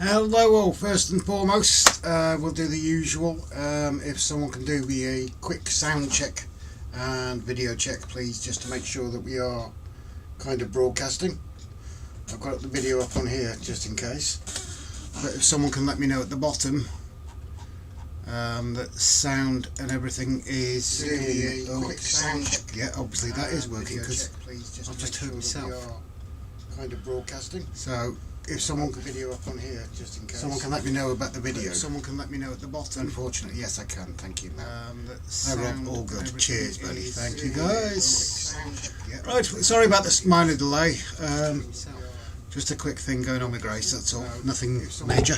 Hello all, first and foremost, we'll do the usual. If someone can do me a quick sound check and video check please, just to make sure that we are kind of broadcasting. I've got the video up on here just in case, but if someone can let me know at the bottom that sound and everything is a quick sound check. Yeah, obviously that is working because I've just heard sure myself kind of broadcasting. so if someone the video up on here just in case. Someone can let me know about the video. Someone can let me know at the bottom. Unfortunately, yes, I can. Thank you. All good. Cheers, buddy. Thank you, a guys. quick sound check. Right, sorry about this minor delay. Just a quick thing going on with Grace. That's all. Nothing major.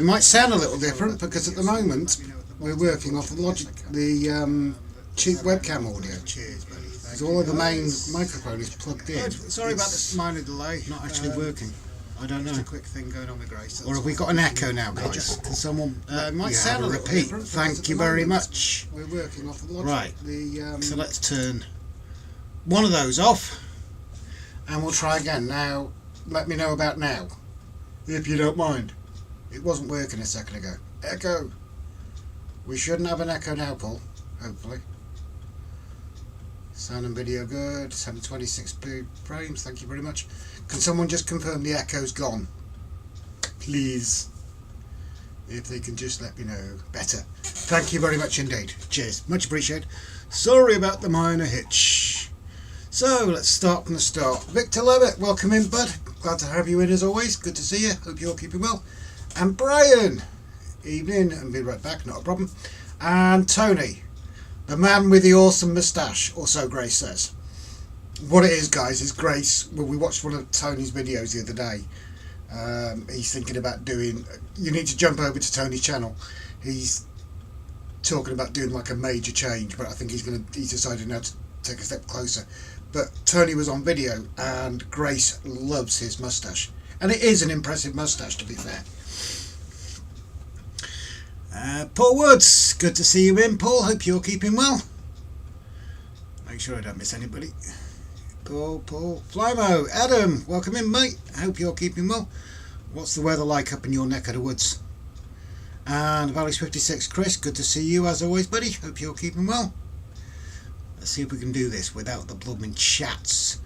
Might sound a little different because at the moment we're working off the cheap webcam audio. Cheers, buddy. So all of the main microphone is plugged in. Right, sorry about this minor delay. Not actually working. I don't know. Just a quick thing going on with Grace. Or have we got an echo now, guys? Can someone might yeah, sound have a a little repeat? different because Thank at you the very moment much. We're working off the Right. the So let's turn one of those off, and we'll try again. Now, let me know about now, if you don't mind. It wasn't working a second ago. Echo. We shouldn't have an echo now, Paul. Hopefully. Sound and video good. 726 frames. Thank you very much. Can someone just confirm the echo's gone? Please. If they can just let me know. Better. Thank you very much indeed. Cheers. Much appreciated. Sorry about the minor hitch. So, let's start from the start. Victor Levitt, welcome in, bud. Glad to have you in as always. Good to see you. Hope you're keeping well. And Brian. Evening, and be right back. Not a problem. And Tony. The man with the awesome moustache, or so Grace says. What it is, guys, is Grace, well, we watched one of Tony's videos the other day. He's thinking about doing, you need to jump over to Tony's channel. He's talking about doing like a major change, but I think he's decided now to take a step closer. But Tony was on video, and Grace loves his moustache. And it is an impressive moustache, to be fair. Paul Woods, good to see you in, Paul. Hope you're keeping well. Make sure I don't miss anybody. Paul, Flymo, Adam, welcome in, mate. Hope you're keeping well. What's the weather like up in your neck of the woods? And Valley's 56, Chris, good to see you as always, buddy. Hope you're keeping well. Let's see if we can do this without the blooming chats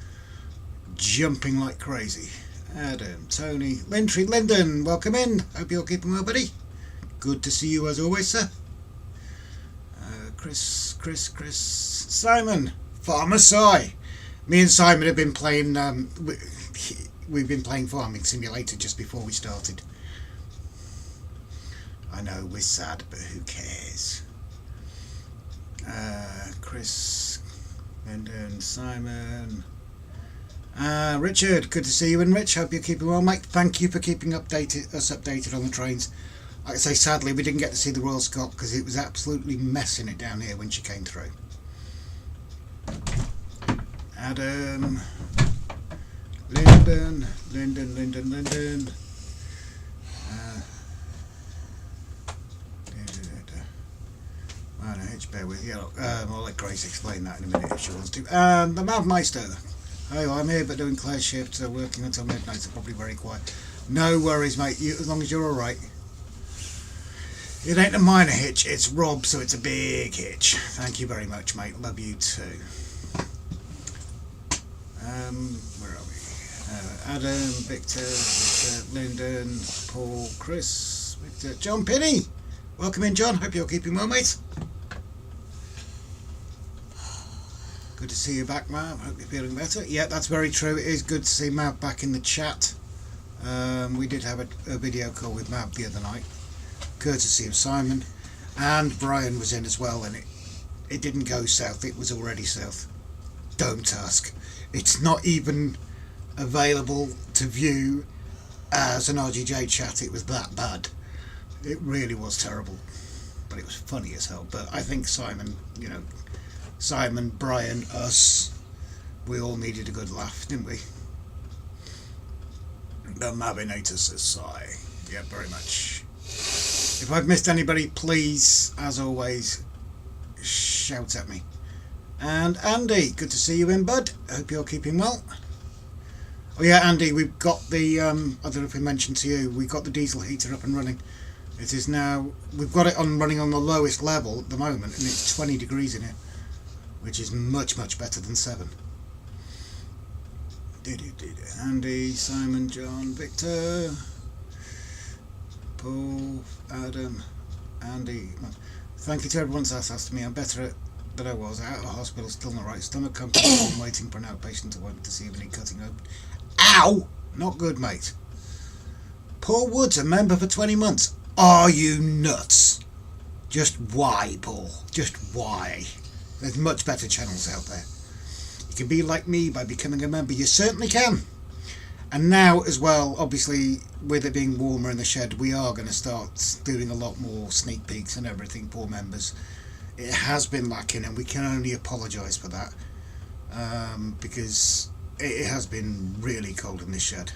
jumping like crazy. Adam, Tony, Lintry, Lyndon, welcome in. Hope you're keeping well, buddy. Good to see you as always, sir. Chris, Simon, Farmer Si. Me and Simon have been playing, we've been playing Farming Simulator just before we started. I know, we're sad, but who cares? Chris, Lyndon, Simon. Richard, good to see you in, Rich. Hope you're keeping well, mate. Thank you for keeping us updated on the trains. Like I say, sadly, we didn't get to see the Royal Scot because it was absolutely messing it down here when she came through. Adam, Lyndon. I don't know, bear with you. I'll let Grace explain that in a minute if she wants to. And the Mavmeister. Hey, I'm here but doing Claire's shift, so working until midnight, so probably very quiet. No worries, mate, as long as you're alright. It ain't a minor hitch, it's Rob, so it's a big hitch. Thank you very much, mate. Love you too. Where are we? Adam, Victor, Lyndon, Paul, Chris, Victor, John Pinney. Welcome in, John. Hope you're keeping well, mate. Good to see you back, Mav. Hope you're feeling better. Yeah, that's very true. It is good to see Mav back in the chat. We did have a video call with Mav the other night. Courtesy of Simon, and Brian was in as well, and it didn't go south, it was already south. Don't ask. It's not even available to view as an RGJ chat. It was that bad. It really was terrible, but it was funny as hell. But I think Simon, Simon, Brian, us, we all needed a good laugh, didn't we? The Mavinator says sigh. Yeah, very much. If I've missed anybody, please, as always, shout at me. And Andy, good to see you in, bud. I hope you're keeping well. Oh yeah, Andy, we've got the, I don't know if we mentioned to you, we've got the diesel heater up and running. It is now, we've got it running on the lowest level at the moment, and it's 20 degrees in it, which is much, much better than 7. Andy, Simon, John, Victor, Paul, Adam, Andy. Thank you to everyone that's asked me. I'm better than I was. Out of hospital, still in the right stomach. Comfortable, waiting for an outpatient to see if any cutting open. Ow! Not good, mate. Paul Woods, a member for 20 months. Are you nuts? Just why, Paul? Just why? There's much better channels out there. You can be like me by becoming a member. You certainly can. And now as well, obviously, with it being warmer in the shed, we are going to start doing a lot more sneak peeks and everything for members. It has been lacking, and we can only apologise for that, because it has been really cold in this shed.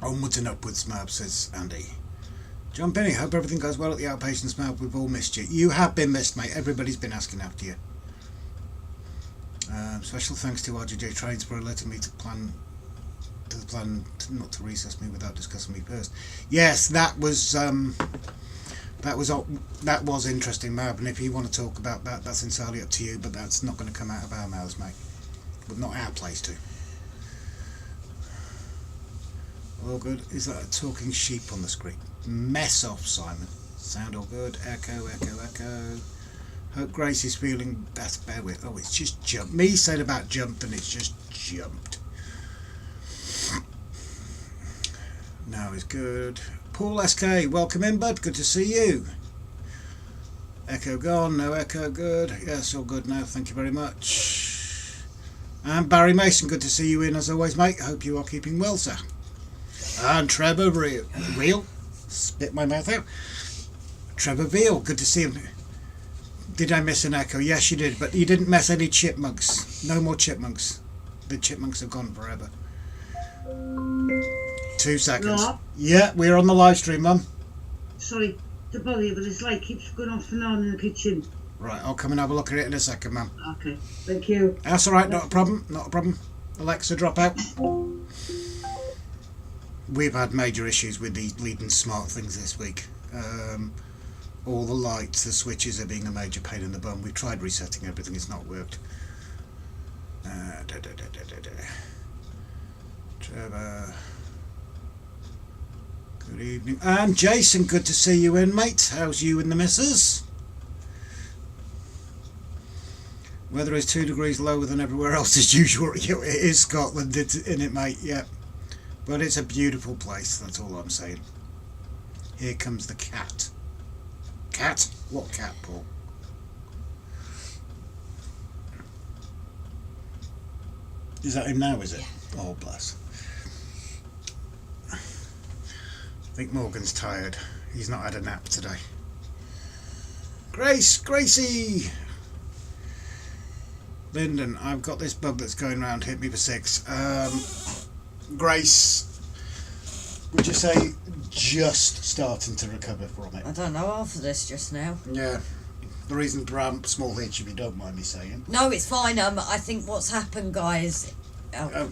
Onwards and upwards, Mab, says Andy. John Penny, hope everything goes well at the outpatients, Mab. We've all missed you. You have been missed, mate. Everybody's been asking after you. Special thanks to RGJ Trains for alerting me to the plan not to recess me without discussing me first. Yes, that was interesting, Mab. And if you want to talk about that, that's entirely up to you. But that's not going to come out of our mouths, mate. But not our place to. All good. Is that a talking sheep on the screen? Mess off, Simon. Sound all good. Echo, echo, echo. Hope Grace is feeling better. Bear with. Oh, it's just jumped. Me said about jumped, and it's just jumped. Now is good. Paul SK, welcome in, bud. Good to see you. Echo gone. No echo. Good. Yes, all good now. Thank you very much. And Barry Mason, good to see you in as always, mate. Hope you are keeping well, sir. And Trevor Real. Spit my mouth out. Trevor Veal, good to see him. Did I miss an echo? Yes, you did, but you didn't miss any chipmunks. No more chipmunks. The chipmunks have gone forever. 2 seconds. Hello? Yeah, we're on the live stream, Mum. Sorry to bother you, but this light keeps going off and on in the kitchen. Right, I'll come and have a look at it in a second, Mum. Okay, thank you. That's alright, not a problem, not a problem. Alexa, drop out. We've had major issues with these bleeding smart things this week. All the lights, the switches are being a major pain in the bum. We've tried resetting everything, it's not worked. Trevor. Good evening. And Jason, good to see you in, mate. How's you and the missus? Weather is 2 degrees lower than everywhere else as usual. It is Scotland, isn't it, mate? Yeah. But it's a beautiful place, that's all I'm saying. Here comes the cat. Cat? What cat, Paul? Is that him now, is it? Yeah. Oh, bless. I think Morgan's tired. He's not had a nap today. Gracie! Lyndon, I've got this bug that's going around. Hit me for 6. Grace, would you say just starting to recover from it? I don't know after this just now. Yeah. The reason for small hitch, if you don't mind me saying. No, it's fine. I think what's happened, guys. You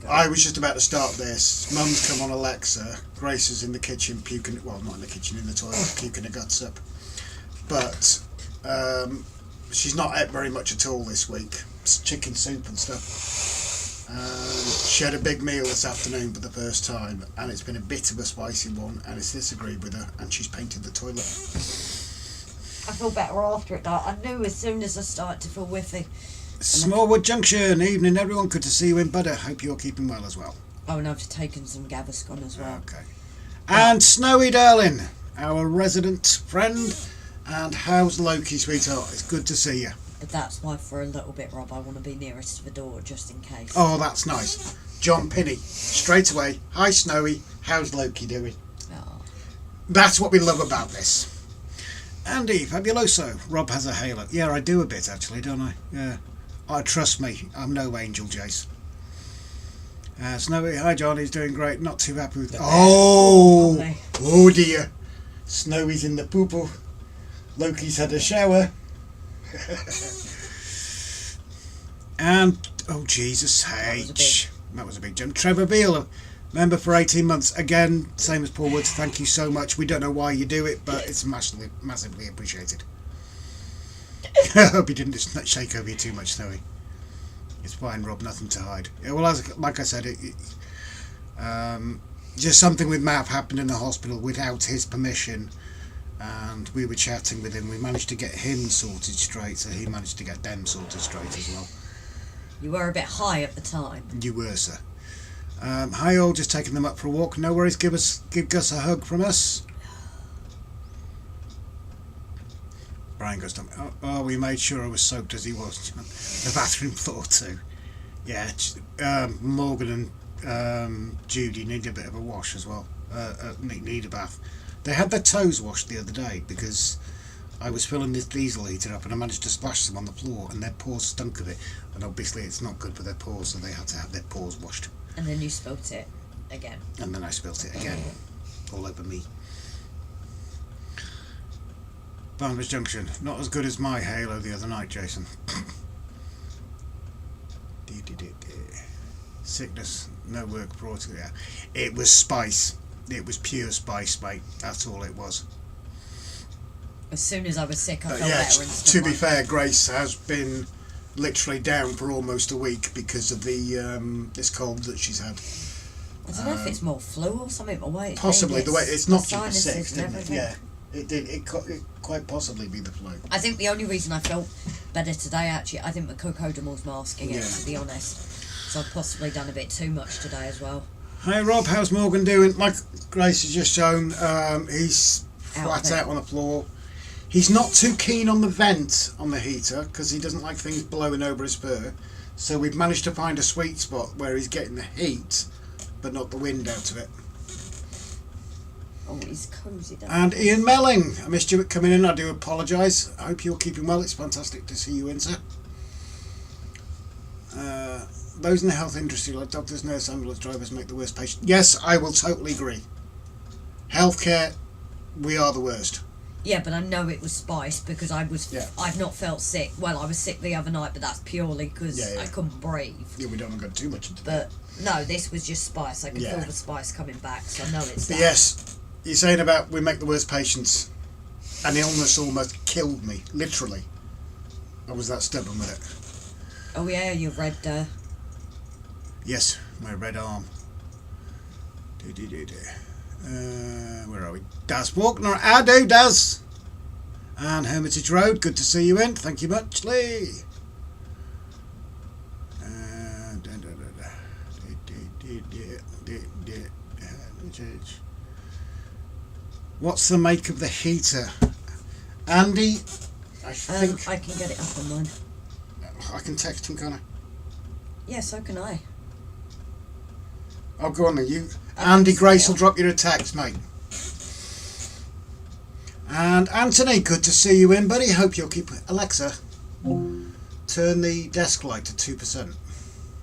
go. I was just about to start this. Mum's come on Alexa. Grace is in the kitchen puking. Well, not in the kitchen, in the toilet, puking her guts up. But she's not ate very much at all this week. It's chicken soup and stuff. She had a big meal this afternoon for the first time, and it's been a bit of a spicy one, and it's disagreed with her, and she's painted the toilet. I feel better after it, though. I knew as soon as I started to feel whiffy. Smallwood Junction, evening everyone, good to see you in, Butter. Hope you're keeping well as well. Oh, and I've taken some Gaviscon as well. Okay. And Snowy Darling, our resident friend, and how's Loki, sweetheart? It's good to see you. But that's why for a little bit, Rob, I want to be nearest to the door just in case. Oh, that's nice. John Pinney, straight away. Hi, Snowy. How's Loki doing? Oh. That's what we love about this. Andy, fabuloso. Rob has a halo. Yeah, I do a bit, actually, don't I? Yeah. Trust me, I'm no angel, Jace. Snowy, hi, John. He's doing great. Not too happy with... Oh, dear. Snowy's in the poo-poo. Loki's had a shower. And oh Jesus H. That was a big jump. Trevor Beale, member for 18 months. Again, same as Paul Woods. Thank you so much. We don't know why you do it, but it's massively appreciated. I hope he didn't just shake over you too much, Snowy. It's fine, Rob. Nothing to hide. Yeah, well, like I said, just something with Matt happened in the hospital without his permission, and we were chatting with him. We managed to get him sorted straight, so he managed to get them sorted straight as well. You were a bit high at the time. You were, sir. Hi all, just taking them up for a walk. No worries, give Gus a hug from us. Brian goes down. Oh, we made sure I was soaked as he was. The bathroom floor too. Yeah, Morgan and Judy need a bit of a wash as well. Need a bath. They had their toes washed the other day because I was filling this diesel heater up and I managed to splash them on the floor and their paws stunk of it. And obviously it's not good for their paws, so they had to have their paws washed. And then you spilt it again. And then I spilt it again. All over me. Farmers Junction. Not as good as my Halo the other night, Jason. Sickness. No work brought it out. It was spice. It was pure spice, mate. That's all it was. As soon as I was sick, I felt Yeah, better. And to be fair, Grace has been literally down for almost a week because of the this cold that she's had. I don't know if it's more flu or something. Or way Possibly the way it's knocked you for sick, sinuses and didn't it? everything. Yeah, it did. It could quite possibly be the flu. I think the only reason I felt better today, actually, I think the Cocodamol's masking it, Yeah. to be honest. So I've possibly done a bit too much today as well. Hi Rob, how's Morgan doing? Like Grace has just shown, he's Out flat out on the floor. He's not too keen on the vent on the heater because he doesn't like things blowing over his fur. So we've managed to find a sweet spot where he's getting the heat but not the wind out of it. Oh, he's cosy down. And Ian Melling, I missed you coming in. I do apologise. I hope you're keeping well. It's fantastic to see you in, sir. Those in the health industry, like doctors, nurses, ambulance drivers, make the worst patients. Yes, I will totally agree. Healthcare, we are the worst. Yeah, but I know it was spice because Yeah. I've not felt sick. Well, I was sick the other night, but that's purely because Yeah. I couldn't breathe. Yeah, we don't want to go too much into But that. no, this was just spice. I can Yeah. feel the spice coming back, so I know it's But that. yes, you're saying about we make the worst patients. An illness almost killed me, literally. I was that stubborn with it. Oh yeah, you've read. Yes, my red arm. Where are we? Daz Walkner. I do, Daz. And Hermitage Road. Good to see you in. Thank you much, Lee. What's the make of the heater? Andy, I think I can get it up on mine. I can text him, can't I? Yeah, so can I. Oh, go on then. You, I Andy can Grace see will it. drop you a text, mate. And Anthony, good to see you in, buddy. Hope you'll keep. Alexa, turn the desk light to 2%.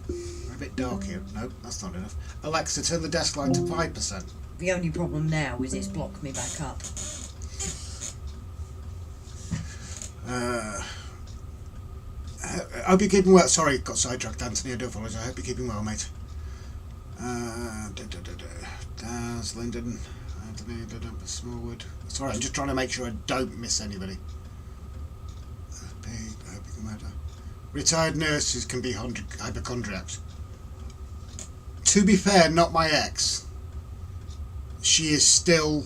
We're a bit dark here. No, that's not enough. Alexa, turn the desk light to 5%. The only problem now is it's blocked me back up. I hope you're keeping well. Sorry, got sidetracked, Anthony. I do apologise. I hope you're keeping well, mate. Daz, Lyndon, Anthony, Smallwood. Sorry, I'm just trying to make sure I don't miss anybody. I hope you can matter. Retired nurses can be hypochondriacs. To be fair, not my ex. She is still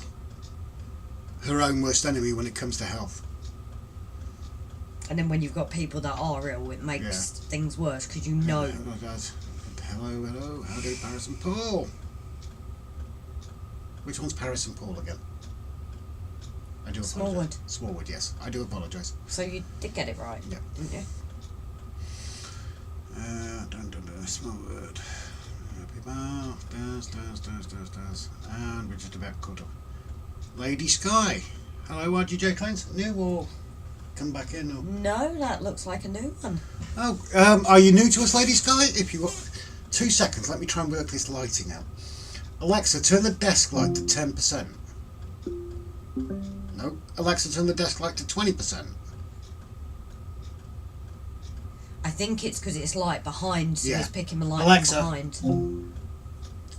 her own worst enemy when it comes to health. And then when you've got people that are ill, it makes things worse because you know. Hello, Daz. Hello. How do Paris and Paul? Which one's Paris and Paul again? I do apologise. Smallwood. Smallwood, yes. I do apologise. So you did get it right, Yeah. didn't you? Smallwood. Daz. And we're just about caught up. Lady Sky. Hello, RGJ Trains. New or come back in? Or... No, that looks like a new one. Oh, are you new to us, Lady Sky? If you 2 seconds, let me try and work this lighting out. Alexa, turn the desk light to 10%. No. Alexa, turn the desk light to 20%. I think it's because it's light behind, so Yeah. it's picking the light Alexa. from behind.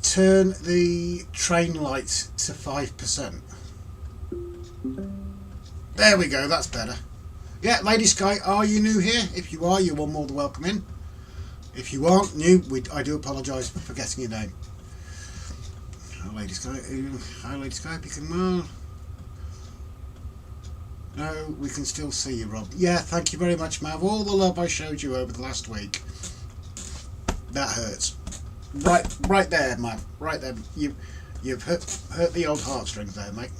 Turn the train light to 5%. There we go, that's better. Yeah, Lady Sky, are you new here? If you are, you're more than welcome in. If you aren't new, I do apologise for forgetting your name. Oh, Lady Sky, hi Lady Sky, you can... No, we can still see you, Rob. Yeah, thank you very much, Mav. All the love I showed you over the last week. That hurts. Right there, Mav. Right there. You've hurt the old heartstrings there, mate.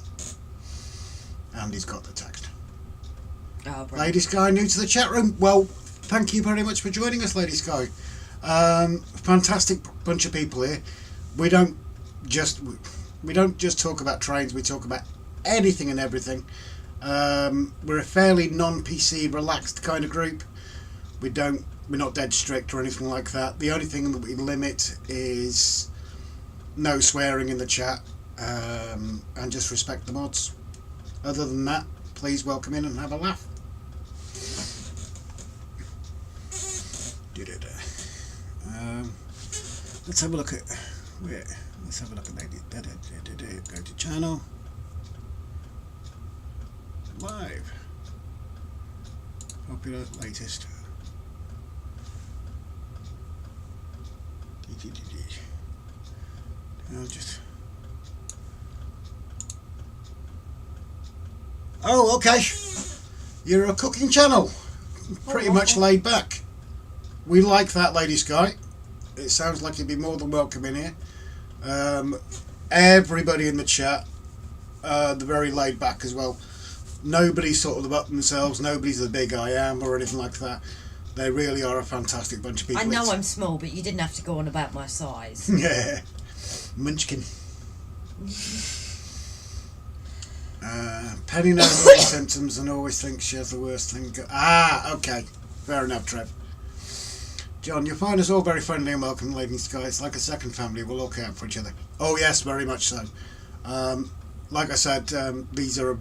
And he's got the text. Oh, bro. Lady Sky, new to the chat room. Well, thank you very much for joining us, Lady Sky. Fantastic bunch of people here. We don't just talk about trains. We talk about anything and everything. We're a fairly non-PC relaxed kind of group. We're not dead strict or anything like that. The only thing that we limit is no swearing in the chat, and just respect the mods. Other than that, please welcome in and have a laugh. Let's have a look at Lady. Go to channel. Live. Popular latest. Oh, okay. You're a cooking channel. Pretty much laid back. We like that, Lady Sky. It sounds like you'd be more than welcome in here. Everybody in the chat, they're very laid back as well. Nobody's sort of up themselves. Nobody's the big I am or anything like that. They really are a fantastic bunch of people. I know I'm small, but you didn't have to go on about my size. Yeah. Munchkin. Penny knows all the symptoms and always thinks she has the worst thing. Okay. Fair enough, Trev. John, you'll find us all very friendly and welcome, Lady Sky. It's like a second family. We'll all care for each other. Oh, yes, very much so. Like I said, these are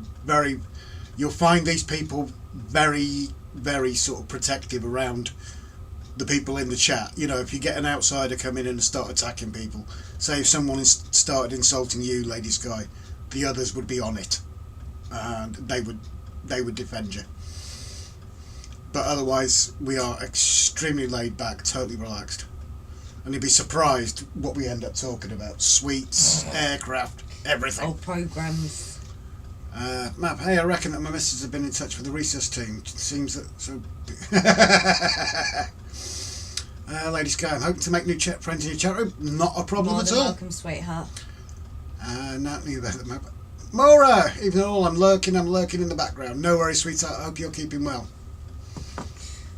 you'll find these people very, very sort of protective around the people in the chat. You know, if you get an outsider come in and start attacking people, say if someone started insulting you, Lady Sky, the others would be on it, and they would defend you. But otherwise, we are extremely laid back, totally relaxed, and you'd be surprised what we end up talking about: sweets, aircraft, everything. Oh, programs. Map, hey, I reckon that my missus have been in touch with the research team. Seems that so. Lady Sky, I'm hoping to make new friends in your chat room. Not a problem More at than all. welcome, sweetheart. Not new about the map. Maura, even though I'm lurking in the background. No worries, sweetheart. I hope you're keeping well.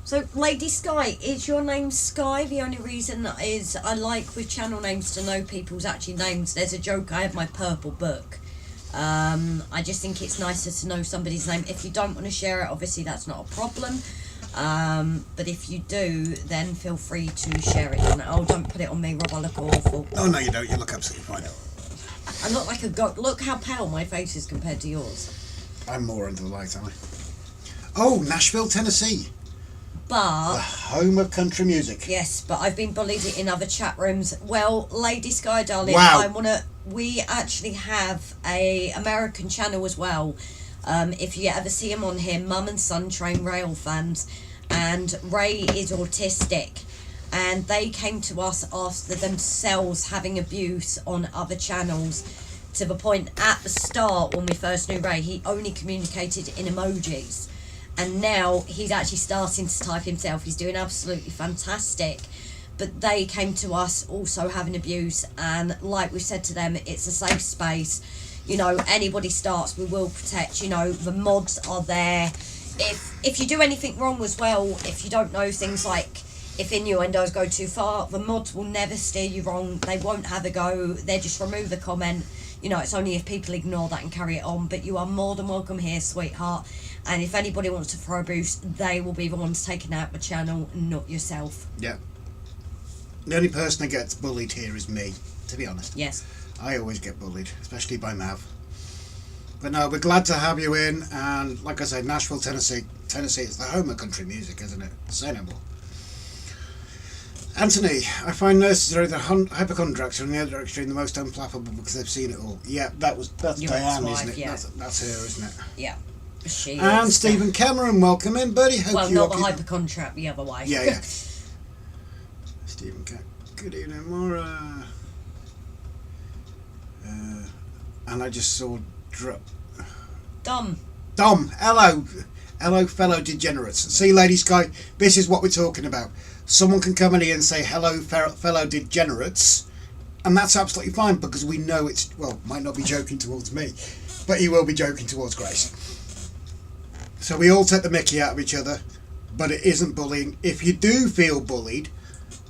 So, Lady Sky, is your name Sky? The only reason is I like with channel names to know people's actual names. There's a joke, I have my purple book. I just think it's nicer to know somebody's name. If you don't want to share it, obviously that's not a problem. But if you do, then feel free to share it on it. Oh, don't put it on me, Rob, I look awful. Oh, no, you don't. You look absolutely fine. I look like a goat. Look how pale my face is compared to yours. I'm more under the light, aren't I? Oh, Nashville, Tennessee. The But... home of country music. Yes, but I've been bullied in other chat rooms. Well, Lady Sky, darling, Wow. we actually have a American channel as well. If you ever see him on here, Mum and Son Train Rail fans, and Ray is autistic, and they came to us after themselves having abuse on other channels, to the point at the start when we first knew Ray, he only communicated in emojis. And now he's actually starting to type himself. He's doing absolutely fantastic. But they came to us also having abuse. And like we said to them, it's a safe space. You know, anybody starts, we will protect. You know, the mods are there. If you do anything wrong as well, if you don't know things like if innuendos go too far, the mods will never steer you wrong. They won't have a go. They just remove the comment. You know, it's only if people ignore that and carry it on. But you are more than welcome here, sweetheart. And if anybody wants to throw a boost, they will be the ones taking out the channel, not yourself. Yeah. The only person that gets bullied here is me, to be honest. Yes. I always get bullied, especially by Mav. But no, we're glad to have you in. And like I said, Nashville, Tennessee is the home of country music, isn't it? Say no more. Anthony, I find nurses are either hypochondriacs or in the other extreme the most unflappable because they've seen it all. Yeah, that's Your Diane, ex-wife, isn't it? yeah. That's her, isn't it? Yeah. She And is. Stephen Cameron, welcome in, buddy. Hope Well, you're not the keeping- hypochondriac, the other way. Yeah. Stephen Cameron. Good evening, Maura. And I just saw Dumb. Dom. Hello, fellow degenerates. See, Lady Sky, this is what we're talking about. Someone can come in here and say, hello, fellow degenerates, and that's absolutely fine because we know it's, well, might not be joking towards me, but he will be joking towards Grace. So we all take the mickey out of each other, but it isn't bullying. If you do feel bullied,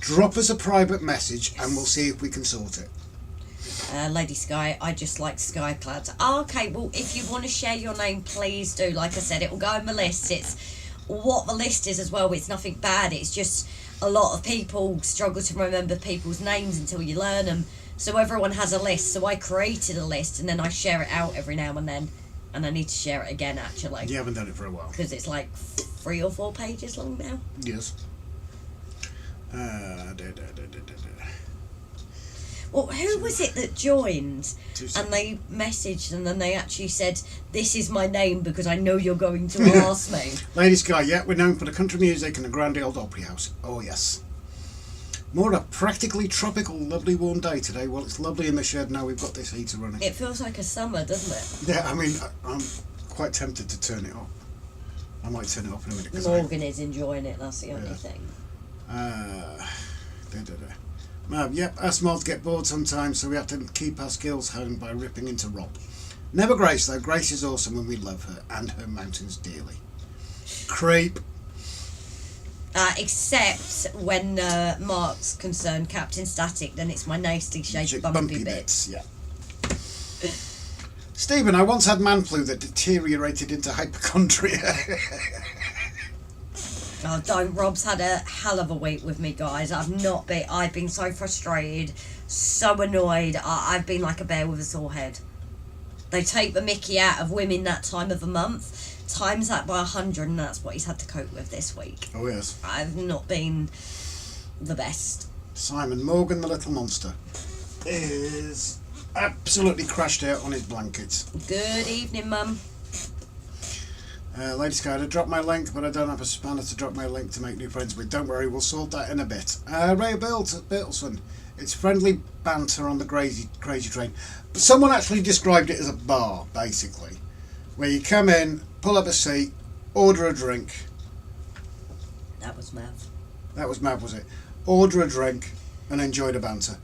drop us a private message and we'll see if we can sort it. Lady Sky, I just like Skyclads. Oh, okay, well, if you want to share your name, please do. Like I said, it will go in the list. It's what the list is as well. It's nothing bad. It's just a lot of people struggle to remember people's names until you learn them. So everyone has a list. So I created a list and then I share it out every now and then. And I need to share it again, actually. You haven't done it for a while. Because it's like 3 or 4 pages long now. Yes. Well, who was it that joined? 2 And seconds. they messaged and then they actually said, this is my name because I know you're going to ask me. Lady Sky, yeah, we're known for the country music and the grand old opera house. Oh, yes. More a practically tropical, lovely warm day today. Well, it's lovely in the shed now. We've got this heater running. It feels like a summer, doesn't it? Yeah, I mean, I'm quite tempted to turn it off. I might turn it off in a minute. 'Cause Morgan is enjoying it, that's the only Yeah. thing. Yep, us mods get bored sometimes, so we have to keep our skills honed by ripping into Rob. Never Grace, though. Grace is awesome and we love her and her mountains dearly. Creep. Except when Mark's concerned, Captain Static, then it's my nasty shaped bumpy bits. Yeah. Stephen, I once had man flu that deteriorated into hypochondria. Oh, don't. Rob's had a hell of a week with me, guys. I've been so frustrated, so annoyed. I've been like a bear with a sore head. They take the mickey out of women that time of the month, times that by 100, and that's what he's had to cope with this week. Oh, yes. I've not been the best. Simon Morgan, the little monster, is absolutely crashed out on his blankets. Good evening, Mum. Lady Sky, I dropped my link, but I don't have a spanner to drop my link to make new friends with. Don't worry, we'll sort that in a bit. Ray Bertelsson, it's friendly banter on the crazy train. But someone actually described it as a bar, basically, where you come in, pull up a seat, order a drink. That was Mav. That was mad, was it? Order a drink and enjoy the banter.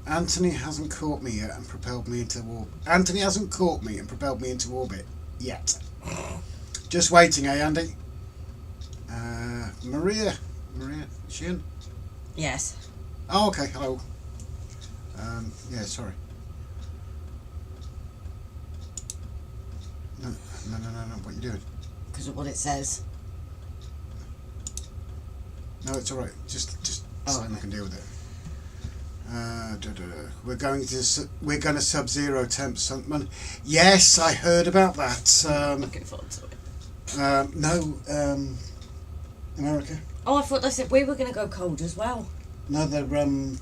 Anthony hasn't caught me yet and propelled me into orbit. Anthony hasn't caught me and propelled me into orbit yet. Just waiting, eh, Andy? Maria, is she in? Yes. Oh, okay. Hello. Yeah, sorry. No. What are you doing? Because of what it says. No, it's all right. Just Oh, Simon okay. can deal with it. We're going to sub-zero temps. Yes, I heard about that. Looking forward to it. No, America. Oh, I thought they said we were going to go cold as well. No, they're and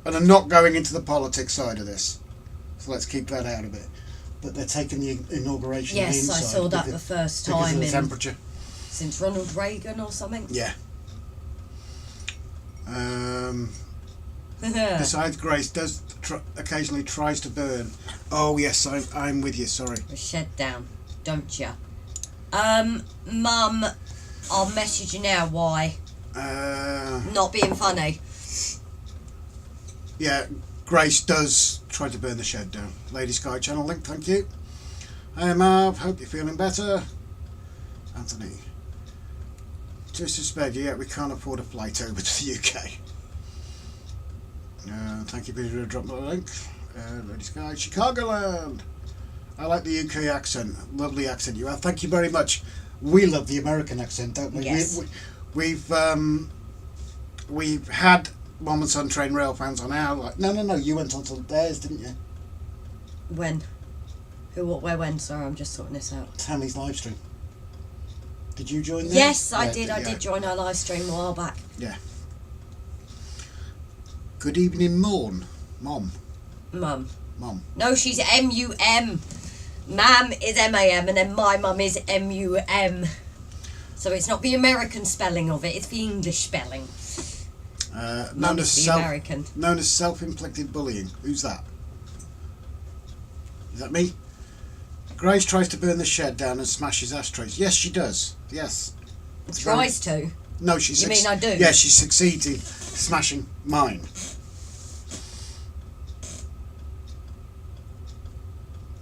I'm not going into the politics side of this, so let's keep that out of it. But they're taking the inauguration. Yes, inside I saw that the because- first because of time the temperature. since Ronald Reagan or something. Yeah. Besides, Grace does occasionally tries to burn. Oh yes, I'm with you. Sorry. Shed down, don't ya? Mum, I'll message you now. Why? Not being funny. Yeah, Grace does try to burn the shed down. Lady Sky channel link, thank you. Hey Marv, hope you're feeling better. Anthony. Just suspect, yeah, we can't afford a flight over to the UK. Thank you, Peter, to drop the link. Lady Sky, Chicagoland. I like the UK accent. Lovely accent you have. Thank you very much. We love the American accent, don't we? Yes. We've had Mom and Son Train Rail fans on our. No. You went on to theirs, didn't you? When? Who? What? Where? When? Sorry, I'm just sorting this out. Tammy's live stream. Did you join there? Yes, I Yeah, did. I did join her live stream a while back. Yeah. Good evening, Mum. Mum. Mum. No, she's M-U-M. Mam is M-A-M, and then my mum is M-U-M. So it's not the American spelling of it, it's the English spelling. Known as American. Known as self-inflicted bullying. Who's that? Is that me? Grace tries to burn the shed down and smashes ashtrays. Yes, she does. Yes. Tries to. No, she. You mean I do? Yeah, she succeeds in smashing mine.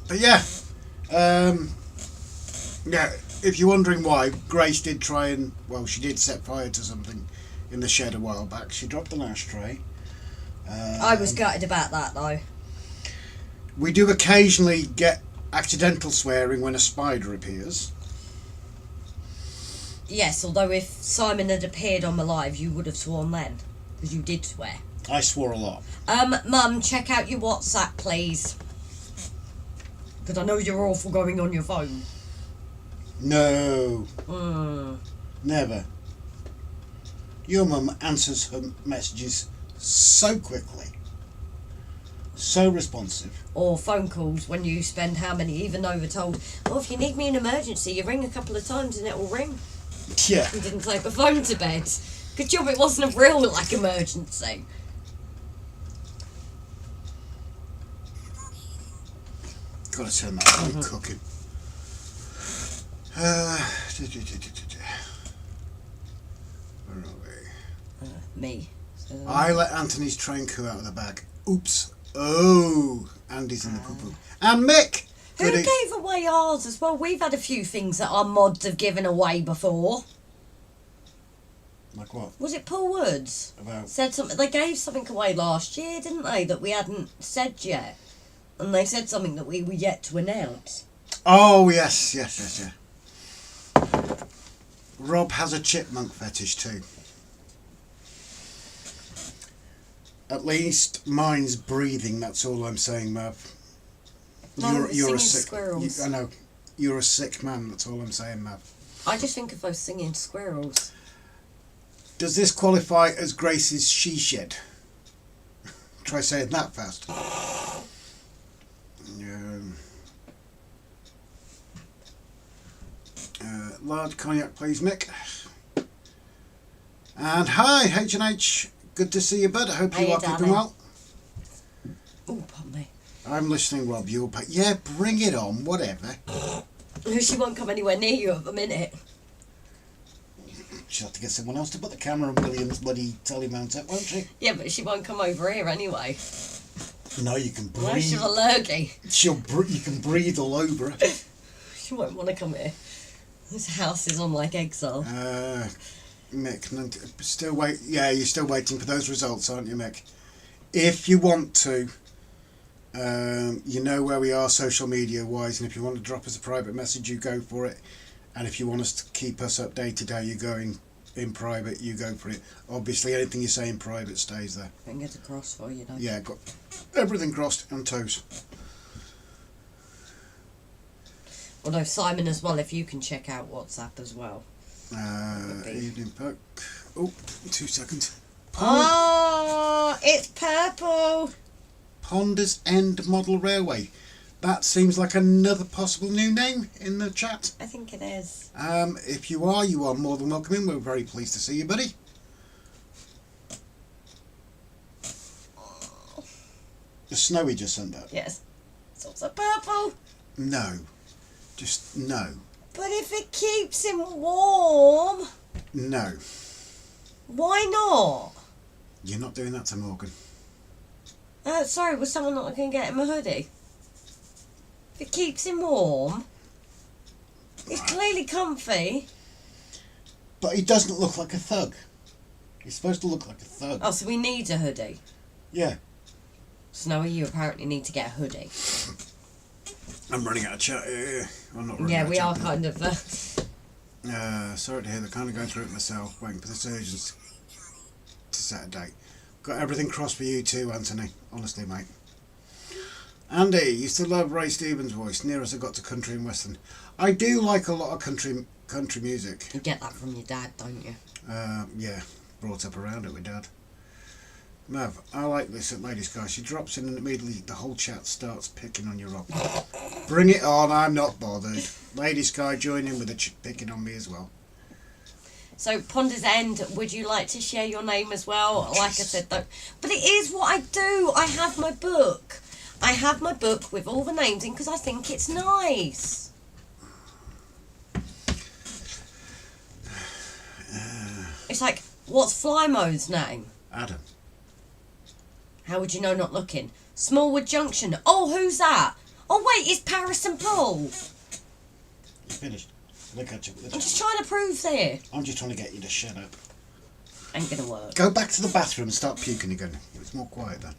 But yeah, yeah. If you're wondering why, Grace did try and she did set fire to something in the shed a while back. She dropped an ashtray. I was gutted about that though. We do occasionally get accidental swearing when a spider appears. Yes, although if Simon had appeared on the live, you would have sworn then, because you did swear. I swore a lot. Mum, check out your WhatsApp, please. Because I know you're awful going on your phone. No. Mm. Never. Your mum answers her messages so quickly. So responsive. Or phone calls when you spend how many, even though we're told, well, if you need me in emergency, you ring a couple of times and it will ring. Yeah. You didn't take the phone to bed. Good job it wasn't a real, emergency. Gotta turn that on cooking. Where are we? Me. So, I let Anthony's train coup out of the bag. Oops. Oh, Andy's in the poo-poo. And Mick! who gave away ours as well? We've had a few things that our mods have given away before. Like what? Was it Paul Woods? About? Said something. They gave something away last year, didn't they? That we hadn't said yet. And they said something that we were yet to announce. Oh, yes. Rob has a chipmunk fetish too. At least mine's breathing, that's all I'm saying, Mav. No, You're a singing sick... squirrels. I know. You're a sick man, that's all I'm saying, Mav. I just think of those singing squirrels. Does this qualify as Grace's she shed? Try saying that fast. Large cognac, please, Mick. And hi, H&H. Good to see you, bud. I hope you Hey, are keeping darling. well. Oh, pardon me. I'm listening, Rob. Yeah, bring it on. Whatever. She won't come anywhere near you at the minute. She'll have to get someone else to put the camera on William's bloody telly mount up, won't she? Yeah, but she won't come over here anyway. No, you can breathe. Why is she allergic? You can breathe all over her. She won't want to come here. This house is on exile. Mick, still wait. Yeah, you're still waiting for those results, aren't you, Mick? If you want to, you know where we are social media wise, and if you want to drop us a private message, you go for it. And if you want us to keep us updated how you're going in private, you go for it. Obviously, anything you say in private stays there. Fingers crossed for you, though. Yeah, got everything crossed and toes. Although Simon as well, if you can check out WhatsApp as well. Evening poke. Oh, 2 seconds. Oh, it's purple. Ponders End Model Railway. That seems like another possible new name in the chat. I think it is. If you are more than welcome in. We're very pleased to see you, buddy. The Snowy just sent that. Yes. It's also purple. No. Just no. But if it keeps him warm, No. why not? You're not doing that to Morgan. Sorry, was someone not going to get him a hoodie? If it keeps him warm, he's clearly comfy. But he doesn't look like a thug. He's supposed to look like a thug. Oh, so we need a hoodie. Yeah. Snowy, you apparently need to get a hoodie. I'm running out of chat. I'm not running Yeah, out we of are chat. kind of... Sorry to hear they're kind of going through it myself, waiting for the surgeons to set a date. Got everything crossed for you too, Anthony. Honestly, mate. Andy, you still love Ray Stevens' voice. Near as I got to country and western. I do like a lot of country country music. You get that from your dad, don't you? Yeah, brought up around it with Dad. Mav, I like this at Lady Sky. She drops in and immediately the whole chat starts picking on you, Rob. Bring it on, I'm not bothered. Lady Sky, join in with the picking on me as well. So, Ponder's End, would you like to share your name as well? Like I said, though. But it is what I do. I have my book. I have my book with all the names in because I think it's nice. It's like, what's Flymo's name? Adam. How would you know not looking? Smallwood Junction. Oh, who's that? Oh, wait, it's Paris and Paul. You finished? Look at you. I'm just trying to prove there. I'm just trying to get you to shut up. Ain't gonna work. Go back to the bathroom and start puking again. It's more quiet then.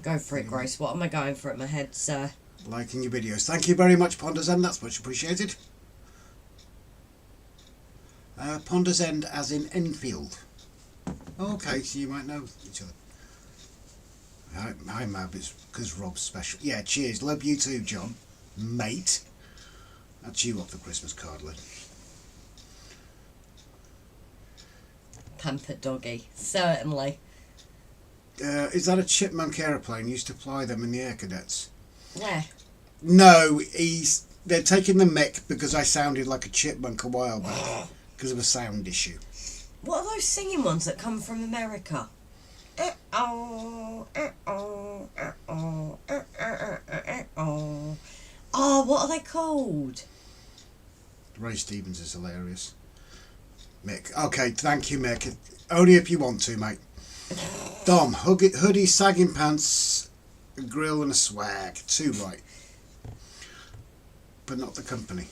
Go for it, Grace. What am I going for at my head, sir? Liking your videos. Thank you very much, Ponder's End. That's much appreciated. Ponder's End as in Enfield. Okay, so you might know each other. Hi, Mab. It's because Rob's special. Yeah, cheers. Love you too, John. Mate. That's you off the Christmas card, lad. Pampered doggy. Certainly. Is that a chipmunk aeroplane? Used to fly them in the Air Cadets. Where? No, they're taking the mick because I sounded like a chipmunk a while back because of a sound issue. What are those singing ones that come from America? Oh, what are they called? Ray Stevens is hilarious. Mick. Okay, thank you, Mick. Only if you want to, mate. Dom, hoodie, sagging pants, a grill and a swag. 2 right. But not the company.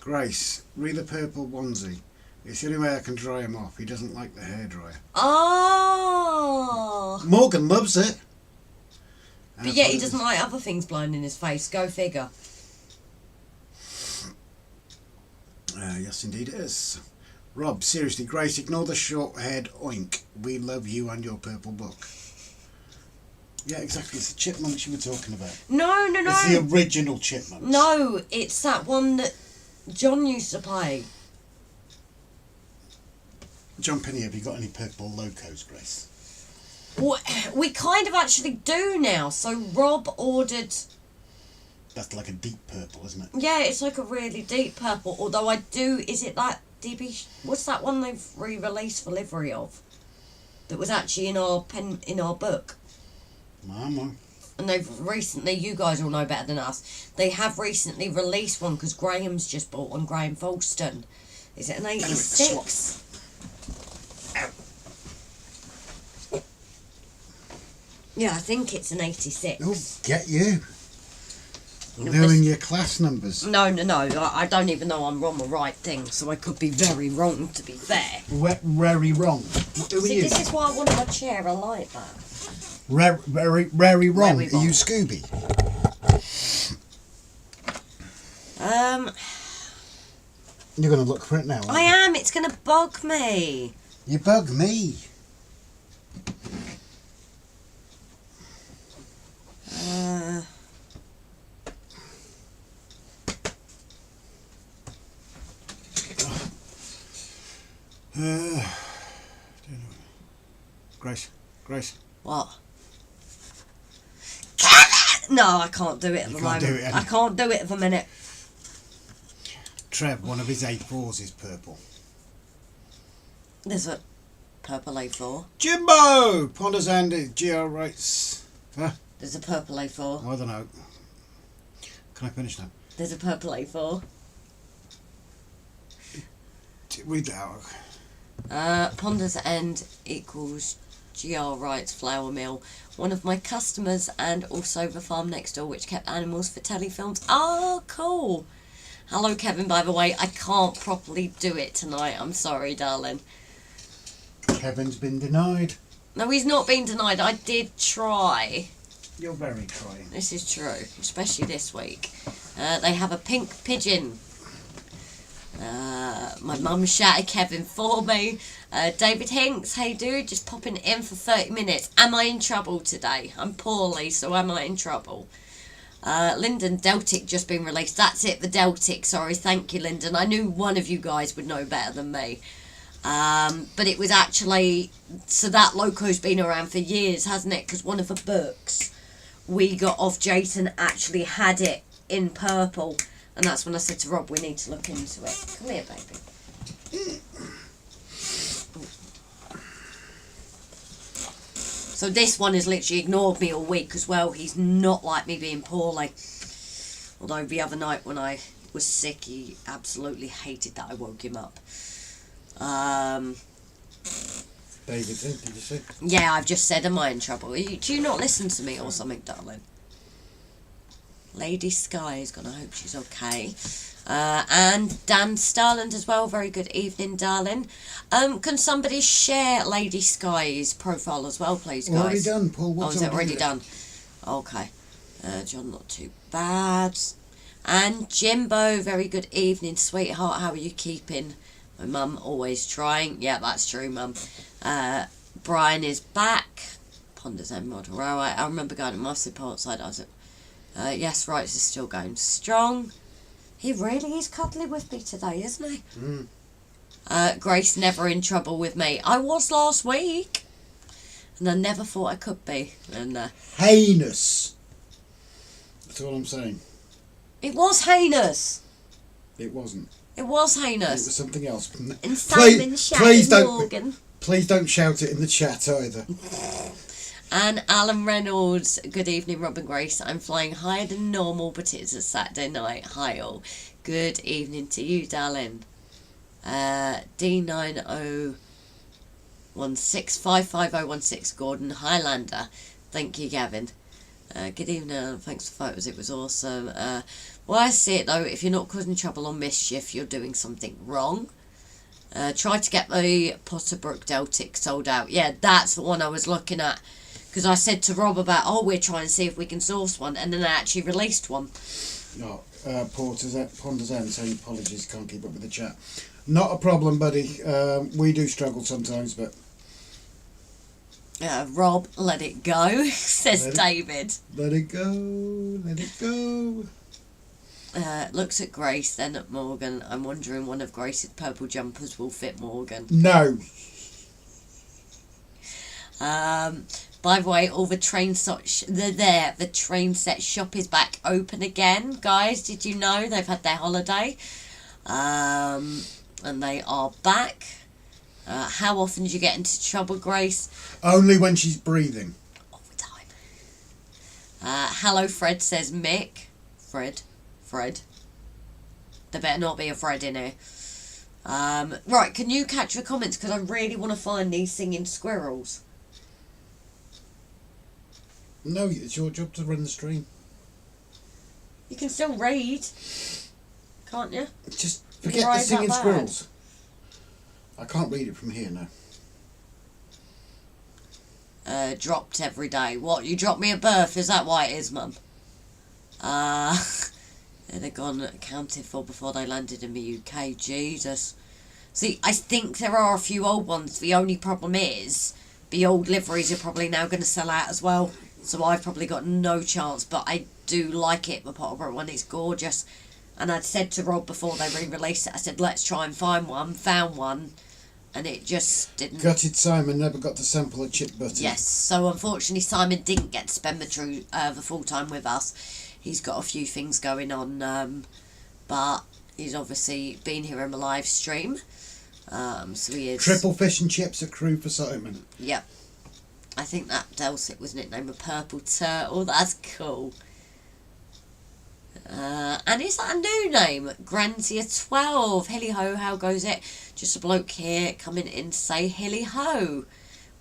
Grace, read the purple onesie. It's the only way I can dry him off. He doesn't like the hairdryer. Oh! Morgan loves it. But yet he doesn't like other things blowing in his face. Go figure. Yes, indeed it is. Rob, seriously, Grace, ignore the short-haired oink. We love you and your purple book. Yeah, exactly. It's the chipmunks you were talking about. No. It's the original chipmunks. No, it's that one that John used to play. John Penny, have you got any purple locos, Grace? We kind of actually do now. So Rob ordered... That's like a deep purple, isn't it? Yeah, it's like a really deep purple. Although I do... Is it that DB... What's that one they've re-released for livery of? That was actually in our book. Mama. And they've recently... You guys all know better than us. They have recently released one because Graham's just bought one. Graham Folston. Is it an 86? Yeah, I think it's an 86. Oh, get you. Knowing your class numbers. No. I don't even know I'm wrong or right thing, so I could be very wrong, to be fair. Very wrong. Who are See, you? this is why I wanted a chair. I like that. Very wrong. Very Are wrong. you Scooby? You're going to look for it now, aren't I you? am. It's going to bug me. You bug me. Grace. What? No, I can't do it at the moment. I can't do it at the minute. Trev, one of his A4s is purple. There's a purple A4. Jimbo! Ponder's Andy, GR Rights. Huh? There's a purple A4. I don't know. Can I finish now? There's a purple A4. Read that out. Ponder's End equals GR Wright's Flour Mill. One of my customers and also the farm next door which kept animals for telefilms. Oh, cool. Hello, Kevin, by the way. I can't properly do it tonight. I'm sorry, darling. Kevin's been denied. No, he's not been denied. I did try. You're very trying. This is true, especially this week. They have a pink pigeon. My mum shouted Kevin for me. David Hinks, hey dude, just popping in for 30 minutes. Am I in trouble today? I'm poorly, so am I in trouble? Lyndon, Deltic just been released. That's it, the Deltic. Sorry, thank you, Lyndon. I knew one of you guys would know better than me. But it was actually... So that loco's been around for years, hasn't it? Because one of the books we got off Jason actually had it in purple. And that's when I said to Rob, we need to look into it. Come here, baby. So this one has literally ignored me all week as well. He's not like me being poorly. Although the other night when I was sick, he absolutely hated that I woke him up. David, did you say? Yeah, I've just said, am I in trouble? Do you not listen to me or something, darling? Lady Sky is gonna hope she's okay. And Dan Starland as well. Very good evening, darling. Can somebody share Lady Sky's profile as well, please, guys? Already done, Paul. Oh, is it already done? Okay. John, not too bad. And Jimbo, very good evening, sweetheart. How are you keeping? My mum always trying. Yeah, that's true, mum. Brian is back. Ponders and Model Railway. I remember going to Massive Portside. I was at... yes, Rights is still going strong. He really is cuddly with me today, isn't he? Grace never in trouble with me. I was last week. And I never thought I could be. And heinous. That's all I'm saying. it was heinous. It wasn't. It was It heinous. was something else. And Simon shouted Morgan. Please don't shout it in the chat either. And Alan Reynolds, good evening, Robin Grace. I'm flying higher than normal, but it's a Saturday night. Hi all. Good evening to you, darling. D9016555016 Gordon Highlander. Thank you, Gavin. Good evening, thanks for photos, it was awesome. Well, I see it though, if you're not causing trouble or mischief, you're doing something wrong. Try to get the Potterbrook Deltic sold out. Yeah, that's the one I was looking at. Because I said to Rob about, we're trying to see if we can source one, and then I actually released one. No, Ponders End saying apologies, can't keep up with the chat. Not a problem, buddy. We do struggle sometimes, but... Rob, let it go, says David. Let it go, let it go. Looks at Grace, then at Morgan. I'm wondering one of Grace's purple jumpers will fit Morgan. No. By the way, all the train the train set shop is back open again, guys. Did you know they've had their holiday? And they are back. How often do you get into trouble, Grace? Only when she's breathing. All the time. Hello, Fred, says Mick. Fred. There better not be a Fred in here. Right, can you catch the comments? Because I really want to find these singing squirrels. No, it's your job to run the stream. You can still read, can't you? Just forget the singing squirrels. I can't read it from here now. Dropped every day. What, you dropped me at birth? Is that why it is, Mum? They're gone accounted for before they landed in the UK. Jesus. See, I think there are a few old ones. The only problem is the old liveries are probably now going to sell out as well. So I've probably got no chance. But I do like it, the Potterbrook one. It's gorgeous. And I'd said to Rob before they re-released it, I said, let's try and find one. Found one. And it just didn't... Gutted Simon never got to sample a chip butter. Yes, so unfortunately Simon didn't get to spend the full time with us. He's got a few things going on, but he's obviously been here in the live stream. So he is... Triple fish and chips at crew for Simon. Yep. I think that Delsit was nicknamed a Purple Turtle. That's cool. And is that a new name? Grantia12. Hilly ho, how goes it? Just a bloke here coming in to say hilly ho.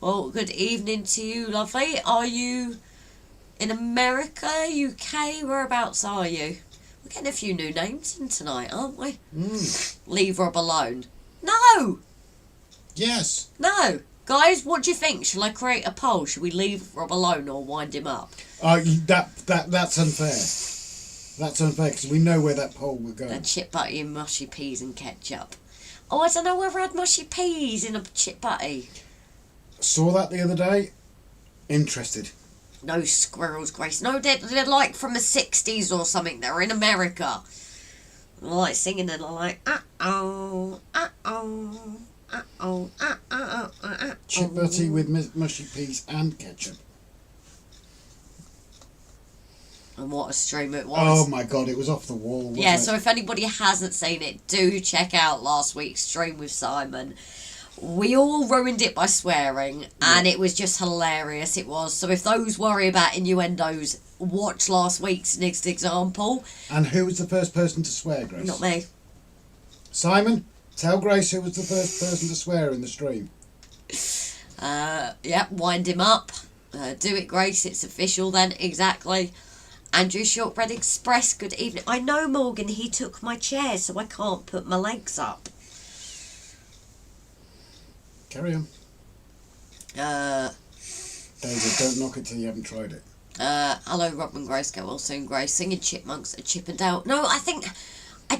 Well, good evening to you, lovely. Are you in America, UK? Whereabouts are you? We're getting a few new names in tonight, aren't we? Leave Rob alone. No! Yes. No. Guys, what do you think? Shall I create a poll? Should we leave Rob alone or wind him up? That's unfair. That's unfair because we know where that poll will go. A chip butty and mushy peas and ketchup. Oh, I don't know whether I had mushy peas in a chip butty. Saw that the other day. Interested. No squirrels, Grace. No, they're like from the 60s or something. They're in America. They're like singing and they're like, uh-oh, uh-oh, uh-oh, uh-oh, uh-oh. Chip butty with mushy peas and ketchup. And what a stream it was. Oh my god, it was off the wall. Yeah, wasn't it? so if anybody hasn't seen it, do check out last week's stream with Simon. We all ruined it by swearing, and it was just hilarious, it was. So if those worry about innuendos, watch last week's next example. And who was the first person to swear, Grace? Not me. Simon, tell Grace who was the first person to swear in the stream. Yeah, wind him up. Do it, Grace, it's official then, exactly. Andrew Shortbread Express, good evening. I know, Morgan, he took my chair, so I can't put my legs up. Carry on. David, don't knock it till you haven't tried it. Hello, Rob and Grace, get well soon, Grace. Singing Chipmunks at Chippendale. No, I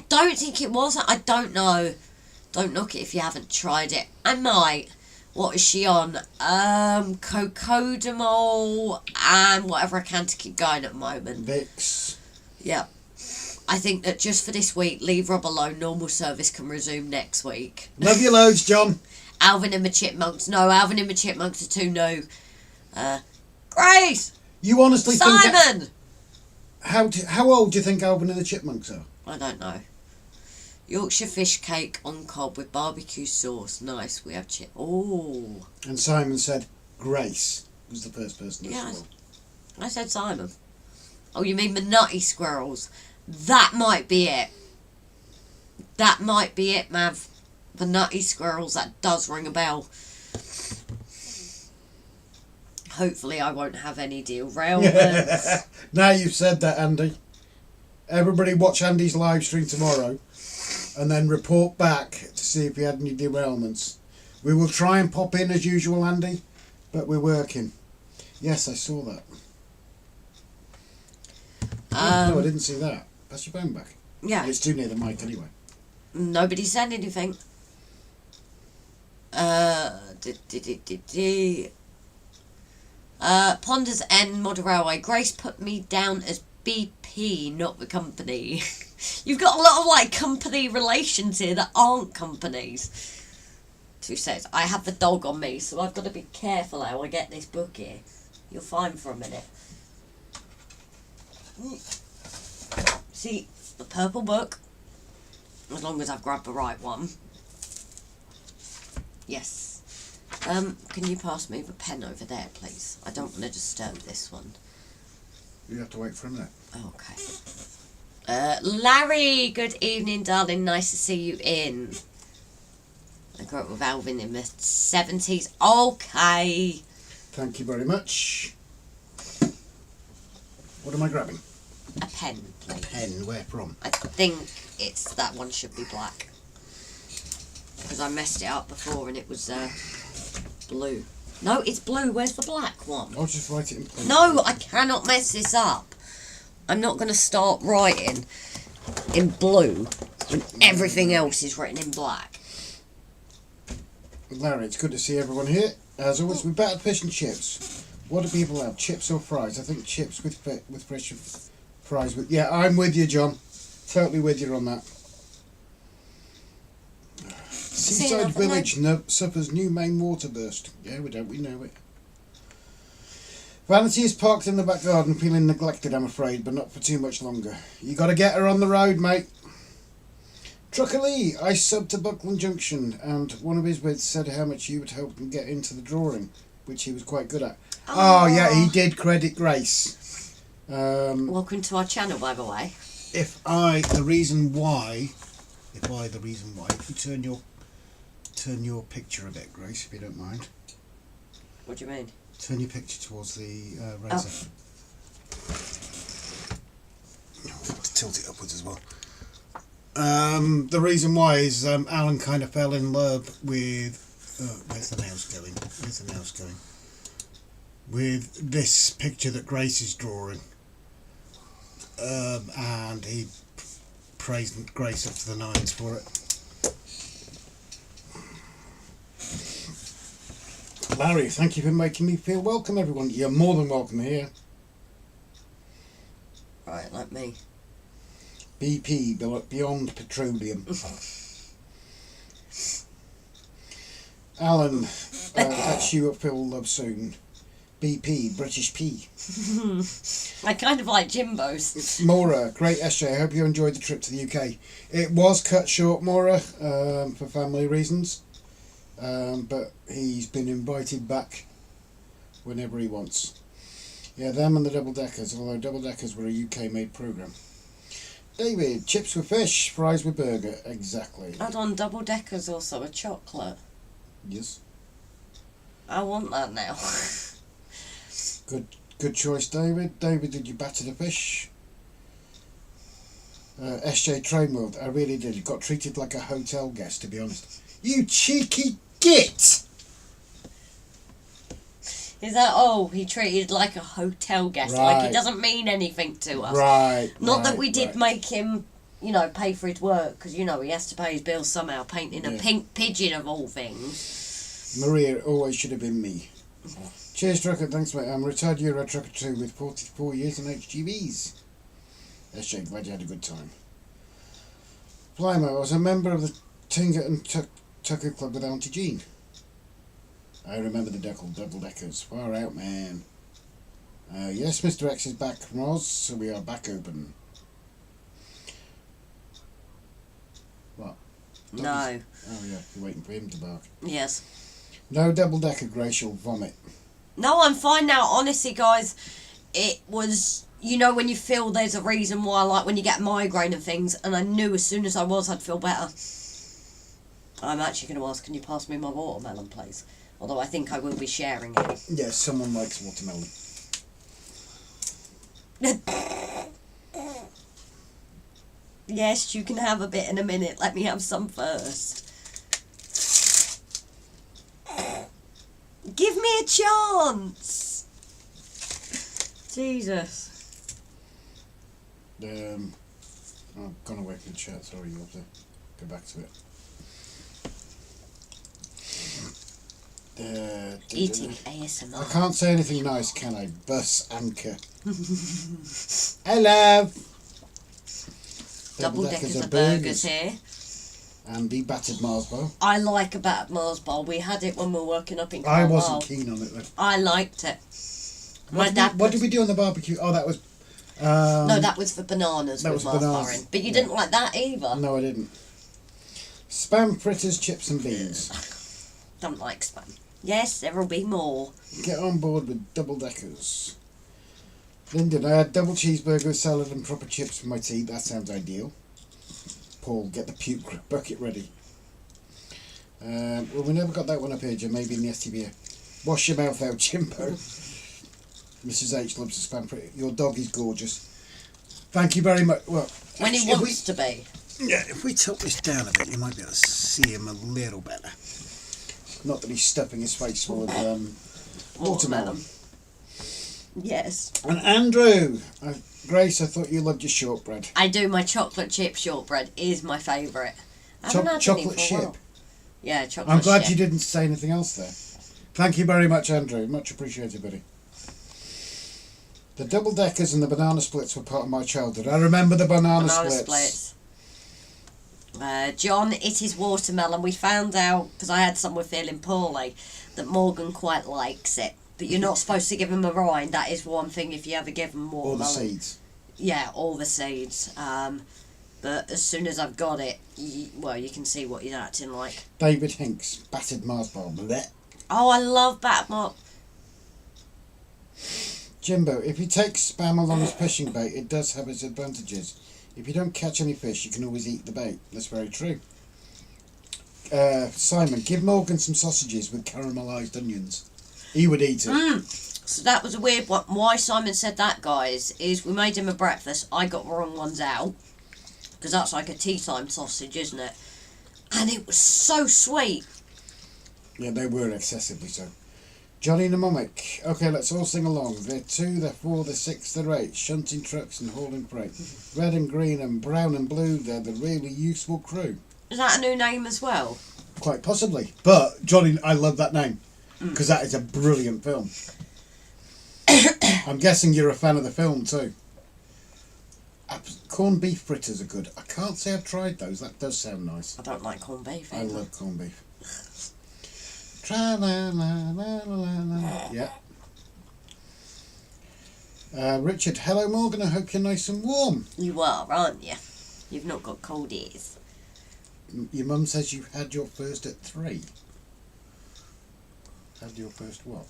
don't think it was. I don't know. Don't knock it if you haven't tried it. I might. What is she on? Cocodamol and whatever I can to keep going at the moment. Vicks. Yeah. I think that just for this week, leave Rob alone. Normal service can resume next week. Love you loads, John. Alvin and the Chipmunks. No, Alvin and the Chipmunks are too new. Grace! You honestly Simon! think... How old do you think Alvin and the Chipmunks are? I don't know. Yorkshire fish cake on cob with barbecue sauce. Nice. We have Oh. And Simon said Grace was the first person to swear. I said Simon. Oh, you mean the nutty squirrels? That might be it. That might be it, Mav. The nutty squirrels. That does ring a bell. Hopefully I won't have any derailments. Now you've said that, Andy. Everybody watch Andy's live stream tomorrow and then report back to see if he had any derailments. We will try and pop in as usual, Andy, but we're working. Yes, I saw that. No, I didn't see that. Pass your phone back. Yeah. It's too near the mic anyway. Nobody said anything. Ponders N Model Railway. Grace put me down as BP, not the company. You've got a lot of like company relations here that aren't companies. 2 seconds. I have the dog on me, so I've got to be careful how I get this book here. You're fine for a minute. See, the purple book. As long as I've grabbed the right one. Yes. Can you pass me the pen over there, please? I don't want to disturb this one. You have to wait for a minute. Okay. Larry, good evening, darling. Nice to see you in. I grew up with Alvin in the 70s. Okay. Thank you very much. What am I grabbing? A pen, please. Pen, where from? I think it's that one should be black. Because I messed it up before and it was blue. No, it's blue. Where's the black one? I'll just write it in pen. No, I cannot mess this up. I'm not going to start writing in blue when everything else is written in black. Larry, it's good to see everyone here. As always, we battered fish and chips. What do people have? Chips or fries? I think chips with fresh fries. Yeah, I'm with you, John. Totally with you on that. Seaside Village suffers new main water burst. Yeah, we know it. Vanity is parked in the back garden feeling neglected, I'm afraid, but not for too much longer. You gotta get her on the road, mate. Trucker Lee, I subbed to Buckland Junction, and one of his mates said how much you would help him get into the drawing, which he was quite good at. Oh yeah, he did credit Grace. Welcome to our channel, by the way. If you turn your picture a bit, Grace, if you don't mind. What do you mean? Turn your picture towards the razor. I'll have to tilt it upwards as well. The reason why is Alan kind of fell in love with... where's the mouse going? With this picture that Grace is drawing. And he praised Grace up to the nines for it. Larry, thank you for making me feel welcome, everyone. You're more than welcome here. Right, like me. BP, Beyond Petroleum. Alan, that's you at Phil Love Soon. BP, British P. I kind of like Jimbo's. Maura, great SJ. I hope you enjoyed the trip to the UK. It was cut short, Maura, for family reasons. But he's been invited back whenever he wants. Yeah, them and the double deckers, although double deckers were a UK made programme. David, chips with fish, fries with burger. Exactly. Add on double deckers also a chocolate. Yes. I want that now. Good choice, David. David, did you batter the fish? SJ Train World, I really did. Got treated like a hotel guest, to be honest. You cheeky git! Is that he treated like a hotel guest, like Right. he doesn't mean anything to us. Right. Not that we did right. make him, pay for his work, because, he has to pay his bills somehow, painting a pink pigeon of all things. Maria, it always should have been me. Cheers, Trucker. Thanks, mate. I'm a retired Euro Trucker 2 with 44 years in HGVs. SJ, glad you had a good time. Flymo, I was a member of the Tinga and Tucker Club with Auntie Jean. I remember the double deckers. Far out, man. Yes, Mr. X is back from Oz, so we are back open. What? No. Oh, yeah, you're waiting for him to bark. Yes. No double decker, Grace, you'll vomit. No, I'm fine now. Honestly, guys, it was, when you feel there's a reason why, like when you get a migraine and things, and I knew as soon as I was, I'd feel better. I'm actually going to ask, can you pass me my watermelon, please? Although I think I will be sharing it. Yes, someone likes watermelon. Yes, you can have a bit in a minute. Let me have some first. Give me a chance! Jesus. I've gone away from the chat, sorry, you'll have to go back to it. Eating ASMR. I can't say anything nice, can I? Bus anchor. Hello! Double deckers of burgers here. And the battered Mars bar. I like a battered Mars bar. We had it when we were working up in Carlisle. I wasn't keen on it though. I liked it. What did we do on the barbecue? Oh, that was... no, that was for bananas that with was Mars bananas. bar in. But you didn't like that either. No, I didn't. Spam fritters, chips and beans. Don't like spam. Yes, there will be more. Get on board with double deckers. Lyndon, I had double cheeseburger with salad and proper chips for my tea. That sounds ideal. Paul, get the puke bucket ready. Well, we never got that one up here, Jim. Maybe in the STVA. Wash your mouth out, Jimbo. Mrs. H loves the spam fritter. Your dog is gorgeous. Thank you very much. Well, When he wants to be. Yeah, if we tilt this down a bit, you might be able to see him a little better. Not that he's stuffing his face full of watermelon. Yes. And Andrew, Grace, I thought you loved your shortbread. I do. My chocolate chip shortbread is my favourite. I haven't had any Chocolate for a while. chip. Yeah, chocolate I'm glad chip. you didn't say anything else there. Thank you very much, Andrew. Much appreciated, buddy. The double deckers and the banana splits were part of my childhood. I remember the banana splits. John, it is watermelon. We found out, because I had some with feeling poorly, that Morgan quite likes it. But you're not supposed to give him a rind. That is one thing if you ever give him watermelon. All the seeds. Yeah, all the seeds. But as soon as I've got it, you can see what he's acting like. David Hinks, battered Mars bar. Blech. Oh, I love Batman. Jimbo, if you take spam along as fishing bait, it does have its advantages. If you don't catch any fish, you can always eat the bait. That's very true. Simon, give Morgan some sausages with caramelised onions. He would eat it. So that was a weird one. Why Simon said that, guys, is we made him a breakfast. I got the wrong ones out. Because that's like a tea time sausage, isn't it? And it was so sweet. Yeah, they were excessively so. Johnny Mnemonic. Okay, let's all sing along. They're 2, they're 4, they're 6, they're 8. Shunting trucks and hauling freight. Red and green and brown and blue, they're the really useful crew. Is that a new name as well? Quite possibly. But, Johnny, I love that name. because that is a brilliant film. I'm guessing you're a fan of the film too. Corned beef fritters are good. I can't say I've tried those. That does sound nice. I don't like corned beef. I love corned beef. Tra-la-la-la-la-la-la. Yeah. Richard, hello Morgan, I hope you're nice and warm. You are, aren't you? You've not got cold ears. Your mum says you had your first at 3. Had your first what?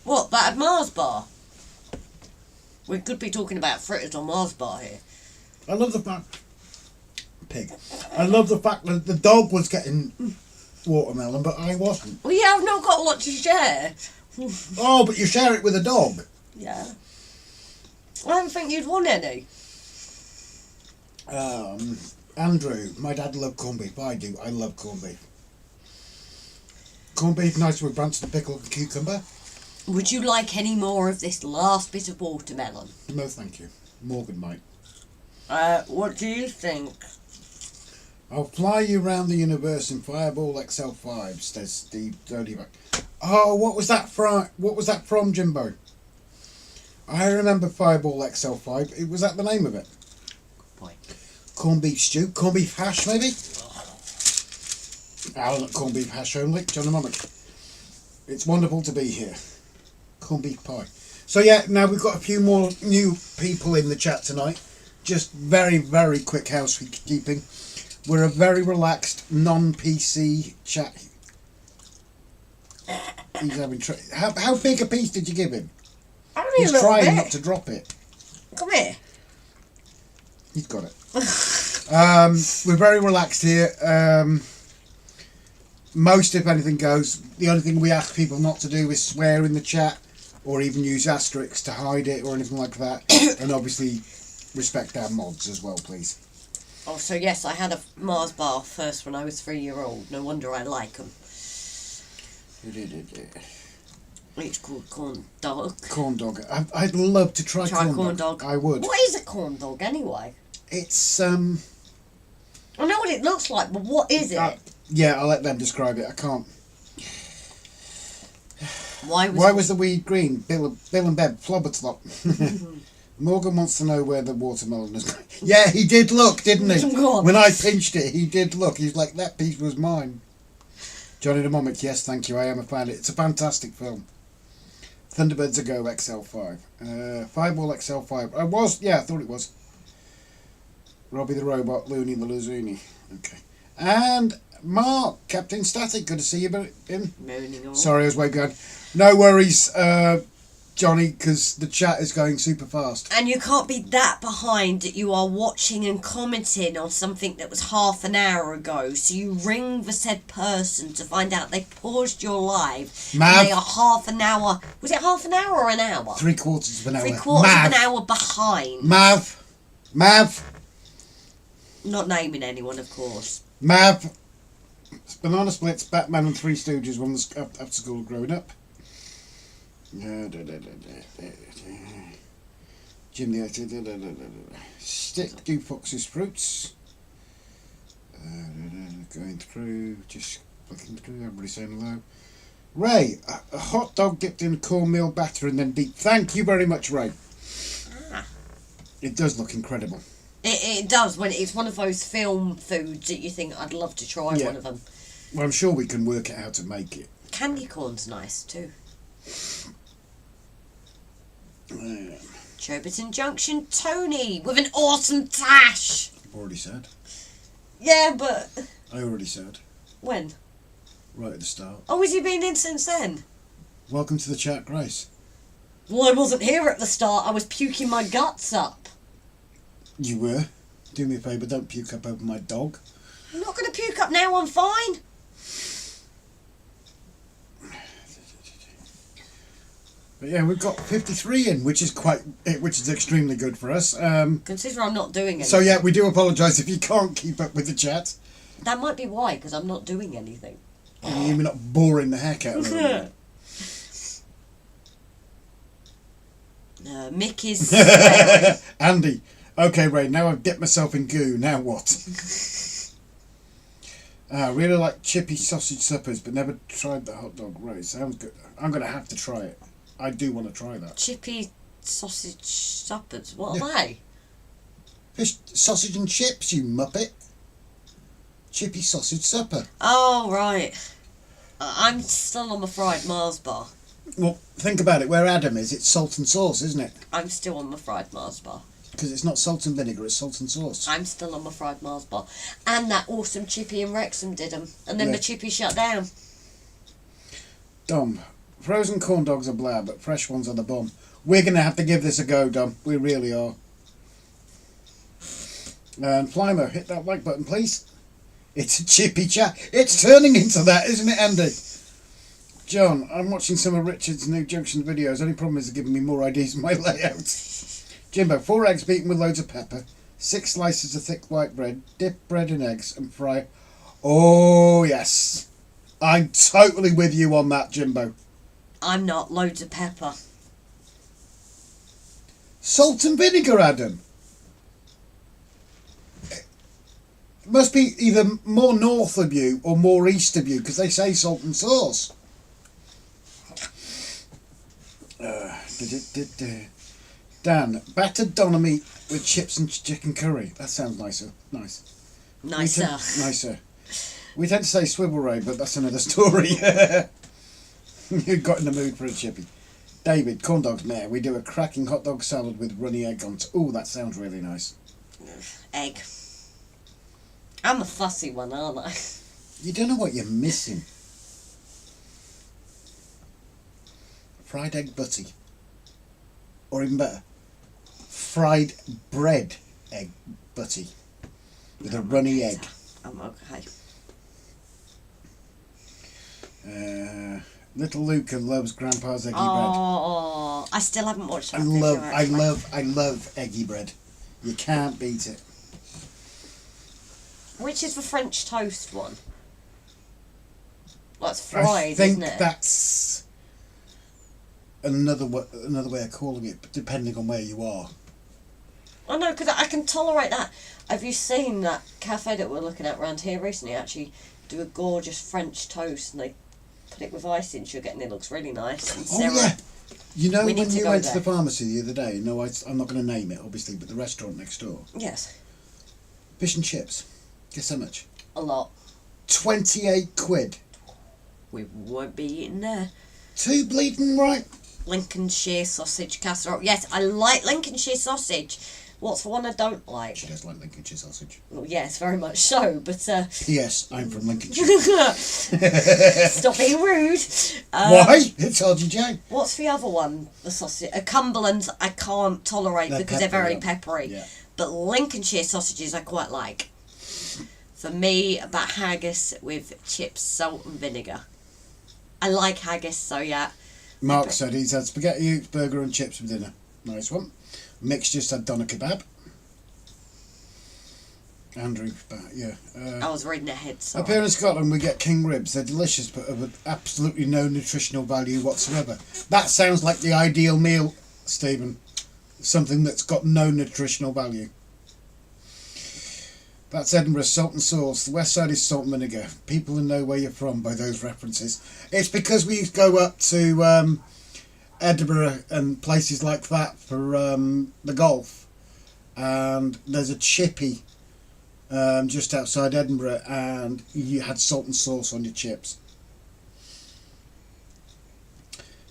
What, that Mars bar? We could be talking about fritters on Mars bar here. I love the fact... Pig. I love the fact that the dog was getting watermelon, but I wasn't. Well, yeah, I've not got a lot to share. Oh, but you share it with a dog. Yeah. I don't think you'd want any. Andrew, my dad loved corned beef. I do. I love corned beef. Corned beef nice with branched pickle and cucumber. Would you like any more of this last bit of watermelon? No, thank you. Morgan might. What do you think? I'll fly you round the universe in Fireball XL5, says Steve Zodiac. Oh, what was that from, Jimbo? I remember Fireball XL5. Was that the name of it? Good point. Corned beef stew? Corned beef hash, maybe? Alan at corned beef hash only. John and Mama. It's wonderful to be here. Corned beef pie. So yeah, now we've got a few more new people in the chat tonight. Just very, very quick housekeeping. We're a very relaxed, non-PC chat. He's having how big a piece did you give him? Only He's a little trying bit. not to drop it. Come here. He's got it. We're very relaxed here. Most, if anything, goes. The only thing we ask people not to do is swear in the chat or even use asterisks to hide it or anything like that. And obviously, respect our mods as well, please. Oh, so yes, I had a Mars bar first when I was 3-year-old. No wonder I like them. It's called corn dog. Corn dog. I'd love to try corn dog. I would. What is a corn dog anyway? It's I know what it looks like, but what is it? Yeah, I'll let them describe it. I can't. Why was the weed green? Bill and Bev flobbertlop. Morgan wants to know where the watermelon is going. Yeah, he did look, didn't he? When I pinched it, he did look. He's like, that piece was mine. Johnny the Mimic, yes, thank you. I am a fan. It's a fantastic film. Thunderbirds A Go XL5. Fireball XL5. I thought it was. Robbie the Robot, Looney the Luzuni. Okay. And Mark, Captain Static, good to see you in. Sorry, I was way behind. No worries, Johnny, because the chat is going super fast. And you can't be that behind that you are watching and commenting on something that was half an hour ago. So you ring the said person to find out they paused your live. Mav. And they are half an hour. Was it half an hour or an hour? 3/4 of an hour. 3/4 of an hour behind. Mav. Not naming anyone, of course. Mav. Banana Splits, Batman and Three Stooges when was after school growing up. Jim the Stick do Fox's Fruits. Going through, just looking through, everybody saying hello. Ray, a hot dog dipped in cornmeal batter and then deep. Thank you very much, Ray. It does look incredible. It does. When it's one of those film foods that you think, I'd love to try one of them. Well, I'm sure we can work out how to make it. Candy corn's nice too. Choberton Junction Tony with an awesome tash. I've already said. Yeah, but... I already said. When? Right at the start. Oh, has he been in since then? Welcome to the chat, Grace. Well, I wasn't here at the start. I was puking my guts up. You were. Do me a favour, don't puke up over my dog. I'm not going to puke up now, I'm fine. But yeah, we've got 53 in, which is extremely good for us. Consider I'm not doing anything. So yeah, we do apologise if you can't keep up with the chat. That might be why, because I'm not doing anything. You're not boring the heck out of them. Mick is swearing. Andy. Okay, Ray, now I've dipped myself in goo. Now what? I really like chippy sausage suppers, but never tried the hot dog. Right, sounds good. I'm going to have to try it. I do want to try that. Chippy sausage suppers. What Yeah. are they? Fish, sausage and chips, you muppet. Chippy sausage supper. Oh, right. I'm still on the fried Mars bar. Well, think about it. Where Adam is, it's salt and sauce, isn't it? I'm still on the fried Mars bar. Because it's not salt and vinegar, it's salt and sauce. I'm still on the fried Mars bar. And that awesome Chippy in Wrexham did them. And then Yeah. the Chippy shut down. Dom, frozen corn dogs are blah, but fresh ones are the bomb. We're going to have to give this a go, Dom. We really are. And Flymo, hit that like button, please. It's a chippy chat. It's turning into that, isn't it, Andy? John, I'm watching some of Richard's new Junction videos. Only problem is they're giving me more ideas in my layout. Jimbo, 4 eggs beaten with loads of pepper, 6 slices of thick white bread, dip bread in eggs and fry. Oh, yes. I'm totally with you on that, Jimbo. I'm not. Loads of pepper. Salt and vinegar, Adam. It must be either more north of you or more east of you, because they say salt and sauce. Dan, battered doner meat with chips and chicken curry. That sounds nicer. Nice. Nicer. Nicer. We tend to say swivel ray, but that's another story. You got in the mood for a chippy. David, corn dogs, meh. We do a cracking hot dog salad with runny egg on. Oh, that sounds really nice. Egg. I'm a fussy one, aren't I? You don't know what you're missing. Fried egg butty. Or even better, fried bread egg butty. With a runny egg. I'm okay. Little Luca loves Grandpa's eggy bread. Oh, I still haven't watched that I video, love actually. eggy bread. You can't beat it. Which is the French toast one? That's I fried, think isn't it? that's another way of calling it, depending on where you are. I know, because I can tolerate that. Have you seen that cafe that we're looking at around here recently? Actually, do a gorgeous French toast, and they put it with icing sugar, and it looks really nice. And Oh Sarah, yeah. You know We when need to you go went to there. the pharmacy the other day? No, I'm not going to name it, obviously, but the restaurant next door. Yes, Fish and chips. Guess how much? a lot. 28 quid. We won't be eating there. Too bleeding right. Lincolnshire sausage casserole. Yes, I like Lincolnshire sausage. What's the one I don't like? She does like Lincolnshire sausage. Well, yes, very much so, but Yes, I'm from Lincolnshire. stop being rude. Why? It's RGJ. What's the other one? The sausage. Cumberland's I can't tolerate They're because they're very peppery, peppery. Yeah. But Lincolnshire sausages I quite like. For me, about haggis with chips, salt and vinegar. I like haggis, so yeah. Mark said he's had spaghetti, burger and chips for dinner. Nice one. Mick's just had doner kebab. Andrew, yeah. I was reading ahead, so. Up here in Scotland we get king ribs. They're delicious but of absolutely no nutritional value whatsoever. That sounds like the ideal meal, Stephen. Something that's got no nutritional value. That's Edinburgh, salt and sauce. The west side is salt and vinegar. People will know where you're from by those references. It's because we go up to Edinburgh and places like that for the golf. And there's a chippy just outside Edinburgh, and you had salt and sauce on your chips.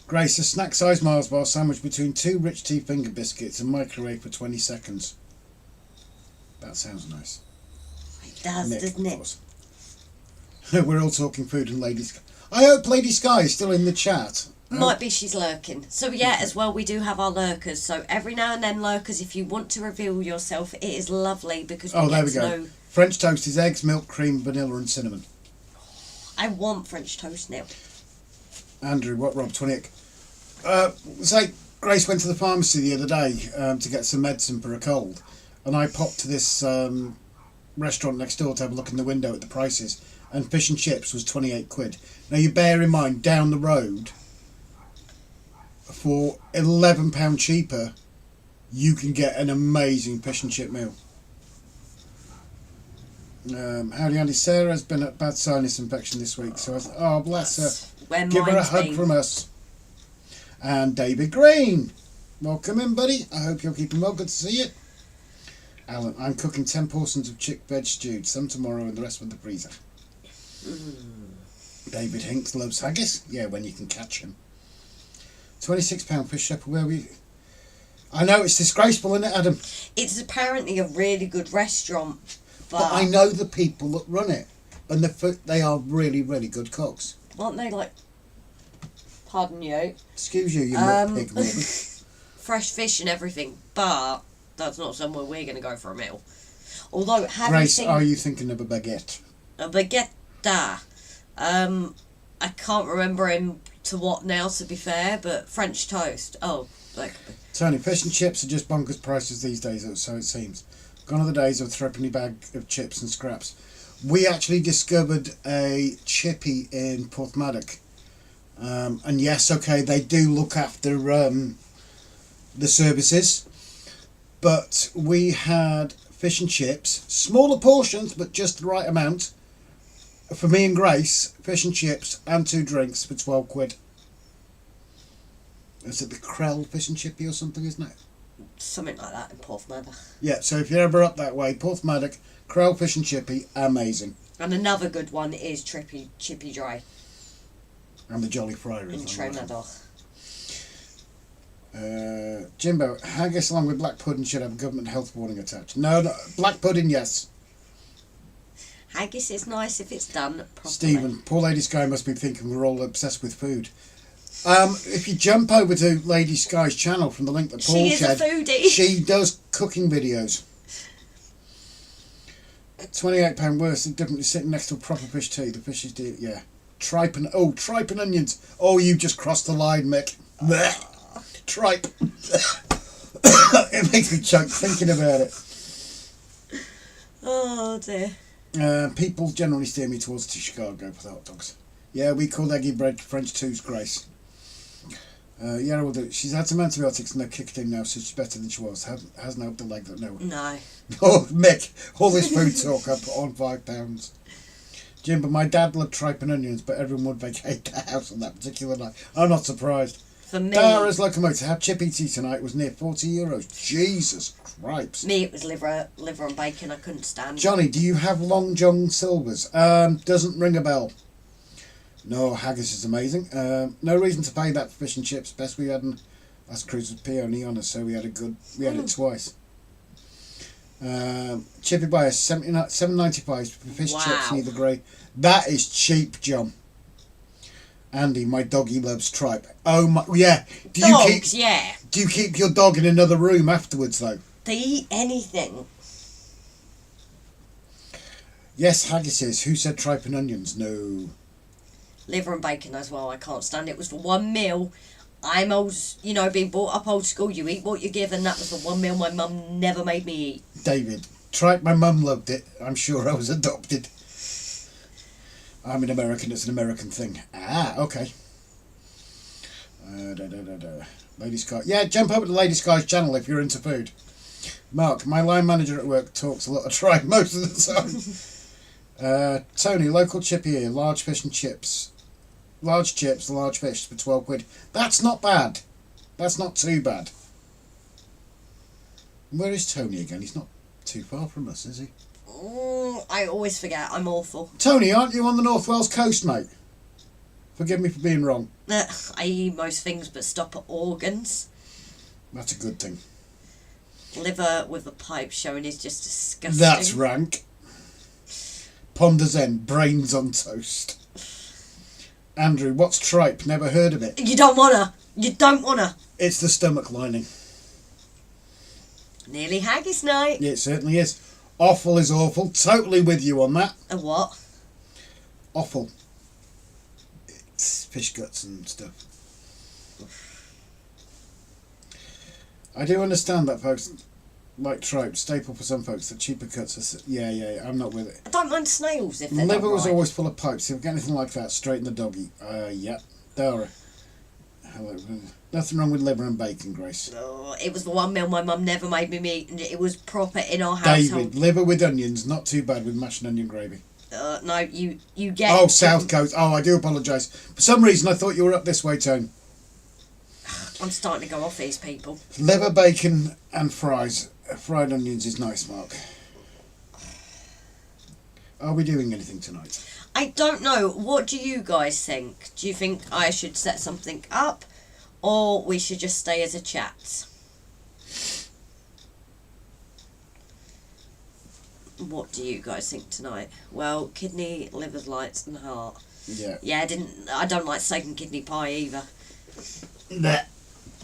Grace, a snack-sized Mars bar sandwich between 2 rich tea finger biscuits and microwave for 20 seconds. That sounds nice. It does, Nick, doesn't of it? course. We're all talking food and Lady Sky. I hope Lady Sky is still in the chat. Might be she's lurking. So yeah, as well, we do have our lurkers. So every now and then, lurkers, if you want to reveal yourself, it is lovely because we Oh, get there we to go. know. French toast is eggs, milk, cream, vanilla and cinnamon. I want French toast now. Andrew, what, Rob? 28. Say, Grace went to the pharmacy the other day to get some medicine for a cold, and I popped to this restaurant next door to have a look in the window at the prices, and fish and chips was 28 quid. Now you bear in mind, down the road, for £11 cheaper, you can get an amazing fish and chip meal. Howdy Andy, Sarah's been at bad sinus infection this week, so oh bless her. Where Give her a mine's hug been. from us. And David Green, welcome in, buddy. I hope you're keeping well. Good to see you. Alan, I'm cooking 10 portions of chick veg stewed, some tomorrow and the rest with the freezer. David Hinks loves haggis. Yeah, when you can catch him. £26 fish supper. Where we? I know it's disgraceful, isn't it, Adam? It's apparently a really good restaurant, But I know the people that run it, and they are really, really good cooks. aren't they like? Pardon you. Excuse you, you nut pig, maybe. Fresh fish and everything, but that's not somewhere we're going to go for a meal. Although, have Grace, you seen are you thinking of a baguette? a baguette? I can't remember him to what now, to be fair, but French toast. Oh, that could be. Tony, fish and chips are just bonkers prices these days, so it seems. Gone are the days of a threepenny bag of chips and scraps. We actually discovered a chippy in Porthmadog. And yes, okay, they do look after the services. But we had fish and chips, smaller portions, but just the right amount. For me and Grace, fish and chips and 2 drinks for 12 quid. Is it the Krell fish and chippy or something, isn't it? Something like that in Porthmadog. Yeah, so if you're ever up that way, Porthmadog, Krell fish and chippy, amazing. And another good one is Chippy Dry And the Jolly Friar in is Tremedor. Jimbo, haggis along with black pudding should have a government health warning attached. No, black pudding, yes. Haggis is nice if it's done properly. Stephen, poor Lady Sky must be thinking we're all obsessed with food. If you jump over to Lady Sky's channel from the link that Paul She is shared, a foodie. she does cooking videos. £28 worse than definitely sitting next to a proper fish tea. The fish is dear, yeah. Tripe and onions. Oh, you just crossed the line, Mick. Blech. Tripe. It makes me choke thinking about it. Oh dear. People generally steer me towards to Chicago for the hot dogs. Yeah, we call eggy bread French twos, Grace. Yeah, we'll do it. She's had some antibiotics and they're kicked in now, so she's better than she was. Hasn't helped the leg that no. No. Oh, Mick, all this food talk, I put on £5. Jim, but my dad loved tripe and onions, but everyone would vacate the house on that particular night. I'm not surprised. For me, Dara's locomotive had chippy tea tonight was near €40. Jesus Christ. it was liver and bacon. I couldn't stand. Johnny, do you have Long John Silvers? Doesn't ring a bell. No, haggis is amazing. No reason to pay that for fish and chips. Best we had last cruise with peony on us, so we had it twice. Chippy buyer $7.95 for fish chips and either grey. That is cheap, John. Andy, my doggy loves tripe. Oh my, yeah. Do you keep your dog in another room afterwards though? They eat anything. Yes, haggises. Who said tripe and onions? No. Liver and bacon as well. I can't stand it. It was for one meal. I'm old, being brought up old school. You eat what you're given. That was the one meal my mum never made me eat. David, tripe. My mum loved it. I'm sure I was adopted. I'm an American. It's an American thing. Ah, okay. Lady Sky. Yeah, jump over to Lady Sky's channel if you're into food. Mark, my line manager at work talks a lot of tripe most of the time. Tony, local chippy here. Large fish and chips. Large chips, large fish for 12 quid. That's not bad. That's not too bad. Where is Tony again? He's not too far from us, is he? I always forget. I'm awful. Tony, aren't you on the North Wales coast, mate? Forgive me for being wrong. I eat most things but stop at organs. That's a good thing. Liver with a pipe showing is just disgusting. That's rank. Ponders End, brains on toast. Andrew, what's tripe? Never heard of it. You don't wanna. It's the stomach lining. Nearly haggis night. Yeah, it certainly is. Offal is awful. Totally with you on that. A what? Offal. It's fish guts and stuff. I do understand that, folks. Like tripe, staple for some folks. The cheaper cuts are... Yeah, I'm not with it. I don't mind snails if they're Liver not was right. always full of pipes. If you get anything like that, straight in the doggy. Yeah. Dara. Nothing wrong with liver and bacon, Grace. Oh, it was the one meal my mum never made me eat, and it was proper in our household. David, liver with onions, not too bad with mashed onion gravy. No, you get... Oh, South Coast. Oh, I do apologise. For some reason, I thought you were up this way, Tone. I'm starting to go off these people. Liver, bacon and fries. Fried onions is nice, Mark. Are we doing anything tonight? I don't know. What do you guys think? Do you think I should set something up, or we should just stay as a chat? What do you guys think tonight? Well, kidney, liver, lights and heart. Yeah. Yeah, I don't like steak and kidney pie either. Nah.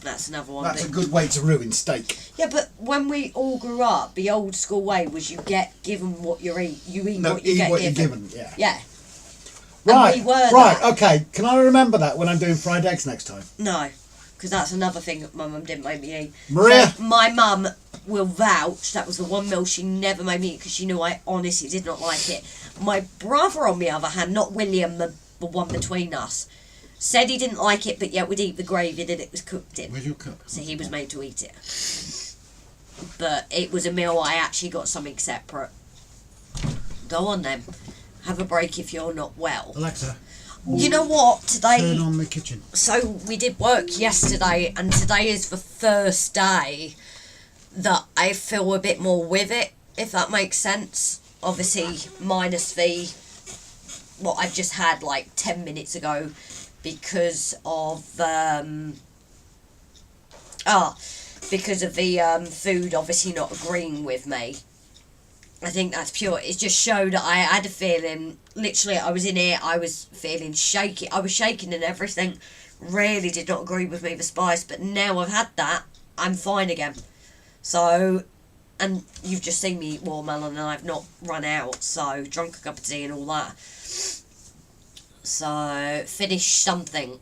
That's another one. That's a good way to ruin steak. Yeah, but when we all grew up, the old school way was you get given what you eat. You eat what you get given. You're given. Yeah. Yeah. Right. And we were right. that. Okay. Can I remember that when I'm doing fried eggs next time? No, because that's another thing that my mum didn't make me eat. Maria. So my mum will vouch that was the one meal she never made me eat because she knew I honestly did not like it. My brother, on the other hand, not William, the one between us, said he didn't like it, but yet would eat the gravy that it was cooked in. Where's your cup? So he was made to eat it. But it was a meal I actually got something separate. Go on then. Have a break if you're not well. Alexa. You know what? Today... Turn on the kitchen. So we did work yesterday, and today is the first day that I feel a bit more with it, if that makes sense. Obviously, minus what I've just had like 10 minutes ago because of because of the food obviously not agreeing with me. I think that's pure. It just showed I had a feeling. Literally, I was in here. I was feeling shaky. I was shaking and everything. Really did not agree with me, the spice. But now I've had that, I'm fine again. So, and you've just seen me eat watermelon and I've not run out. So, drunk a cup of tea and all that. So, finish something.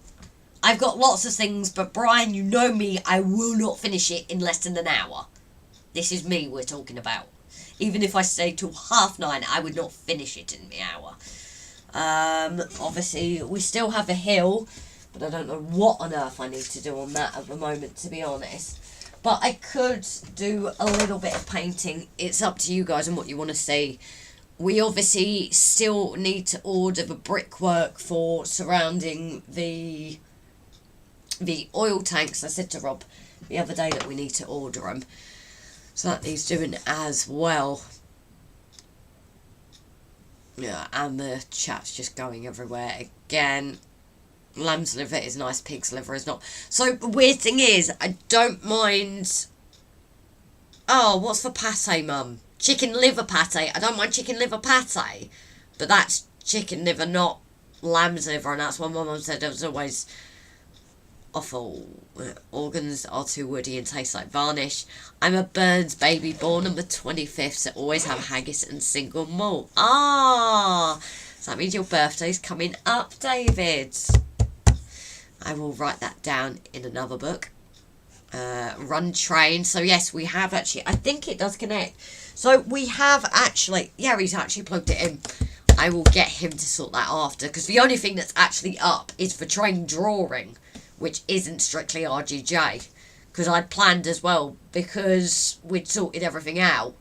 I've got lots of things, but Brian, you know me. I will not finish it in less than an hour. This is me we're talking about. Even if I stay till 9:30, I would not finish it in the hour. Obviously, we still have a hill, but I don't know what on earth I need to do on that at the moment, to be honest. But I could do a little bit of painting. It's up to you guys and what you want to see. We obviously still need to order the brickwork for surrounding the oil tanks. I said to Rob the other day that we need to order them. So that needs doing as well. Yeah, and the chat's just going everywhere again. Lamb's liver is nice, pig's liver is not. So the weird thing is, I don't mind... Oh, what's for pate, Mum? Chicken liver pate. I don't mind chicken liver pate. But that's chicken liver, not lamb's liver. And that's what my mum said. It was always... awful. Organs are too woody and taste like varnish. I'm a Burns baby born on the 25th, so always have haggis and single malt. Ah, so that means your birthday's coming up, David. I will write that down in another book. Run train. So yes, we have actually, I think it does connect. So we have actually, yeah, he's actually plugged it in. I will get him to sort that after, because the only thing that's actually up is for train drawing, which isn't strictly RGJ, because I'd planned as well, because we'd sorted everything out,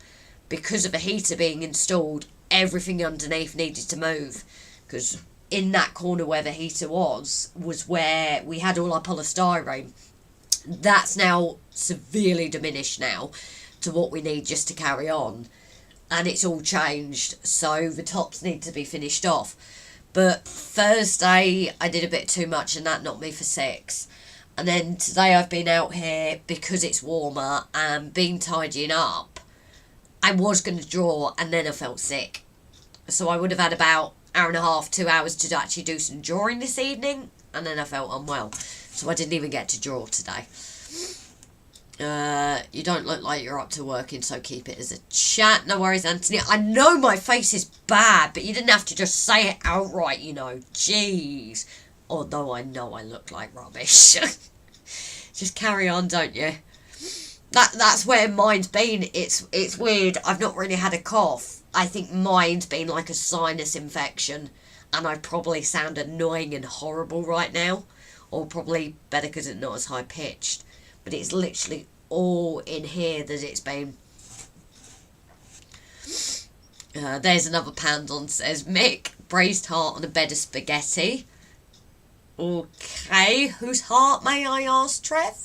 because of a heater being installed, everything underneath needed to move, because in that corner where the heater was where we had all our polystyrene. That's now severely diminished now to what we need just to carry on, and it's all changed, so the tops need to be finished off. But Thursday, I did a bit too much and that knocked me for 6. And then today I've been out here because it's warmer and been tidying up. I was going to draw and then I felt sick. So I would have had about an hour and a half, 2 hours to actually do some drawing this evening. And then I felt unwell. So I didn't even get to draw today. You don't look like you're up to working, so keep it as a chat. No worries, Anthony. I know my face is bad, but you didn't have to just say it outright, you know. Jeez. Although I know I look like rubbish. Just carry on, don't you? That's where mine's been. It's weird. I've not really had a cough. I think mine's been like a sinus infection, and I probably sound annoying and horrible right now. or probably better because it's not as high pitched. But it's literally all in here that it's been. There's another pound on, says Mick. Braised heart on a bed of spaghetti. Okay, whose heart, may I ask, Trev?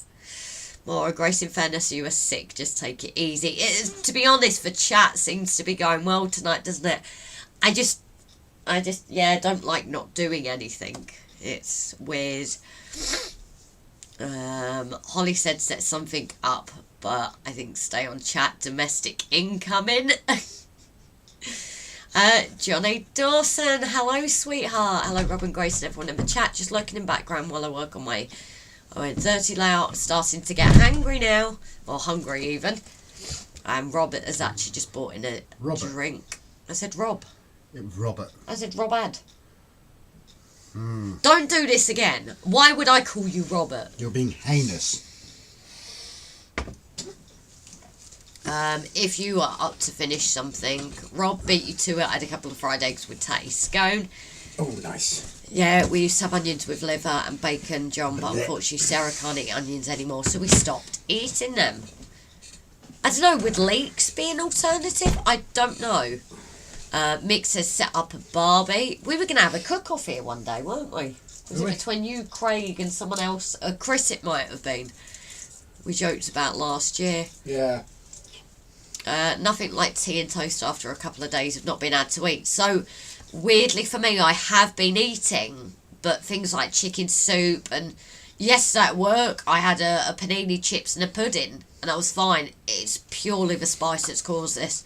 More Grace, in fairness, you are sick. Just take it easy. It is, to be honest, the chat seems to be going well tonight, doesn't it? I just, don't like not doing anything. It's weird. Holly said set something up, but I think stay on chat. Domestic incoming. Johnny Dawson, hello sweetheart. Hello Robin, Grace and everyone in the chat. Just lurking in background while I work on my 30 layout. Starting to get hangry now, or hungry even. And Robert has actually just bought in a drink. I said Rob. It was Robert. I said Robad. Don't do this again. Why would I call you Robert? You're being heinous. If you are up to finish something, Rob beat you to it. I had a couple of fried eggs with tatty scone. Oh, nice. Yeah, we used to have onions with liver and bacon, John, but unfortunately Sarah can't eat onions anymore, so we stopped eating them. I don't know, would leeks be an alternative? I don't know. Mick says set up a Barbie. We were going to have a cook-off here one day, weren't we? Was it between you, Craig, and someone else? Chris, it might have been. We joked about last year. Yeah. Nothing like tea and toast after a couple of days of not being able to eat. So, weirdly for me, I have been eating, but things like chicken soup, and yesterday at work, I had a panini chips and a pudding, and I was fine. It's purely the spice that's caused this.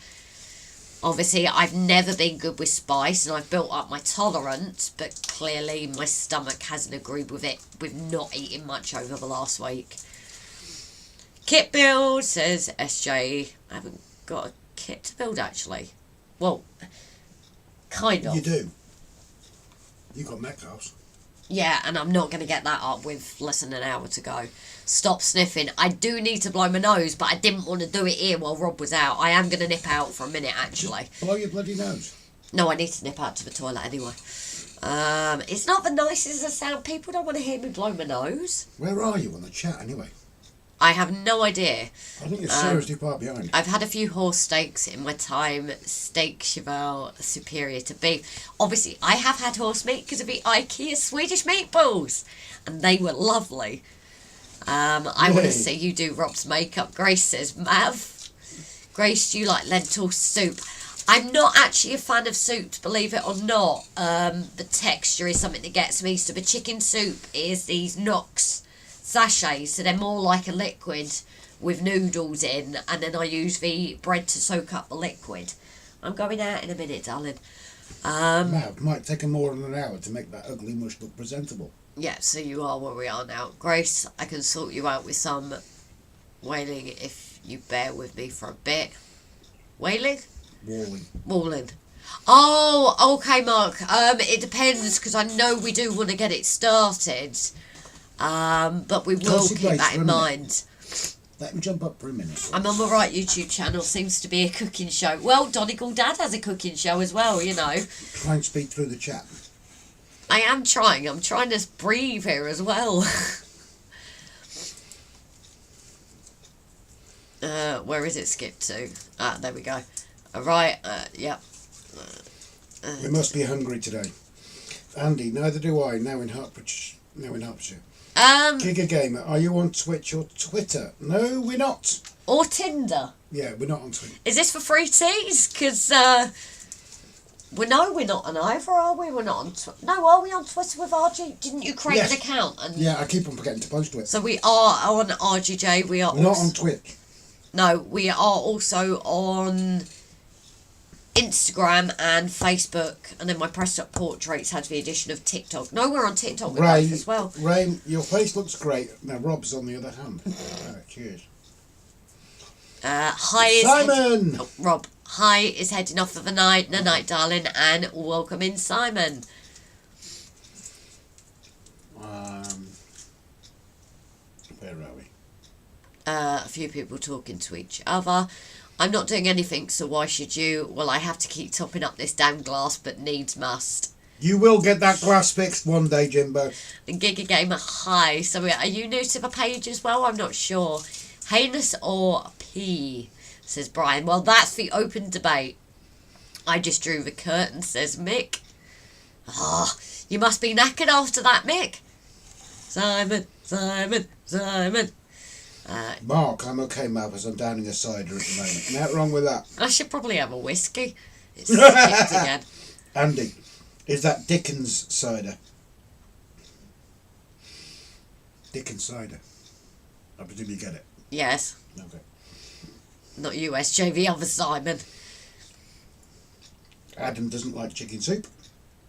Obviously, I've never been good with spice, and I've built up my tolerance, but clearly my stomach hasn't agreed with it, with not eating much over the last week. Kit build, says SJ. I haven't got a kit to build, actually. Well, kind of. You do. You got Metcalfs. Yeah, and I'm not going to get that up with less than an hour to go. Stop sniffing. I do need to blow my nose, but I didn't want to do it here while Rob was out. I am going to nip out for a minute, actually. Just blow your bloody nose. No, I need to nip out to the toilet anyway. It's not the nicest of sound. People don't want to hear me blow my nose. Where are you on the chat, anyway? I have no idea. I think you're seriously far behind. I've had a few horse steaks in my time. Steak cheval superior to beef. Obviously, I have had horse meat because of the IKEA Swedish meatballs, and they were lovely. I want to see you do Rob's makeup. Grace says, Mav. Grace, do you like lentil soup? I'm not actually a fan of soups, believe it or not. The texture is something that gets me. So the chicken soup is these Knox sachets, so they're more like a liquid with noodles in, and then I use the bread to soak up the liquid. I'm going out in a minute, darling. Now, it might take more than an hour to make that ugly mush look presentable. Yeah, so you are where we are now. Grace, I can sort you out with some whaling if you bear with me for a bit. Whaling? Walling. Oh, okay, Mark. It depends, because I know we do want to get it started. But we will keep that in mind. Let me jump up for a minute. I'm on the right YouTube channel. Seems to be a cooking show. Well, Donegal Dad has a cooking show as well, you know. Try and speak through the chat. I am trying. I'm trying to breathe here as well. Where is it skipped to? Ah, there we go. Alright, yep. We must be hungry today. Andy, neither do I, now in Hertfordshire. Giga Gamer, are you on Twitch or Twitter? No, we're not. Or Tinder. Yeah, we're not on Twitter. Is this for free teas? Because, we're not on either, are we? We're not on no, are we on Twitter with RG? Didn't you create an account? And yeah, I keep on forgetting to post to it. So we are on RGJ. We're not on Twitch. No, we are also on Instagram and Facebook, and then my pressed up portraits had the addition of TikTok. No, we're on TikTok with both as well. Ray, your face looks great. Now Rob's on the other hand. Cheers. Hi, Simon. Rob. Hi is heading off for the night. No night, darling, and welcome in, Simon. Where are we? A few people talking to each other. I'm not doing anything, so why should you? Well, I have to keep topping up this damn glass, but needs must. You will get that glass fixed one day, Jimbo. Giga Gamer, hi. So are you new to the page as well? I'm not sure. Heinous or P, says Brian. Well, that's the open debate. I just drew the curtain, says Mick. Ah, you must be knackered after that, Mick. Simon. Mark, I'm okay, Malthus. I'm downing a cider at the moment. Nothing wrong with that. I should probably have a whiskey. It's skipped again. Andy, is that Dickens cider? Dickens cider. I presume you get it. Yes. Okay. Not USJ, the other Simon. Adam doesn't like chicken soup.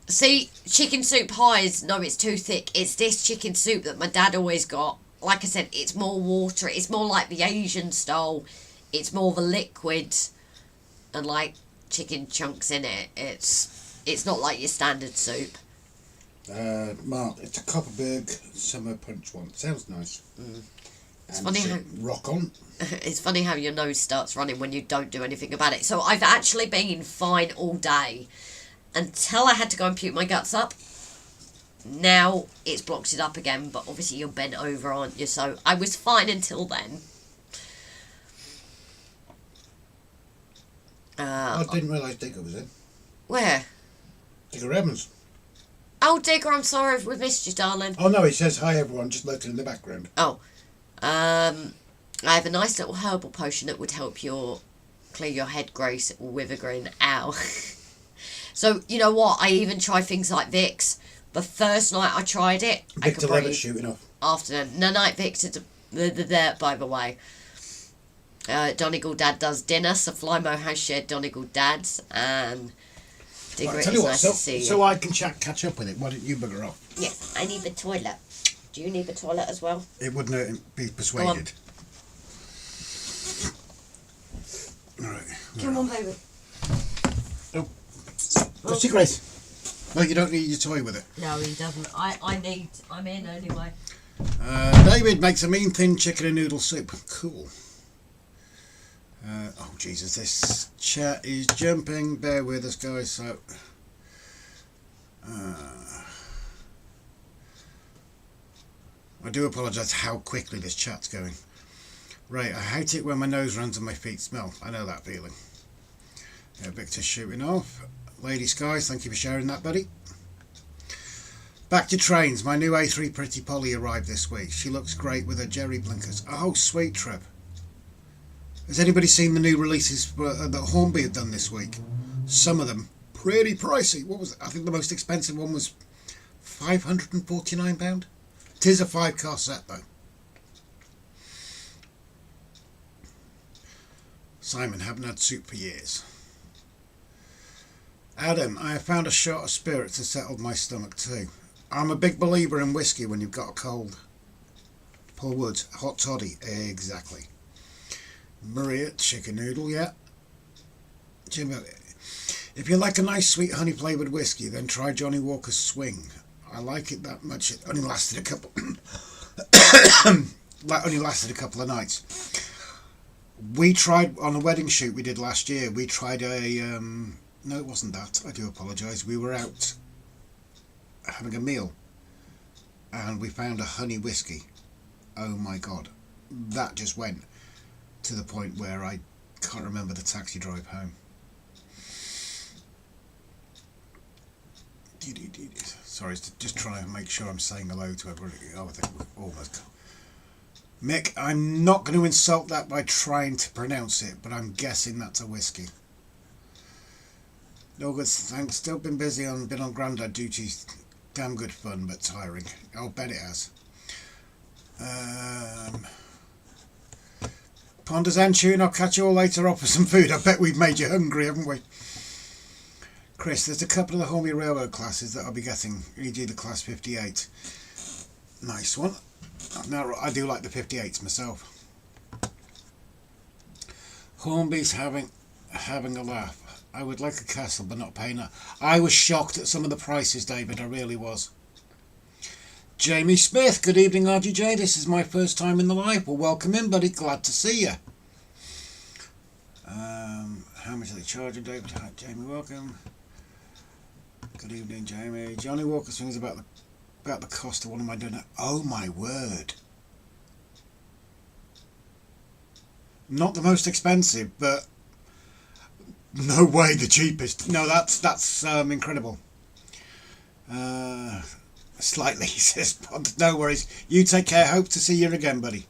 See, chicken soup pies, no, it's too thick. It's this chicken soup that my dad always got. Like I said, it's more watery. It's more like the Asian style. It's more of a liquid and like chicken chunks in it. It's not like your standard soup. Mark, it's a Copperberg Summer Punch one. Sounds nice. It's funny how rock on. it's funny how your nose starts running when you don't do anything about it. So I've actually been fine all day until I had to go and puke my guts up. Now it's blocked it up again, but obviously you're bent over, aren't you? So I was fine until then. I didn't realise Digger was in. Where? Digger Evans. Oh, Digger, I'm sorry if we missed you, darling. Oh no, he says hi everyone, just lurking in the background. Oh, I have a nice little herbal potion that would help clear your head, Grace, with a grin. Ow. So, you know what? I even try things like Vicks. The first night I tried it, I Victor could breathe. Levitt's shooting off. Afternoon. No, night Victor, the by the way. Donegal Dad does dinner, so Flymo has shared Donegal Dads, and Digger, Right, it tell is you what, nice so, to see you. so I can catch up with it. Why don't you bugger off? Yes, I need the toilet. Do you need the toilet as well? It wouldn't hurt him be persuaded. Alright. Come on, baby. Oh. What's your Grace? No, you don't need your toy with it. No, he doesn't. I'm in anyway. David makes a mean thin chicken and noodle soup. Cool. Oh Jesus, this chat is jumping. Bear with us, guys. So, I do apologise how quickly this chat's going. Right, I hate it when my nose runs and my feet smell. I know that feeling. Victor's shooting off. Lady Skies, thank you for sharing that, buddy. Back to trains. My new A3 Pretty Polly arrived this week. She looks great with her jerry blinkers. Oh, sweet trip. Has anybody seen the new releases that Hornby have done this week? Some of them pretty pricey. What was it? I think the most expensive one was £549. It is a 5-car set though. Simon, haven't had soup for years. Adam, I have found a shot of spirits to settle my stomach too. I'm a big believer in whiskey when you've got a cold. Paul Woods, hot toddy, exactly. Maria, chicken noodle, yeah. Jimbo, if you like a nice sweet honey flavoured whiskey, then try Johnny Walker's Swing. I like it that much. It only lasted a couple. only lasted a couple of nights. We tried on a wedding shoot we did last year. We tried a. No, it wasn't that. I do apologise. We were out having a meal, and we found a honey whiskey. Oh my God, that just went to the point where I can't remember the taxi drive home. Sorry, just trying to make sure I'm saying hello to everybody. Oh, I think we're almost. Mick, I'm not going to insult that by trying to pronounce it, but I'm guessing that's a whiskey. No good, thanks. Still been busy been on Grandad duties. Damn good fun, but tiring. I'll bet it has. Ponders and Tune, I'll catch you all later off for some food. I bet we've made you hungry, haven't we? Chris, there's a couple of the Hornby Railroad classes that I'll be getting, e.g. the Class 58. Nice one. Now, I do like the 58s myself. Hornby's having a laugh. I would like a castle, but not paying that. I was shocked at some of the prices, David. I really was. Jamie Smith, good evening, RGJ. This is my first time in the live. Well, welcome in, buddy. Glad to see you. How much are they charging, David? Hi, Jamie, welcome. Good evening, Jamie. Johnny Walker swings about the cost of one of my dinner. Oh my word! Not the most expensive, but no way the cheapest. No, that's incredible. Slightly, he says, but no worries. You take care. Hope to see you again, buddy.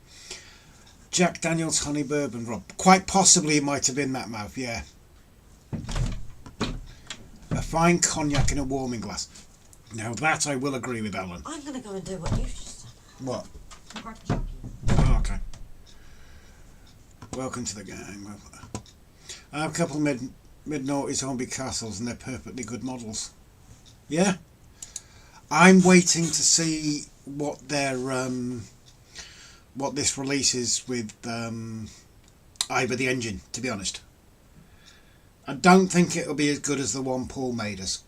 Jack Daniels Honey Bourbon, Rob. Quite possibly it might have been that mouth, yeah. A fine cognac in a warming glass. Now that I will agree with Alan. I'm going to go and do what you just said. What? Grab a jug. Oh, okay. Welcome to the gang. I have a couple of mid-noughties Hornby castles and they're perfectly good models. Yeah? I'm waiting to see what their what this releases with Ivor the Engine, to be honest. I don't think it'll be as good as the one Paul made us.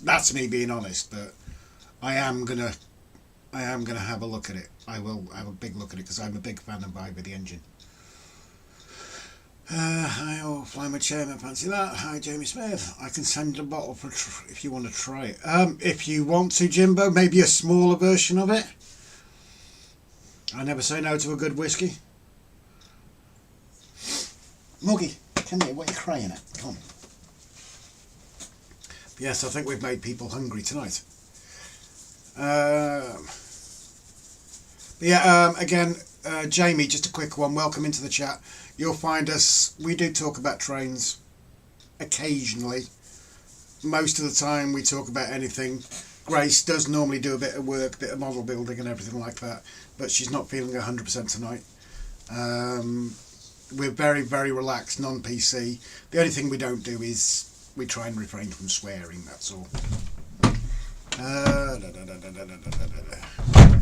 That's me being honest, but I am gonna have a look at it. I will have a big look at it because I'm a big fan of Ivor the Engine. Hi, all, Flymer Chairman, fancy that. Hi, Jamie Smith. I can send you a bottle for if you want to try it. If you want to, Jimbo, maybe a smaller version of it. I never say no to a good whiskey. Muggy, come here, what are you crying at? Come on. Yes, I think we've made people hungry tonight. Again, Jamie, just a quick one. Welcome into the chat. You'll find us, we do talk about trains occasionally. Most of the time we talk about anything. Grace does normally do a bit of work, a bit of model building and everything like that, but she's not feeling 100% tonight. We're very, very relaxed, non-PC. The only thing we don't do is we try and refrain from swearing, that's all.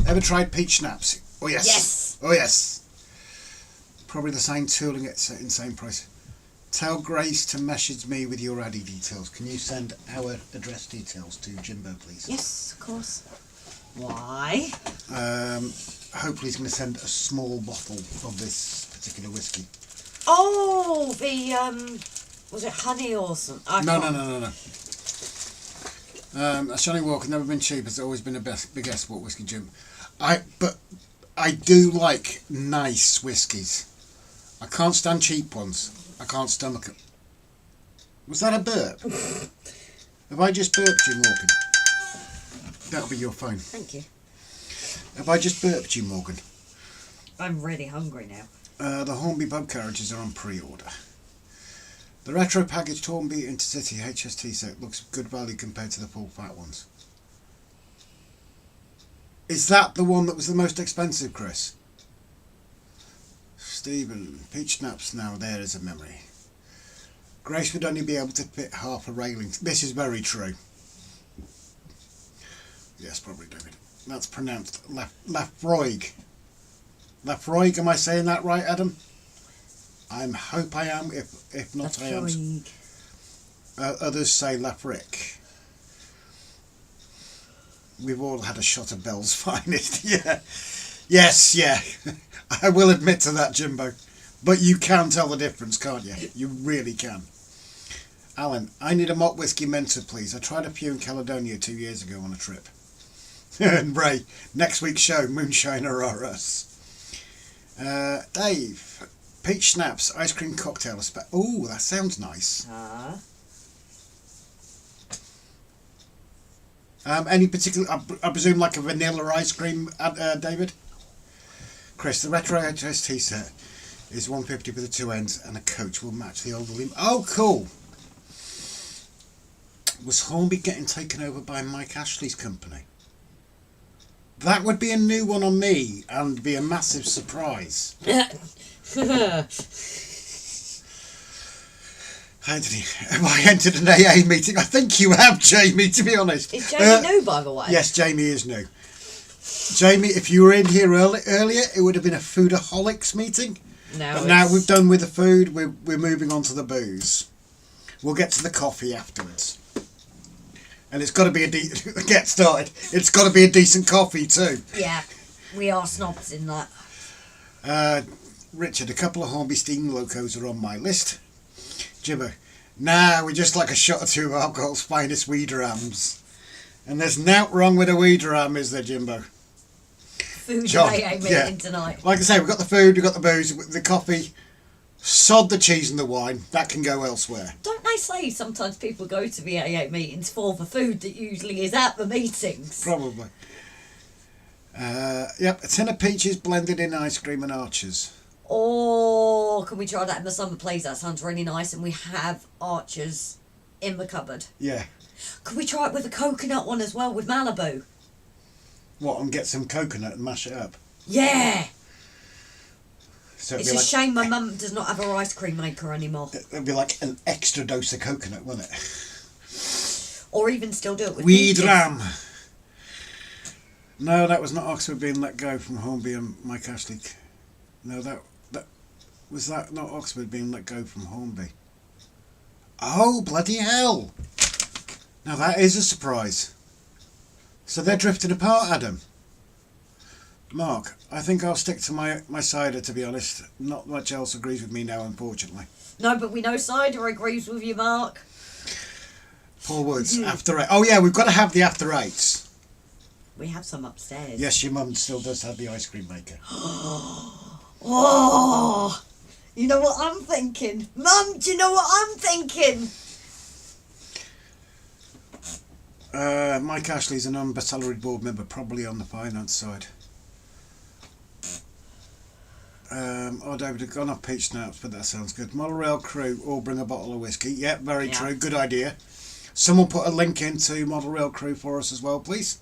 Ever tried peach schnapps? Oh yes. Yes. Oh yes. Probably the same tooling at same price. Tell Grace to message me with your Addy details. Can you send our address details to Jimbo, please? Yes, of course. Why? Hopefully he's going to send a small bottle of this particular whiskey. Oh, was it honey or something? No. That's Johnny Walker, never been cheap. It's always been a big export whiskey, Jim. But I do like nice whiskies. I can't stand cheap ones. I can't stomach them. Was that a burp? Have I just burped, Jim Morgan? That'll be your phone. Thank you. Have I just burped, Jim Morgan? I'm really hungry now. The Hornby pub carriages are on pre-order. The retro packaged Hornby Intercity HST set looks good value compared to the full fat ones. Is that the one that was the most expensive, Chris? Stephen, peach schnapps now there is a memory. Grace would only be able to fit half a railing. This is very true. Yes, probably, David. That's pronounced Lafroig. Lafroig, am I saying that right, Adam? I hope I am, if not Lafroig. I am. Others say Lafric. We've all had a shot of Bell's finest, yeah. Yes, yeah. I will admit to that, Jimbo. But you can tell the difference, can't you? You really can. Alan, I need a malt whiskey mentor, please. I tried a few in Caledonia 2 years ago on a trip. And Ray, next week's show, Moonshiner or us. Dave, peach schnapps, ice cream cocktail. Oh, that sounds nice. Any particular, I presume like a vanilla ice cream, David? Chris, the retro HST set is 150 for the two ends and a coach will match the old William. Oh, cool. Was Hornby getting taken over by Mike Ashley's company? That would be a new one on me and be a massive surprise. Anthony, have I entered an AA meeting? I think you have, Jamie, to be honest. Is Jamie new, by the way? Yes, Jamie is new. Jamie, if you were in here earlier, it would have been a foodaholics meeting. But now we've done with the food, we're moving on to the booze. We'll get to the coffee afterwards. And it's got to be get started. It's got to be a decent coffee too. Yeah, we are snobs in that. Richard, a couple of Hornby steam locos are on my list. Jibber, Nah, we just like a shot or two of alcohol's finest weederams. And there's nought wrong with a weederam, is there, Jimbo? Food John, AA meeting yeah. tonight. Like I say, we've got the food, we've got the booze, the coffee, sod the cheese and the wine. That can go elsewhere. Don't they say sometimes people go to the AA meetings for the food that usually is at the meetings? Probably. Yep, a tin of peaches blended in ice cream and Archers. Oh, can we try that in the summer, please? That sounds really nice. And we have Archers in the cupboard. Yeah. Could we try it with a coconut one as well, with Malibu? What, and get some coconut and mash it up? Yeah! So it'd It's be a like, shame my mum does not have her ice cream maker anymore. it'd be like an extra dose of coconut, wouldn't it? Or even still do it with Weed peaches. ram. No, that was not Oxford being let go from Hornby and Mike Ashley. No, that was that not Oxford being let go from Hornby. Oh, bloody hell! Now that is a surprise. So they're drifting apart, Adam. Mark, I think I'll stick to my cider, to be honest. Not much else agrees with me now, unfortunately. No, but we know cider agrees with you, Mark. Paul Woods, after eight. Oh yeah, we've got to have the after eights. We have some upstairs. Yes, your mum still does have the ice cream maker. Oh, you know what I'm thinking? Mum, do you know what I'm thinking? Mike Ashley's a non-salaried board member, probably on the finance side. David had gone off peach snaps, but that sounds good. Model Rail crew all bring a bottle of whiskey. Yep, very true. Good idea. Someone put a link into Model Rail crew for us as well, please.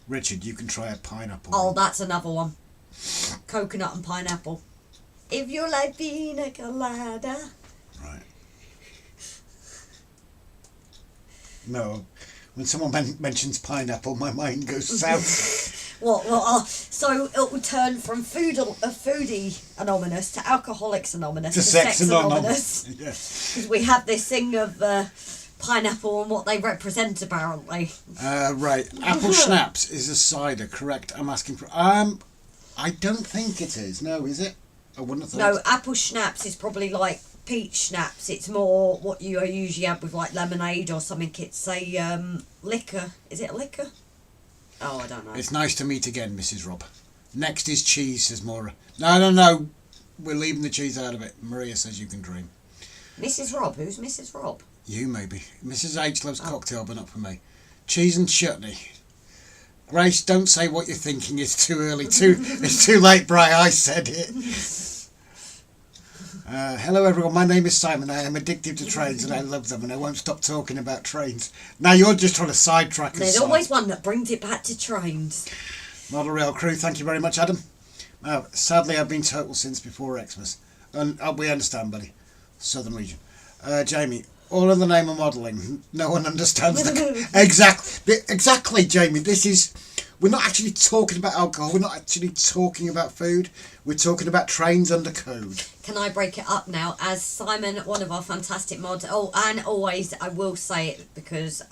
Richard, you can try a pineapple. Oh, that's another one. Coconut and pineapple. If you like pina colada. Right. No, when someone mentions pineapple, my mind goes south. So it will turn from foodie anonymous to Alcoholics Anonymous To sex anonymous. Yes. Because we have this thing of pineapple and what they represent, apparently. Right. Apple schnapps is a cider, correct? I'm asking for. I don't think it is. No, is it? I wouldn't have thought. No, apple schnapps is probably like peach schnapps. It's more what you usually have with like lemonade or something. It's a liquor. Is it a liquor? Oh, I don't know. It's nice to meet again, Mrs. Rob. Next is cheese, says Maura. No. We're leaving the cheese out of it. Maria says you can dream. Mrs. Rob? Who's Mrs. Rob? You, maybe. Mrs. H loves cocktail, but not for me. Cheese and chutney. Grace, don't say what you're thinking. It's too early. It's too late, Bri. I said it. Hello, everyone. My name is Simon. I am addicted to trains and I love them, and I won't stop talking about trains. Now, you're just trying to sidetrack us. There's always one that brings it back to trains. Model Rail crew, thank you very much, Adam. Sadly, I've been total since before Xmas. And we understand, buddy. Southern region. Jamie, all in the name of modelling. No one understands the... Exactly, Jamie. This is... We're not actually talking about alcohol. We're not actually talking about food. We're talking about trains under code. Can I break it up now? As Simon, one of our fantastic mods... Oh, and always, I will say it because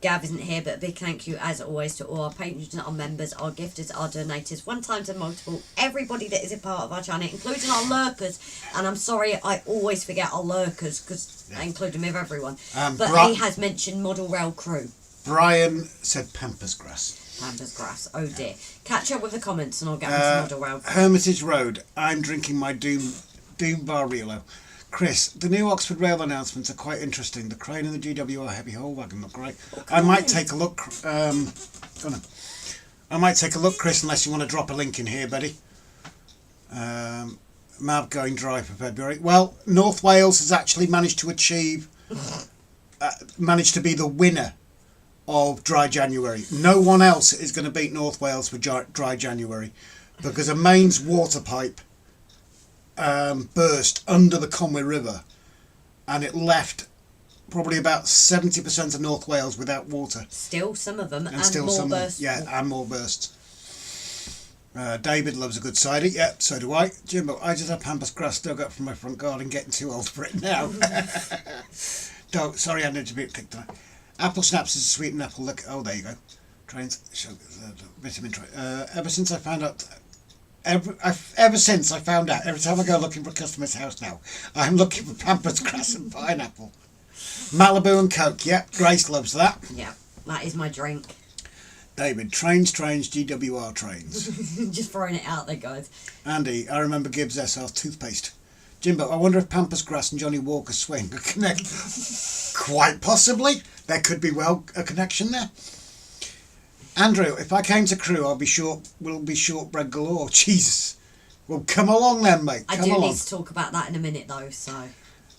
Gav isn't here, but a big thank you, as always, to all our patrons, our members, our gifters, our donators, one times and multiple, everybody that is a part of our channel, including our lurkers. And I'm sorry, I always forget our lurkers because I include them with everyone. But he has mentioned Model Rail crew. Brian said pampas grass. Pampas grass, oh dear. Catch up with the comments and I'll get into Model Rail crew. Hermitage Road. I'm drinking my Doom Barriolo. Chris, the new Oxford Rail announcements are quite interesting. The crane and the GWR heavy haul wagon look great. I might take a look. I might take a look, Chris, unless you want to drop a link in here, buddy. Mav going dry for February. Well, North Wales has actually managed to achieve, managed to be the winner of Dry January. No one else is going to beat North Wales for Dry January because a mains water pipe burst under the Conwy River and it left probably about 70% of North Wales without water. Still some of them, and still more some bursts. Yeah, and more bursts. David loves a good cider. Yeah, so do I. Jimbo, I just have pampas grass dug up from my front garden, getting too old for it now. Sorry, I need to be picked tonight. Apple schnapps is a sweetened apple. Look, oh, there you go. Trains, sugar, vitamin. Ever since I found out ever since I found out, every time I go looking for a customer's house now, I'm looking for pampas grass and pineapple. Malibu and Coke, yep, Grace loves that. Yeah, that is my drink. David, trains, GWR trains. Just throwing it out there, guys. Andy, I remember Gibbs SR toothpaste. Jimbo, I wonder if Pampas Grass and Johnny Walker Swing are connected. Quite possibly. There could be a connection there. Andrew, if I came to crew, we'll be shortbread galore. Jesus. Well, come along then, mate. Come along. Need to talk about that in a minute, though, so...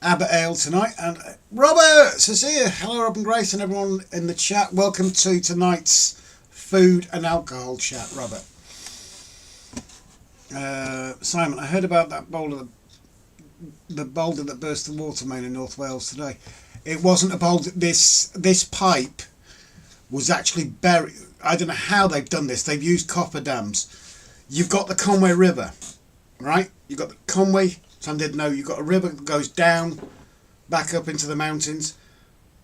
Abbott Ale tonight. And Robert, Cecilia, hello, Rob and Grace and everyone in the chat. Welcome to tonight's food and alcohol chat, Robert. Simon, I heard about that boulder, the boulder that burst the water main in North Wales today. It wasn't a boulder. This pipe was actually buried. I don't know how they've done this. They've used copper dams. You've got the Conway River, right? You've got the Conway. Some didn't know. You've got a river that goes down, back up into the mountains.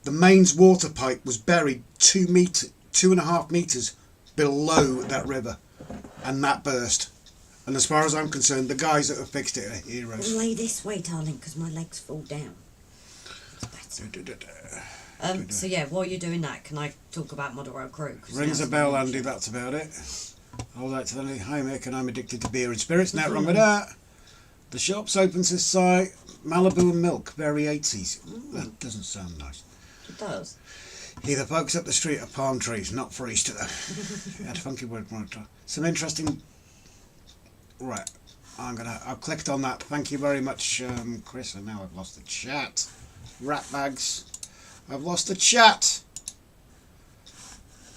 The mains water pipe was buried 2.5 meters below that river, and that burst. And as far as I'm concerned, the guys that have fixed it are heroes. Lay this way, darling, because my legs fall down. So yeah, while you're doing that, can I talk about Model Rail Crew? Rings a bell, Andy, that's about it. I'd like to tell you, hi Mick, and I'm addicted to beer and spirits. Not wrong with that. The shop's open to site. Malibu and milk, very 80s. That doesn't sound nice. It does. Here, the folks up the street are palm trees, not for Easter though. Had a funky word. Some interesting. Right, I've clicked on that. Thank you very much, Chris. And now I've lost the chat. Rat bags. I've lost the chat.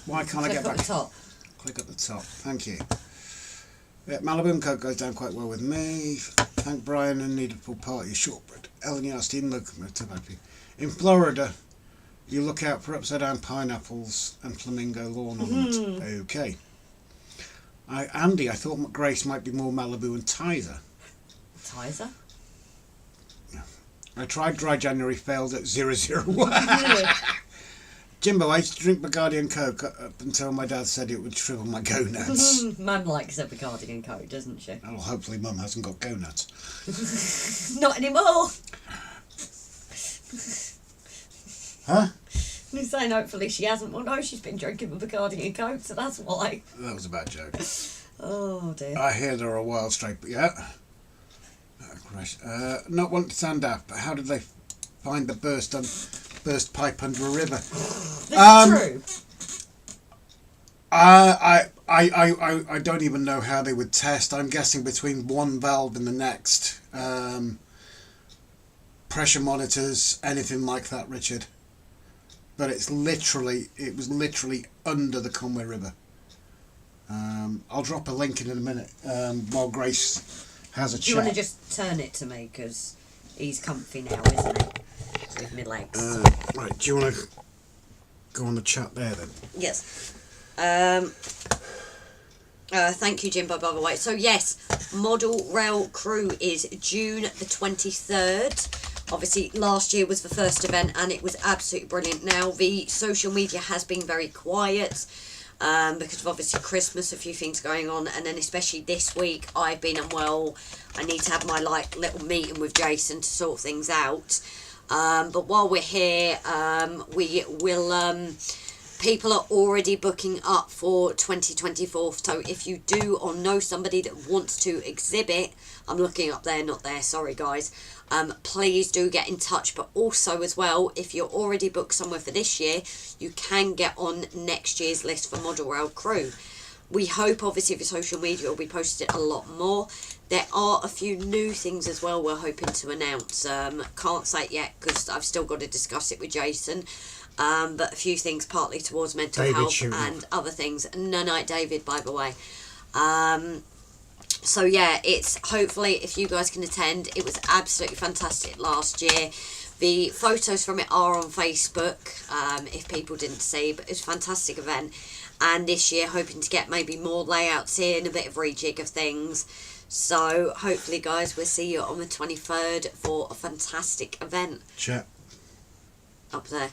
Why can't I get back? Click at the top. Click at the top. Thank you. Yeah, Malibu and Coke goes down quite well with me. Thank Brian and need a full party of shortbread. Ellen Yastin, locomotive happy. In Florida, you look out for upside down pineapples and flamingo lawn ornament. Okay. Andy, I thought Grace might be more Malibu and Tizer. Tizer? I tried dry January, failed at 001. Jimbo, I used to drink Bacardi and Coke up until my dad said it would shrivel my gonads. Mum likes a Bacardi and Coke, doesn't she? Oh, hopefully Mum hasn't got gonads. Not anymore! Huh? You're saying hopefully she hasn't. Well, no, she's been drinking the Bacardi and Coke, so that's why. That was a bad joke. Oh, dear. I hear they're a wild straight, but yeah. Not wanting to sound daft, but how did they find the burst pipe under a river? This is true. I don't even know how they would test. I'm guessing between one valve and the next. Pressure monitors, anything like that, Richard. But it was literally under the Conway River. I'll drop a link in a minute while Grace has a chat. Do you want to just turn it to me, because he's comfy now, isn't he? With me legs. Right, do you want to go on the chat there then? Yes. Thank you, Jimbo, by the way. So yes, Model Rail Crew is June the 23rd. Obviously, last year was the first event and it was absolutely brilliant. Now, the social media has been very quiet because of obviously Christmas, a few things going on, and then especially this week, I've been unwell. I need to have my little meeting with Jason to sort things out. But while we're here, we will... people are already booking up for 2024, so if you do or know somebody that wants to exhibit, I'm looking up there, not there, sorry guys, please do get in touch. But also as well, if you're already booked somewhere for this year, you can get on next year's list for Model Rail Crew. We hope obviously for social media will be posted a lot more. There are a few new things as well we're hoping to announce. Can't say it yet because I've still got to discuss it with Jason. But a few things partly towards mental health and other things. No night David, by the way. So yeah, it's hopefully if you guys can attend. It was absolutely fantastic last year. The photos from it are on Facebook, if people didn't see, but it's a fantastic event. And this year hoping to get maybe more layouts in, a bit of rejig of things. So hopefully guys, we'll see you on the 23rd for a fantastic event. Chat. up there.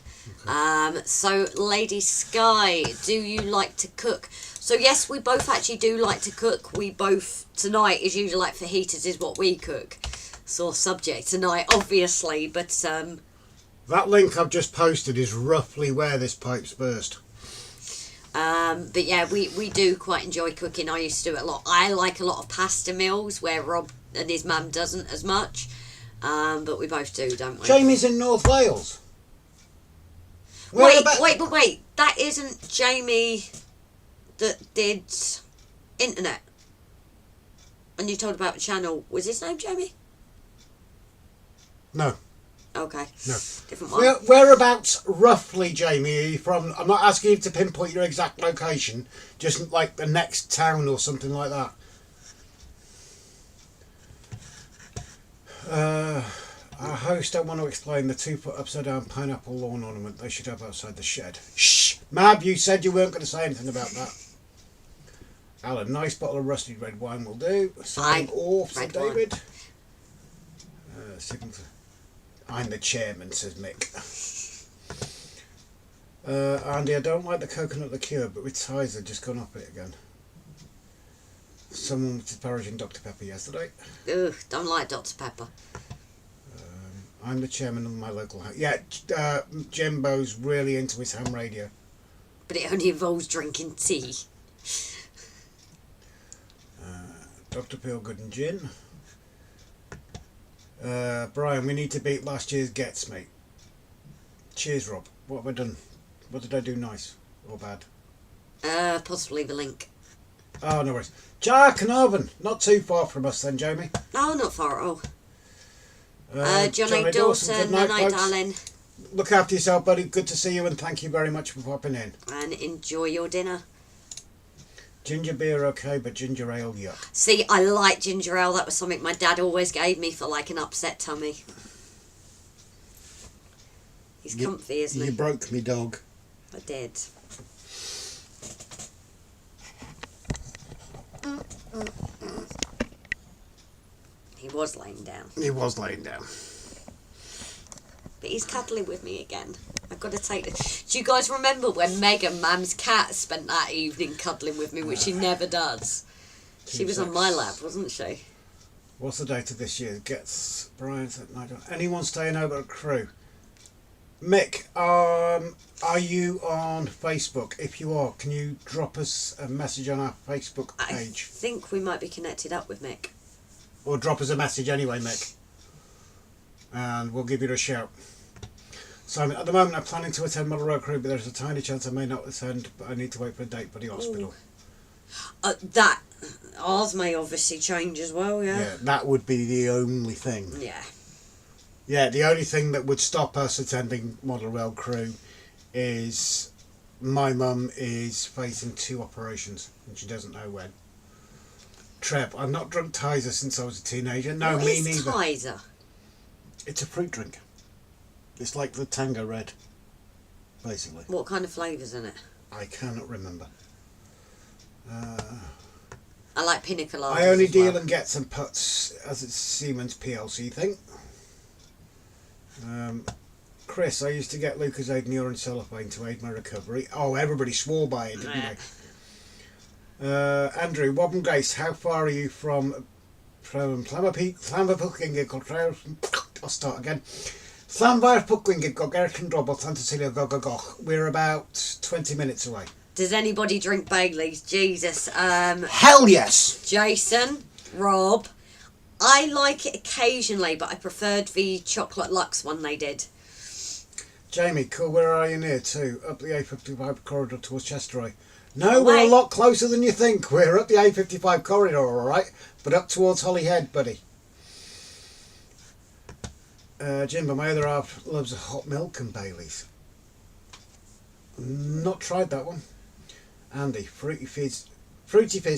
So Lady Sky, do you like to cook? So yes, we both actually do like to cook. We both, tonight is usually like fajitas is what we cook. Sore subject tonight, obviously, but that link I've just posted is roughly where this pipe's burst. but yeah, we do quite enjoy cooking. I used to do it a lot. I like a lot of pasta meals where Rob and his mum doesn't as much. But we both do, don't we? Jamie's in North Wales. Wait, that isn't Jamie that did internet. And you told about the channel. Was his name Jamie? No. Okay. No. Different one. Whereabouts, roughly, Jamie, are you from? I'm not asking you to pinpoint your exact location, just like the next town or something like that. Our host don't want to explain the 2-foot upside down pineapple lawn ornament they should have outside the shed. Shh! Mab, you said you weren't going to say anything about that. Alan, nice bottle of rusty red wine will do. Signing off, said David. Signature. I'm the chairman, says Mick. Andy, I don't like the coconut liqueur, but with ties they've just gone up it again. Someone was disparaging Dr. Pepper yesterday. Ugh, don't like Dr. Pepper. I'm the chairman of my local house. Yeah, Jimbo's really into his ham radio. But it only involves drinking tea. Dr. Peelgood and gin. Brian, we need to beat last year's gets, mate. Cheers, Rob. What have I done? What did I do nice or bad? Possibly the link. Oh, no worries. Jack and Arvin, not too far from us then, Jamie. No, not far at all. Johnny Johnny Dawson, good night, darling. Look after yourself, buddy. Good to see you, and thank you very much for popping in. And enjoy your dinner. Ginger beer, okay, but ginger ale, yuck. See, I like ginger ale. That was something my dad always gave me for like an upset tummy. He's comfy, isn't he? You broke me, dog. I did. He was laying down. He was laying down. But he's cuddling with me again. I've got to take this. Do you guys remember when Megan, Mam's cat, spent that evening cuddling with me, which she never does? She was on my lap, wasn't she? What's the date of this year? Gets Brian at night. Anyone staying over at Crew? Mick, are you on Facebook? If you are, can you drop us a message on our Facebook page? I think we might be connected up with Mick. Or drop us a message anyway, Mick. And we'll give you a shout. Simon, at the moment I'm planning to attend Model Road Crew, but there's a tiny chance I may not attend, but I need to wait for a date for the hospital. Ours may obviously change as well, yeah. Yeah, that would be the only thing. Yeah. Yeah, the only thing that would stop us attending Model Rail Crew is my mum is facing 2 operations and she doesn't know when. Trev, I've not drunk Tizer since I was a teenager. No, What me is neither. Tizer? It's a fruit drink. It's like the Tango Red, basically. What kind of flavours in it? I cannot remember. I like pina coladas. I only as well. deal and get some puts as it's Siemens PLC thing. Chris, I used to get Lucozade and urine cellophane to aid my recovery. Oh, everybody swore by it, didn't they? Andrew, Wob and Grace, how far are you from I'll start again. Llanfair Pwcwingig go Gerchen Drobol Santa Cecilia Gogogoch. We're about 20 minutes away. Does anybody drink Baileys? Jesus. Hell yes! Jason, Rob. I like it occasionally, but I preferred the Chocolate Luxe one they did. Jamie, cool, where are you near to? Up the A55 corridor towards Chesteroy. No, Away. we're a lot closer than you think. We're up the A55 corridor, alright? But up towards Holyhead, buddy. Jimbo, my other half loves hot milk and Baileys. Not tried that one. Andy, Fruity Fizz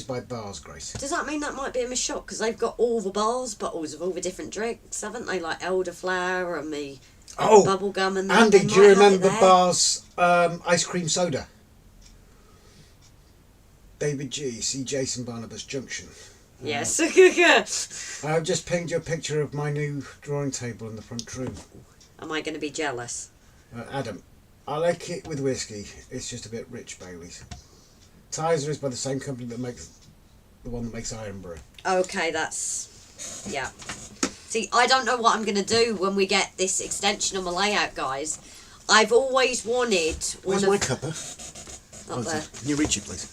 by Bars, Grace. Does that mean that might be a mishop? Because they've got all the bars bottles of all the different drinks, haven't they? Like elderflower and the bubble gum and that. Andy, They do you might have it remember there. Bars ice cream soda? David G. See Jason Barnabas Junction. Yes. I've just pinged you a picture of my new drawing table in the front room. Am I going to be jealous? Adam, I like it with whiskey. It's just a bit rich, Bailey's. Tizer is by the same company that makes the one that makes Iron Brew. Okay, that's... Yeah. See, I don't know what I'm going to do when we get this extension on my layout, guys. I've always wanted one Where's my cuppa? Not there. Can you reach it, please?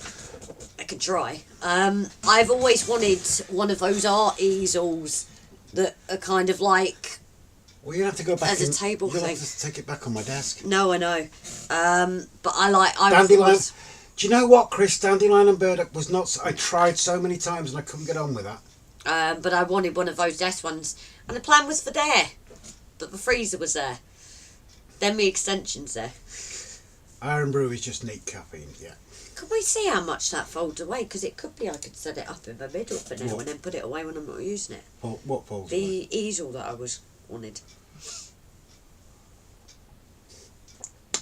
I could try. I've always wanted one of those art easels that are kind of like... Well, you have to go back as a table you'll thing. have to take it back on my desk. No, I know. But I like... Dandelion. Do you know what, Chris? Dandelion and burdock was not... I tried so many times and I couldn't get on with that. But I wanted one of those desk ones. And the plan was for there. But the freezer was there. Then the extension's there. Iron Brew is just neat caffeine, yeah. Can we see how much that folds away? Because it could be I could set it up in the middle for now What? and then put it away when I'm not using it. What folds The away? easel that I wanted.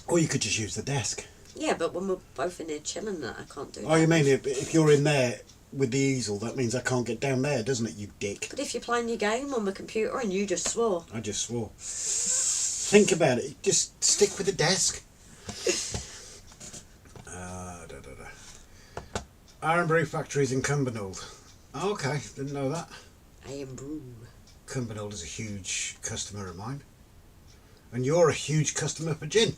Or you could just use the desk. Yeah, but when we're both in here chilling, that I can't do that. Oh, you mean if you're in there with the easel, that means I can't get down there, doesn't it, you dick? But if you're playing your game on the computer and you just swore. I just swore. Think about it. Just stick with the desk. Iron Brew Factories in Cumbernauld. Oh, okay, didn't know that. Iron Brew. Cumbernauld is a huge customer of mine. And you're a huge customer for gin.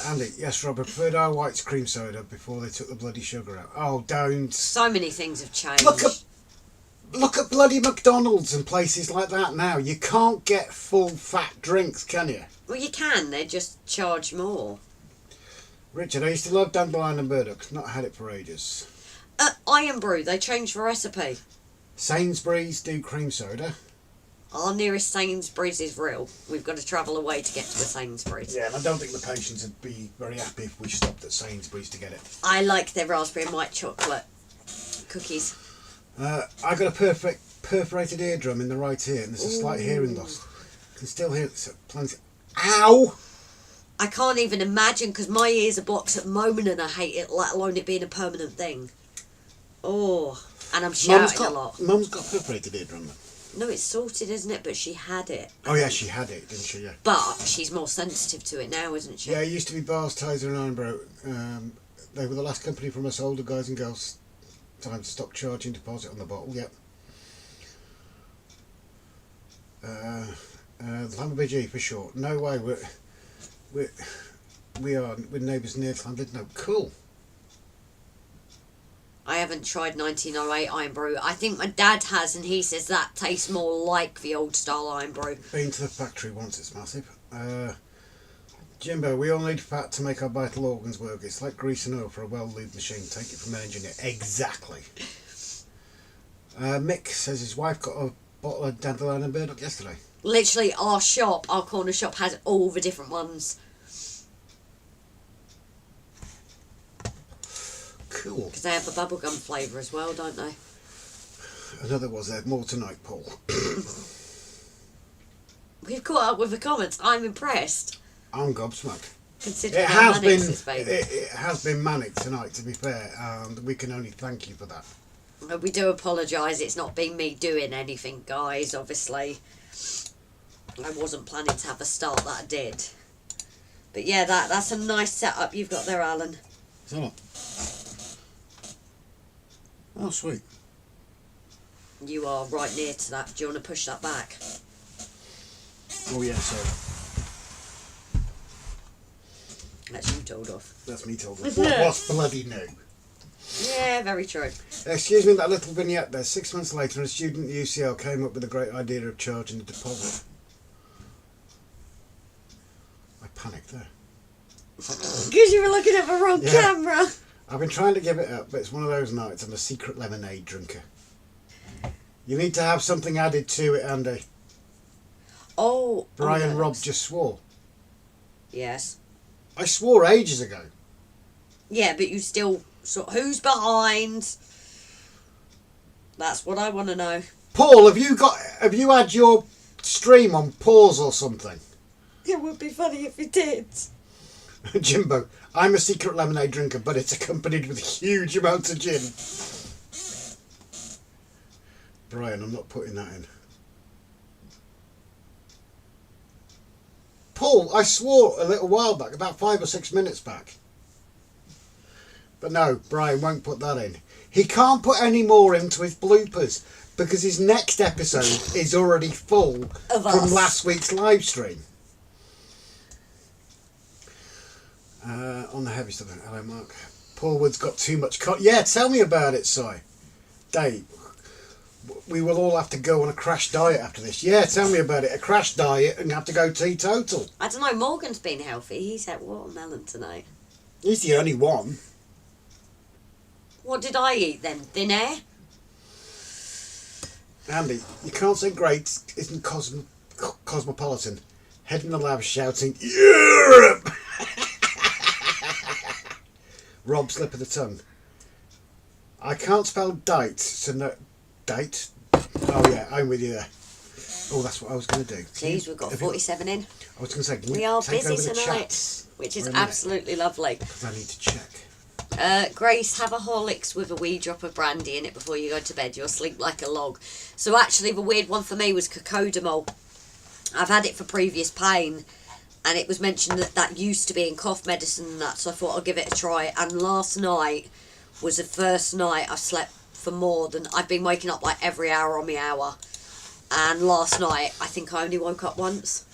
Andy, yes, Rob, I preferred our White's cream soda before they took the bloody sugar out. Oh, don't. So many things have changed. Look at bloody McDonald's and places like that now. You can't get full fat drinks, can you? Well, you can. They just charge more. Richard, I used to love dandelion and burdock. Not had it for ages. Iron Brew. They changed the recipe. Sainsbury's do cream soda. Our nearest Sainsbury's is real. We've got to travel away to get to the Sainsbury's. Yeah, and I don't think the patients would be very happy if we stopped at Sainsbury's to get it. I like their raspberry and white chocolate cookies. I got a perforated eardrum in the right ear, and there's a slight hearing loss. Can still hear it. Plenty. Ow! I can't even imagine because my ears are blocked at the moment and I hate it, let alone it being a permanent thing. Oh, and I'm shouting a lot. Mum's got perforated eardrum. No, it's sorted, isn't it? But she had it. Oh yeah, she had it, didn't she? Yeah. But she's more sensitive to it now, isn't she? Yeah, it used to be Bars, Tizer and Iron Brew. They were the last company from us older guys and girls. Time to stop charging deposit on the bottle. Yep. Lamborghini for short. No way. We're neighbours near Llandud. No, cool. I haven't tried 1908 Iron Brew. I think my dad has, and he says that tastes more like the old style Iron Brew. Been to the factory once. It's massive. Jimbo, we all need fat to make our vital organs work. It's like grease and oil for a well-lubed machine. Take it from an engineer. Exactly. Mick says his wife got a bottle of dandelion and burdock yesterday. Literally, our corner shop, has all the different ones. Cool. Because they have the bubblegum flavour as well, don't they? Another was there. More tonight, Paul. We've caught up with the comments. I'm impressed. I'm gobsmacked. Considering It how has manic been. this baby. It has been manic tonight, to be fair, and we can only thank you for that. We do apologise. It's not been me doing anything, guys. Obviously, I wasn't planning to have the start that I did. But yeah, that's a nice setup you've got there, Alan. Is that not? Oh, sweet. You are right near to that. Do you want to push that back? Oh yeah, sorry. That's you told off. That's me told. Is What it? was bloody new? Yeah, very true. Excuse me, that little vignette there. 6 months later, a student at UCL came up with the great idea of charging a deposit. I panicked there. Because you were looking at the wrong Yeah. camera. I've been trying to give it up, but it's one of those nights. I'm a secret lemonade drinker. You need to have something added to it, Andy. Oh. Brian oh, Robb just swore. Yes. I swore ages ago. Yeah, but you still... So who's behind? That's what I want to know. Paul, have you had your stream on pause or something? It would be funny if you did. Jimbo, I'm a secret lemonade drinker, but it's accompanied with huge amounts of gin. Brian, I'm not putting that in. pull. I swore a little while back, about 5 or 6 minutes back. But no, Brian won't put that in. He can't put any more into his bloopers because his next episode is already full from last week's live stream. On the heavy stuff. Hello, Mark. Paul Wood's got too much yeah, tell me about it, Si. Dave, we will all have to go on a crash diet after this. Yeah, tell me about it. A crash diet and have to go teetotal. I don't know, Morgan's been healthy. He's had watermelon tonight. He's the only one. What did I eat then? Thin air? Andy, you can't say great isn't cosmopolitan. Head in the lab shouting, Europe! Rob, slip of the tongue. I can't spell date, so no... Date? Oh yeah, I'm with you there. Oh, that's what I was going to do. Please, we've got 47 in. I was going to say, can we are take busy over the tonight, chats which is for a minute? absolutely lovely. Because I need to check. Grace, have a Horlicks with a wee drop of brandy in it before you go to bed. You'll sleep like a log. So actually, the weird one for me was cocodamol. I've had it for previous pain, and it was mentioned that that used to be in cough medicine and that, so I thought I'll give it a try. And last night was the first night I slept for more than... I've been waking up like every hour on my hour. And last night, I think I only woke up once.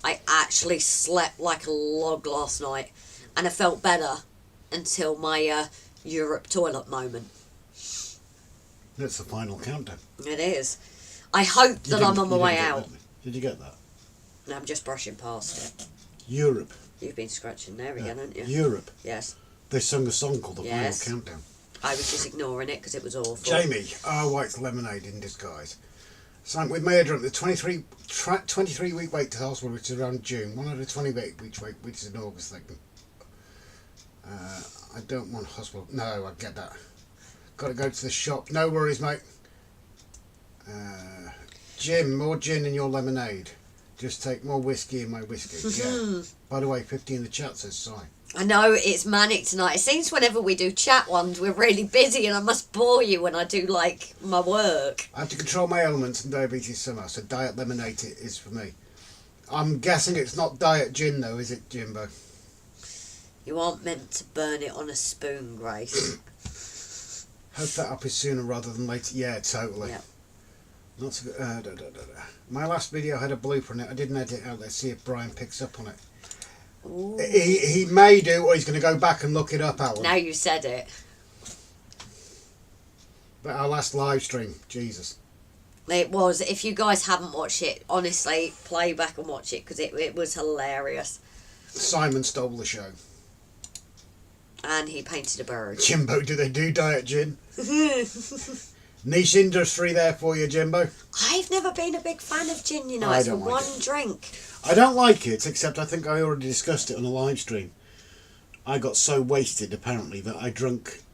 I actually slept like a log last night. And I felt better until my Europe toilet moment. That's the final countdown. It is. I hope that I'm on my way out. Did you get that? No, I'm just brushing past it. Europe. You've been scratching there again, haven't you? Europe. Yes. They sung a song called The Yes. Final Countdown. I was just ignoring it because it was awful. Jamie, White's lemonade in disguise. Sam, with Mayor drunk the 23 week wait to hospital, which is around June. 120 week wait, which is in August. I don't want hospital. No, I get that. Got to go to the shop. No worries, mate. Jim, more gin in your lemonade. Just take more whiskey in my whiskey. Yeah. By the way, 50 in the chat says Si. I know, it's manic tonight. It seems whenever we do chat ones, we're really busy, and I must bore you when I do, like, my work. I have to control my ailments and diabetes somehow, so diet lemonade is for me. I'm guessing it's not diet gin, though, is it, Jimbo? You aren't meant to burn it on a spoon, Grace. Hope that up is sooner rather than later. Yeah, totally. Yep. Not so good. My last video had a blooper in it. I didn't edit it out. Let's see if Brian picks up on it. Ooh. He may do, or he's going to go back and look it up, Alan. Now you said it. But our last live stream, Jesus. It was. If you guys haven't watched it, honestly, play back and watch it because it was hilarious. Simon stole the show. And he painted a bird. Jimbo, do they do diet gin? Niche industry there for you, Jimbo. I've never been a big fan of gin, you know. I It's don't like one it. drink. I don't like it, except I think I already discussed it on a live stream. I got so wasted, apparently, that I drunk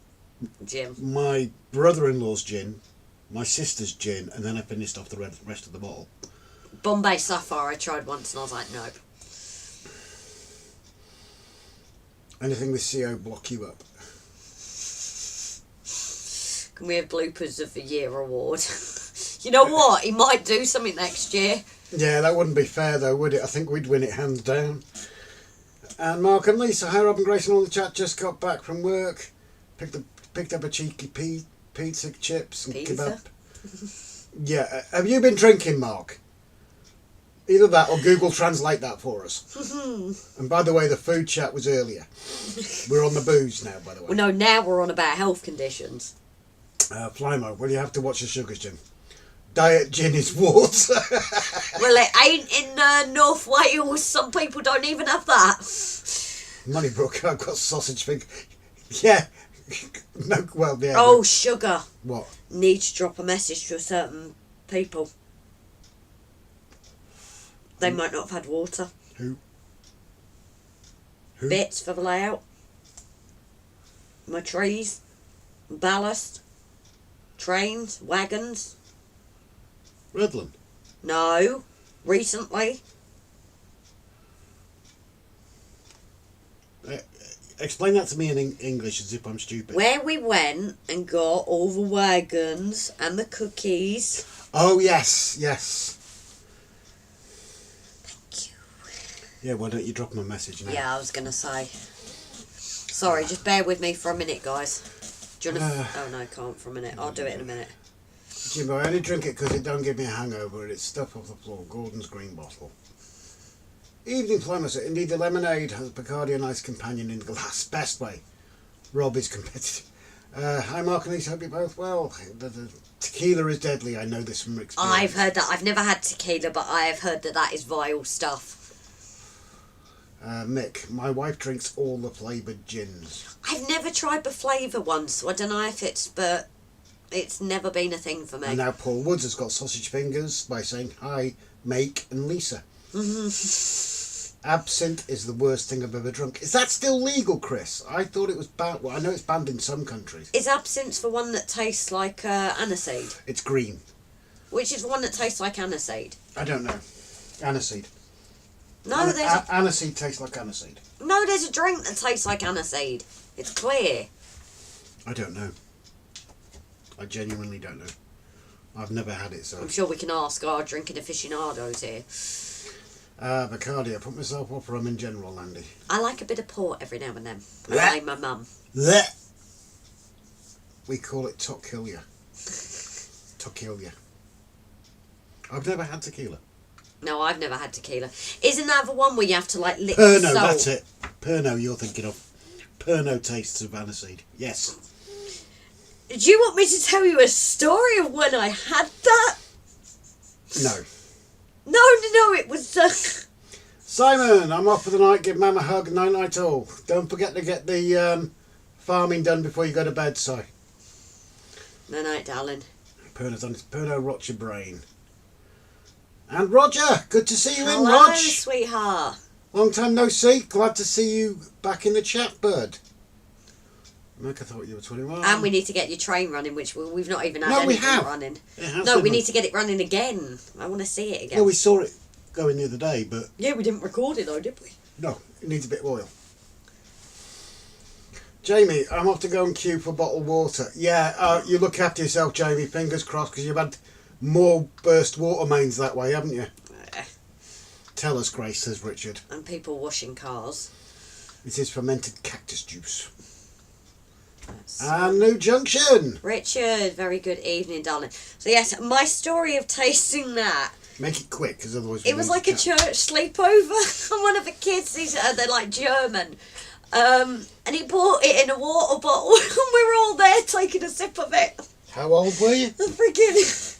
Jim. my brother-in-law's gin, my sister's gin, and then I finished off the rest of the bottle. Bombay Sapphire I tried once and I was like, nope. Anything with CO block you up. Can we have bloopers of the year award? You know what? He might do something next year. Yeah, that wouldn't be fair though, would it? I think we'd win it hands down. And Mark and Lisa, hi Rob and Grace and all the chat, just got back from work. Picked up a cheeky pizza, chips and Pizza? kebab. Yeah, have you been drinking, Mark? Either that or Google Translate that for us. And by the way, the food chat was earlier. We're on the booze now, by the way. Well, no, now we're on about health conditions. Flymo, well, you have to watch the sugars, Jim. Diet gin is water. Well, it ain't in North Wales. Some people don't even have that. Moneybrook, I've got sausage fig. Yeah. No, well, yeah. Oh, sugar. What? Need to drop a message to certain people. They might not have had water. Who? Bits for the layout. My trees. Ballast. Trains. Wagons. Redland. No. Recently. Explain that to me in English as if I'm stupid. Where we went and got all the wagons and the cookies. Oh, yes, yes. Thank you. Yeah, why don't you drop him a message now? Yeah, I was going to say. Sorry, just bear with me for a minute, guys. Do you want to... oh, no, I can't for a minute. I'll do it in a minute. Jimbo, I only drink it because it don't give me a hangover and it's stuff off the floor. Gordon's green bottle. Evening Plymouth. Indeed, the lemonade has Bacardi a nice companion in the glass. Best way. Rob is competitive. Hi, Mark and Lisa. Hope you're both well. The tequila is deadly. I know this from experience. I've heard that. I've never had tequila, but I have heard that is vile stuff. Mick, my wife drinks all the flavoured gins. I've never tried the flavour one, so I don't know if but it's never been a thing for me. And now Paul Woods has got sausage fingers by saying hi, Make and Lisa. Absinthe is the worst thing I've ever drunk. Is that still legal, Chris? I thought it was banned. Well, I know it's banned in some countries. Is absinthe the one that tastes like aniseed? It's green. Which is the one that tastes like aniseed? I don't know. Aniseed. No, aniseed tastes like aniseed. No, there's a drink that tastes like aniseed. It's clear. I don't know. I genuinely don't know. I've never had it, so... I'm sure we can ask our drinking aficionados here. Bacardi, I put myself off rum in general, Andy. I like a bit of port every now and then. I like my mum. We call it tequila. Tequila. I've never had tequila. No, I've never had tequila. Isn't that the one where you have to like lick the Pernod, salt? that's it. Pernod you're thinking of. Pernod tastes of aniseed. Yes. Do you want me to tell you a story of when I had that? No. No, it was... Simon, I'm off for the night. Give Mum a hug. Night night all. Don't forget to get the farming done before you go to bed, Si. No, night, darling. Pernod's on his Pernod rots your brain. And Roger, good to see you in, Hello, Rog. sweetheart. Long time no see. Glad to see you back in the chat, bird. Mike, I thought you were 21. And we need to get your train running, which we've not even had No, we anything have. running. It has No, been we run- need to get it running again. I want to see it again. Yeah, we saw it going the other day, but Yeah, we didn't record it though, did we? no, it needs a bit of oil. Jamie, I'm off to go and queue for bottled water. Yeah, you look after yourself, Jamie. Fingers crossed, because you've had more burst water mains that way, haven't you? Tell us, Grace, says Richard. And people washing cars. This is fermented cactus juice. That's And New Junction. Richard, very good evening, darling. So yes, my story of tasting that. Make it quick, because otherwise... It was like a church sleepover. And one of the kids, they're like German. And he bought it in a water bottle. And we were all there taking a sip of it. How old were you? The freaking...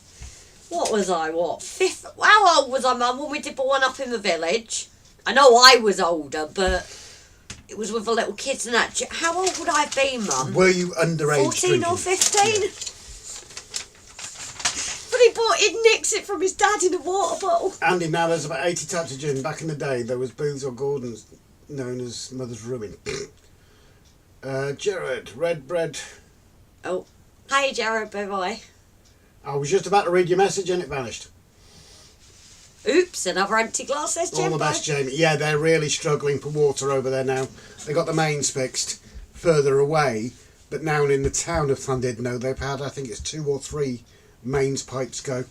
What was I, fifth? How old was I, Mum, when we did the one up in the village? I know I was older, but it was with the little kids and that. How old would I have been, Mum? Were you underage 14 drinking? or 15? Yeah. But he'd nix it from his dad in a water bottle. Andy, now there's about 80 types of gin. Back in the day, there was Booths or Gordon's, known as Mother's Ruin. Jared, red bread. Oh, hi, Jared, bye-bye. I was just about to read your message and it vanished. Oops, another empty glass, says Jim. All the best, Jamie. Yeah, they're really struggling for water over there now. They got the mains fixed further away, but now in the town of Llandudno, they've had, I think it's 2 or 3 mains pipes go.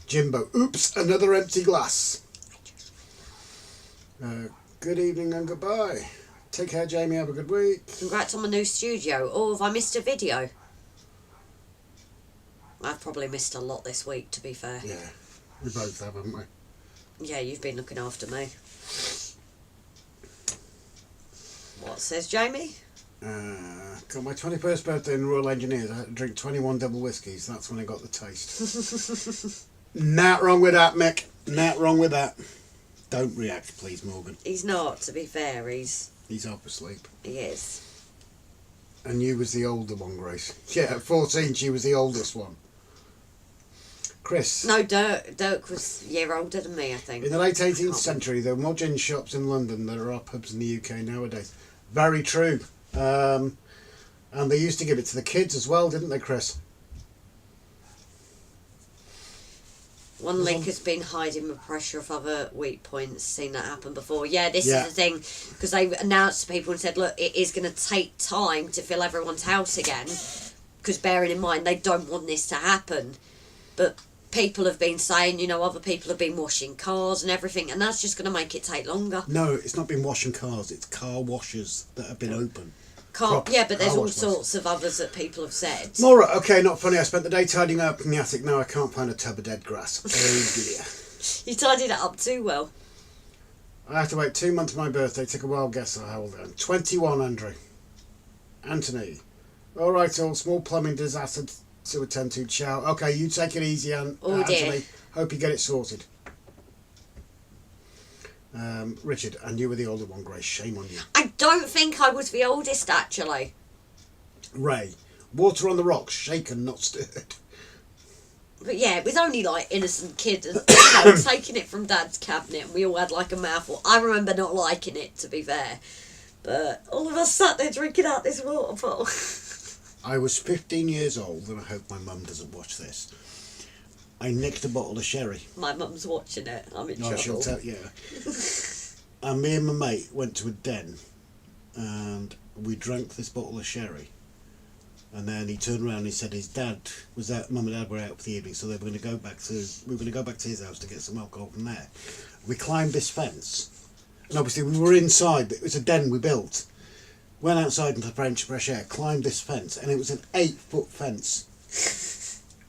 Jimbo, oops, another empty glass. Good evening and goodbye. Take care, Jamie. Have a good week. Congrats on my new studio. Oh, have I missed a video? I've probably missed a lot this week, to be fair. Yeah, we both have, haven't we? Yeah, you've been looking after me. What says Jamie? Got my 21st birthday in the Royal Engineers. I had to drink 21 double whiskies. That's when I got the taste. Not wrong with that, Mick. Not wrong with that. Don't react, please, Morgan. He's not, to be fair. He's half asleep. He is. And you was the older one, Grace. Yeah, at 14 she was the oldest one. Chris. No, Dirk was a year older than me, I think. In the late 18th century, there were more gin shops in London than there are pubs in the UK nowadays. Very true. And they used to give it to the kids as well, didn't they, Chris? One link has been hiding the pressure of other weak points. Seen that happen before. Yeah, this is the thing. Because they announced to people and said, look, it is going to take time to fill everyone's house again. Because bearing in mind, they don't want this to happen. But people have been saying, you know, other people have been washing cars and everything, and that's just going to make it take longer. No, it's not been washing cars. It's car washers that have been open. Yeah, but there's car all wash sorts of others that people have said. Maura, okay, not funny. I spent the day tidying up in the attic. Now I can't find a tub of dead grass. Oh dear. You tidied it up too well. I have to wait 2 months for my birthday. Take a wild guess at how old I am. 21, Andrew. Anthony. All right, all. Small plumbing disaster to attend to. Ciao. Okay, you take it easy, Oh, dear. Anthony. Hope you get it sorted. Richard, and you were the older one, Grace. Shame on you. I don't think I was the oldest, actually. Ray. Water on the rocks. Shaken, not stirred. But yeah, it was only like innocent kids, you know, taking it from Dad's cabinet, and we all had like a mouthful. I remember not liking it, to be fair. But all of us sat there drinking out this water bottle. I was 15 years old, and I hope my mum doesn't watch this. I nicked a bottle of sherry. My mum's watching it. I'm in No, trouble. she'll tell you. And me and my mate went to a den, and we drank this bottle of sherry. And then he turned around and he said his dad was out, mum and dad were out for the evening, so they were going to go back to his house to get some alcohol from there. We climbed this fence, and obviously we were inside, but it was a den we built. Went outside into the fresh air, climbed this fence, and it was an 8-foot fence.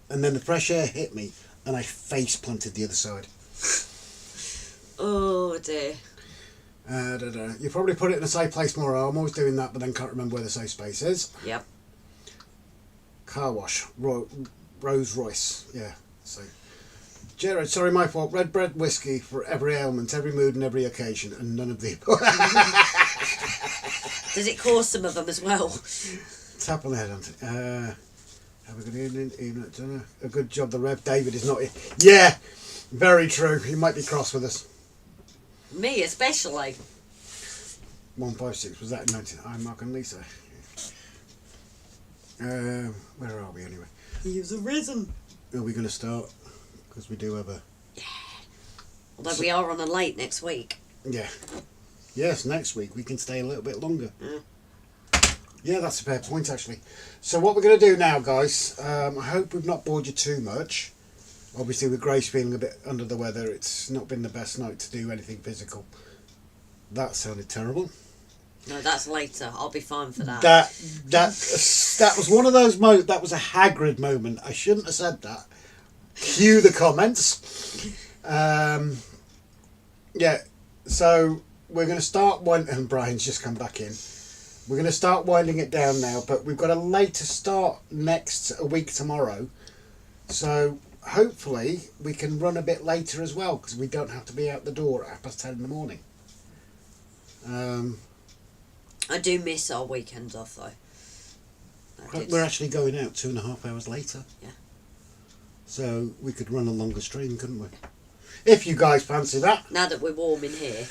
And then the fresh air hit me, and I face planted the other side. Oh dear. You probably put it in a safe place more. I'm always doing that, but then can't remember where the safe space is. Yep. Car wash, Rolls Royce, yeah. So, Jared, sorry, my fault. Red bread whiskey for every ailment, every mood, and every occasion, and none of the. Does it cause some of them as well? Tap on the head, Anthony. Have a good evening. A good job. The Rev David is not here. Yeah, very true. He might be cross with us. Me especially. 156 was that in 19? I'm Mark and Lisa. Where are we anyway? He was arisen. Are we going to start? Because we do have a... Yeah. Although we are on a late next week. Yeah. Yes, next week we can stay a little bit longer. Yeah, that's a fair point actually. So what we're going to do now, guys, I hope we've not bored you too much. Obviously with Grace feeling a bit under the weather, it's not been the best night to do anything physical. That sounded terrible. No, that's later. I'll be fine for that. That was one of those that was a Hagrid moment. I shouldn't have said that. Cue the comments. Yeah, so we're going to start and Brian's just come back in. We're going to start winding it down now, but we've got a later start a week tomorrow. So hopefully we can run a bit later as well, because we don't have to be out the door at 10:30 in the morning. I do miss our weekends off though. We're actually going out 2.5 hours later. Yeah. So we could run a longer stream, couldn't we? If you guys fancy that. Now that we're warm in here.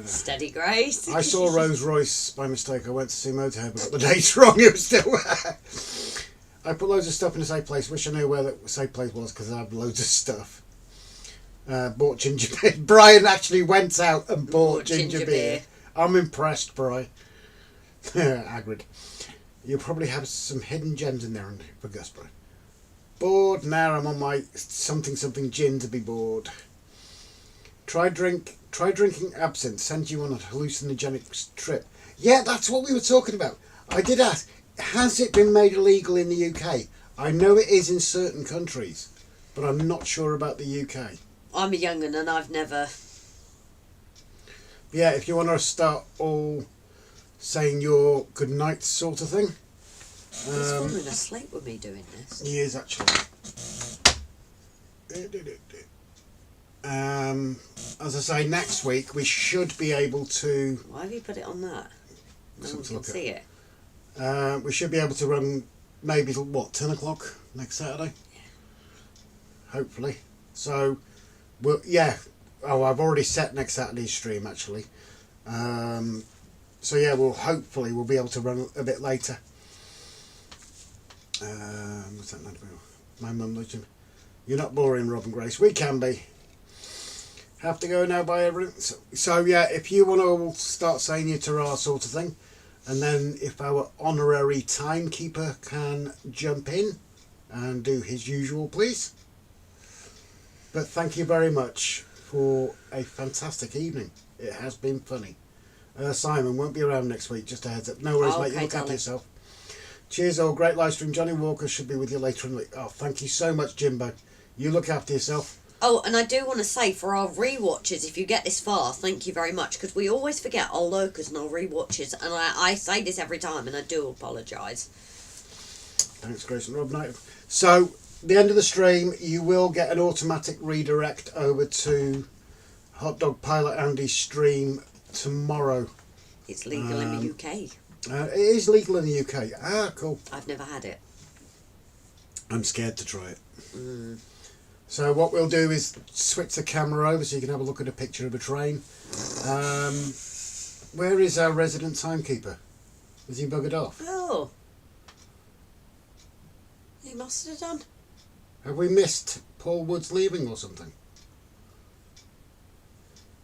Steady Grace. I saw Rolls Royce by mistake. I went to see Motorhead, but got the dates wrong. It was still. I put loads of stuff in a safe place. Wish I knew where the safe place was because I have loads of stuff. Bought ginger beer. Brian actually went out and bought ginger beer. I'm impressed, Brian. Hagrid. You'll probably have some hidden gems in there for Gus, Brian. Bored now. I'm on my something gin to be bored. Try drinking absinthe. Send you on a hallucinogenic trip. Yeah, that's what we were talking about. I did ask. Has it been made illegal in the UK? I know it is in certain countries, but I'm not sure about the UK. I'm a young'un and I've never... Yeah, if you want to start all saying your good night sort of thing. He's falling asleep with me doing this. He is actually. As I say, next week we should be able to... Why have you put it on that? No one can see it. We should be able to run maybe, 10 o'clock next Saturday? Yeah. Hopefully. So... Well, yeah. Oh, I've already set next Saturday's stream actually. So yeah, we'll be able to run a bit later. What's that meant to be? My mum legend. You're not boring, Rob and Grace. We can be. Have to go now by everything. So yeah, if you want to all start saying your ta-ra sort of thing, and then if our honorary timekeeper can jump in and do his usual, please. But thank you very much for a fantastic evening. It has been funny. Simon won't be around next week, just a heads up. No worries, Oh, mate. okay, You look after darling. yourself. Cheers, all. Great live stream. Johnny Walker should be with you later in the week. Oh, thank you so much, Jimbo. You look after yourself. Oh, and I do want to say for our rewatchers, if you get this far, thank you very much, because we always forget our lurkers and our rewatchers, and I say this every time, and I do apologise. Thanks, Grace and Rob Knight. So, the end of the stream, you will get an automatic redirect over to Hot Dog Pilot Andy's stream tomorrow. It's legal in the UK. It is legal in the UK. Ah, cool. I've never had it. I'm scared to try it. Mm. So what we'll do is switch the camera over so you can have a look at a picture of a train. Where is our resident timekeeper? Is he buggered off? Oh. He must have done. Have we missed Paul Woods leaving or something?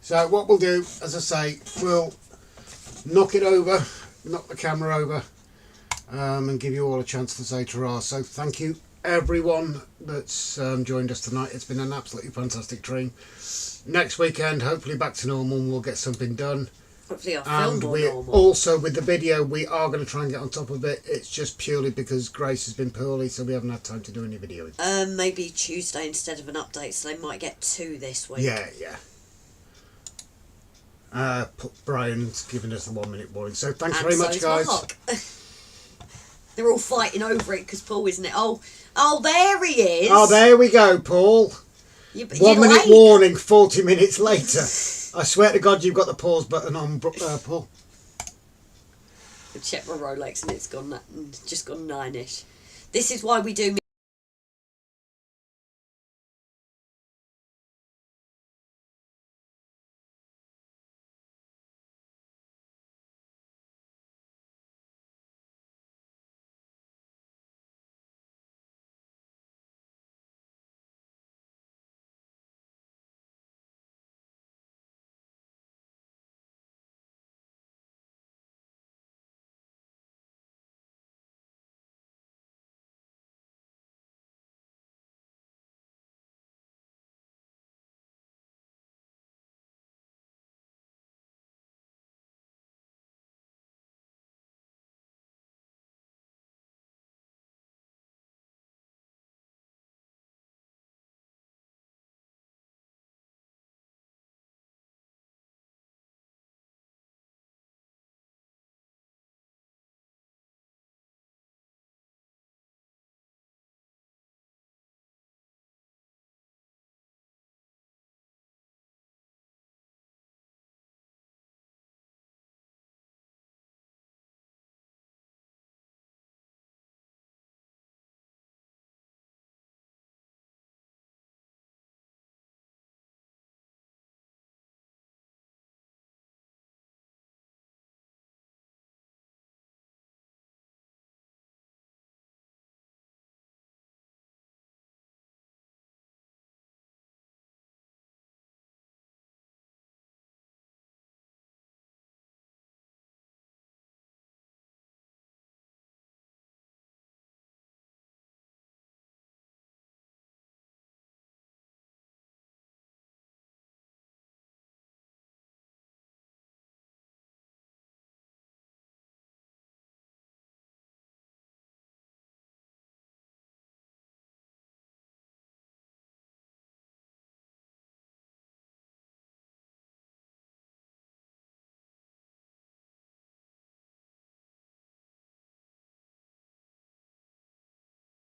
So what we'll do, as I say, we'll knock it over, knock the camera over, and give you all a chance to say ta-ra. So thank you everyone that's joined us tonight. It's been an absolutely fantastic train. Next weekend, hopefully back to normal, and we'll get something done. Hopefully I'll film And more we normal. also, with the video, we are going to try and get on top of it. It's just purely because Grace has been poorly, so we haven't had time to do any videoing. Maybe Tuesday instead of an update, so they might get 2 this week. Yeah. Brian's giving us the 1 minute warning. So thanks And very much, so's guys. Mark. They're all fighting over it because Paul isn't it. Oh, there he is. Oh, there we go, Paul. You're 1 minute late. warning, 40 minutes later. I swear to God, you've got the pause button on, Paul. I checked my Rolex and it's just gone 9ish. This is why we do